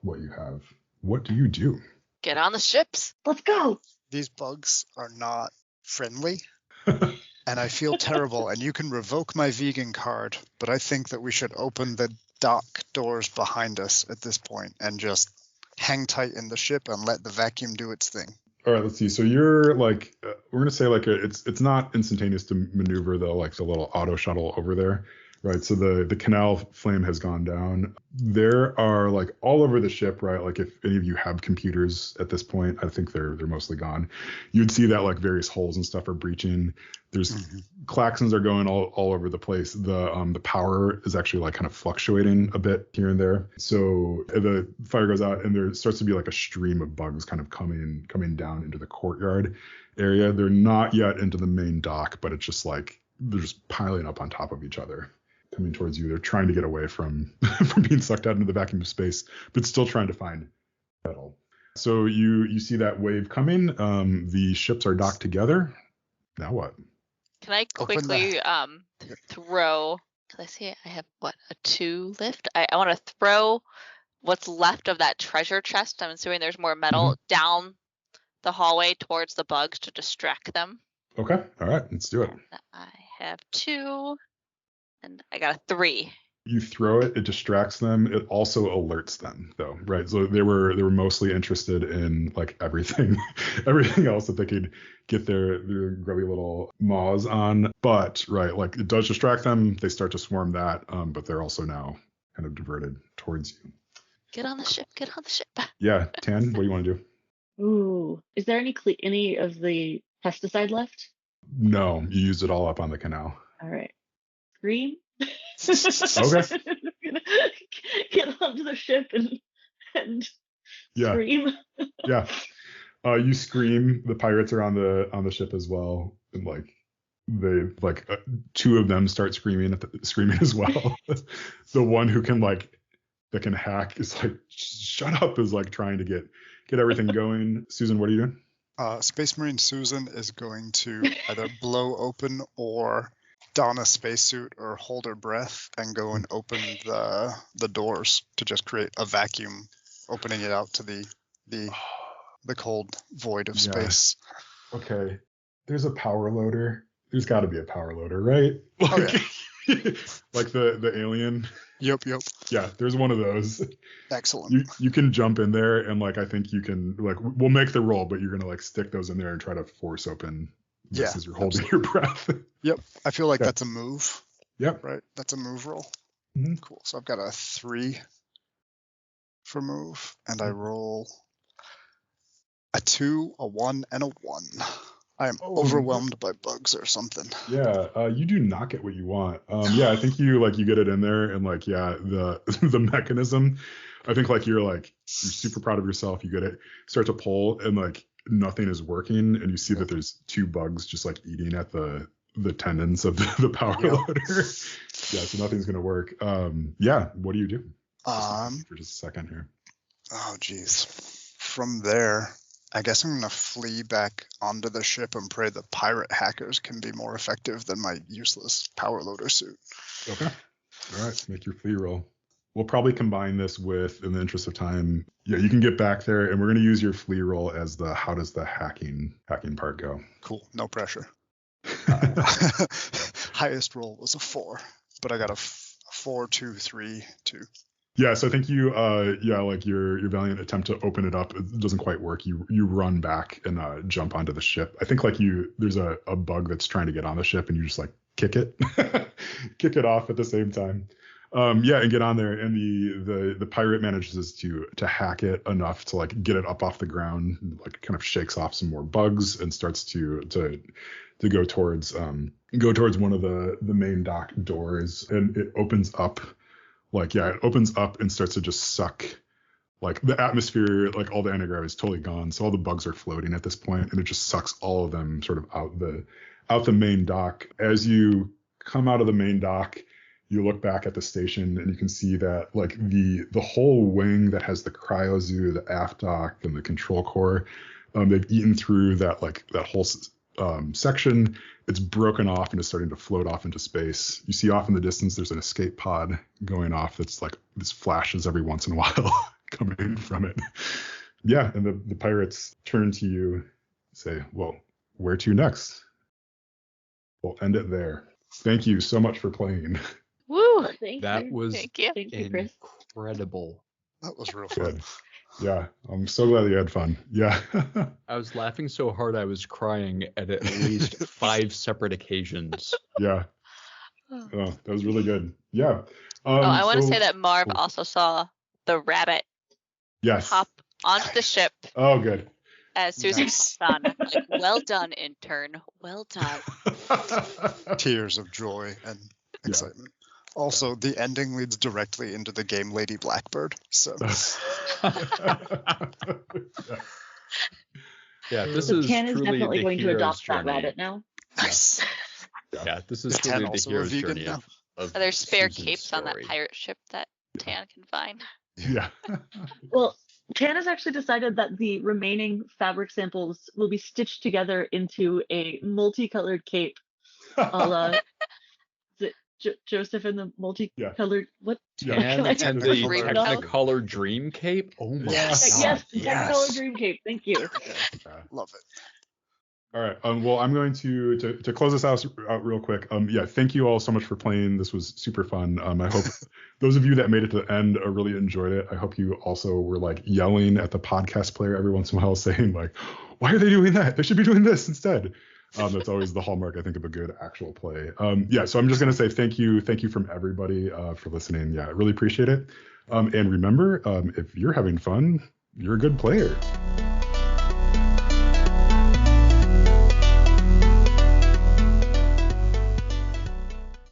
what you have. What do you do? Get on the ships. Let's go. These bugs are not friendly, and I feel terrible, and you can revoke my vegan card, but I think that we should open the dock doors behind us at this point and just hang tight in the ship and let the vacuum do its thing. All right, let's see. So you're like, we're gonna say like it's not instantaneous to maneuver though, like the little auto shuttle over there, right? So the canal flame has gone down. There are like all over the ship, right? Like if any of you have computers at this point, I think they're mostly gone. You'd see that like various holes and stuff are breaching. There's klaxons are going all over the place. The power is actually like kind of fluctuating a bit here and there. So the fire goes out and there starts to be like a stream of bugs kind of coming down into the courtyard area. They're not yet into the main dock, but it's just like they're just piling up on top of each other, coming towards you. They're trying to get away from being sucked out into the vacuum of space, but still trying to find metal. So you see that wave coming. The ships are docked together. Now what? Can I quickly throw, because I see I have, a 2 lift? I want to throw what's left of that treasure chest. I'm assuming there's more metal down the hallway towards the bugs to distract them. Okay. All right. Let's do it. I have 2, and I got a 3. You throw it, it distracts them. It also alerts them, though, right? So they were mostly interested in like everything, everything else that they could get their grubby little maws on. But right, like it does distract them. They start to swarm that, but they're also now kind of diverted towards you. Get on the ship. Get on the ship. Yeah, Tan, what do you want to do? Ooh, is there any of the pesticide left? No, you used it all up on the canal. All right. Scream. Okay. Get onto the ship and Yeah. scream. Yeah. You scream. The pirates are on the ship as well, and like they like two of them start screaming as well. The one who can that can hack is like, shut up, is like trying to get everything going. Susan, what are you doing? Space Marine Susan is going to either blow open or don a spacesuit or hold her breath and go and open the doors to just create a vacuum, opening it out to the cold void of space. Okay. There's a power loader. There's got to be a power loader, right? Like the alien. Yep. Yeah, there's one of those. Excellent. You can jump in there and like I think you can like we'll make the roll, but you're gonna like stick those in there and try to force open this as you're holding your breath. Yep. I feel like that's a move. Yep. Right. That's a move roll. Mm-hmm. Cool. So I've got a 3 for move, and I roll a 2, a 1, and a 1. I am overwhelmed by bugs or something. Yeah, you do not get what you want. Yeah, I think you get it in there and like the mechanism. I think like you're super proud of yourself. You get it, start to pull, and like nothing is working, and you see that there's 2 bugs just like eating at the tendons of the power loader. Yeah, so nothing's gonna work. Yeah, what do you do? For just a second here. Oh geez. From there, I guess I'm going to flee back onto the ship and pray the pirate hackers can be more effective than my useless power loader suit. Okay. All right. Make your flee roll. We'll probably combine this with, in the interest of time, you can get back there, and we're going to use your flee roll as the how does the hacking part go. Cool. No pressure. Highest roll was a 4, but I got a 4, 2, 3, 2. Yeah, so I think you, like your valiant attempt to open it up, it doesn't quite work. You run back and jump onto the ship. I think like there's a bug that's trying to get on the ship, and you just like kick it, kick it off at the same time. And get on there, and the pirate manages to hack it enough to like get it up off the ground, like kind of shakes off some more bugs and starts to go towards one of the main dock doors, and it opens up. It opens up and starts to just suck, like the atmosphere, like all the anti-gravity is totally gone. So all the bugs are floating at this point, and it just sucks all of them sort of out the main dock. As you come out of the main dock, you look back at the station and you can see that like the whole wing that has the cryo zoo, the aft dock, and the control core, they've eaten through that whole section. It's broken off and is starting to float off into space. You see off in the distance there's an escape pod going off that's like this flashes every once in a while coming from it. Yeah, and the pirates turn to you, say, well, where to next? We'll end it there. Thank you so much for playing. Woo! That was Thank you, Chris. Incredible. That was real fun. Yeah, I'm so glad you had fun. Yeah. I was laughing so hard I was crying at least 5 separate occasions. Yeah. Oh, that was really good. Yeah. I want to say that Marv also saw the rabbit hop onto the ship. Oh, good. As Susan hops on. Like, well done, intern. Well done. Tears of joy and excitement. Also, the ending leads directly into the game Lady Blackbird. So, yeah, this so is Tan is truly definitely the going to hero's adopt journey. that rabbit now. Nice. Yeah, this is Is Tan truly the also a hero's vegan journey now? of Are there spare Susan's capes on that story. pirate ship that Tan can find? Yeah. Well, Tan has actually decided that the remaining fabric samples will be stitched together into a multicolored cape, a la Joseph and the multicolored what? And the Technicolor Technicolor Dream Cape. Oh my Yes. god! Yes, the Technicolor Dream Cape. Thank you. Love it. All right. Well, I'm going to close this out real quick. Yeah, thank you all so much for playing. This was super fun. I hope those of you that made it to the end really enjoyed it. I hope you also were like yelling at the podcast player every once in a while, saying like, "Why are they doing that? They should be doing this instead." That's always the hallmark, I think, of a good actual play. Yeah. So I'm just gonna say thank you from everybody for listening. Yeah, I really appreciate it. And remember, if you're having fun, you're a good player.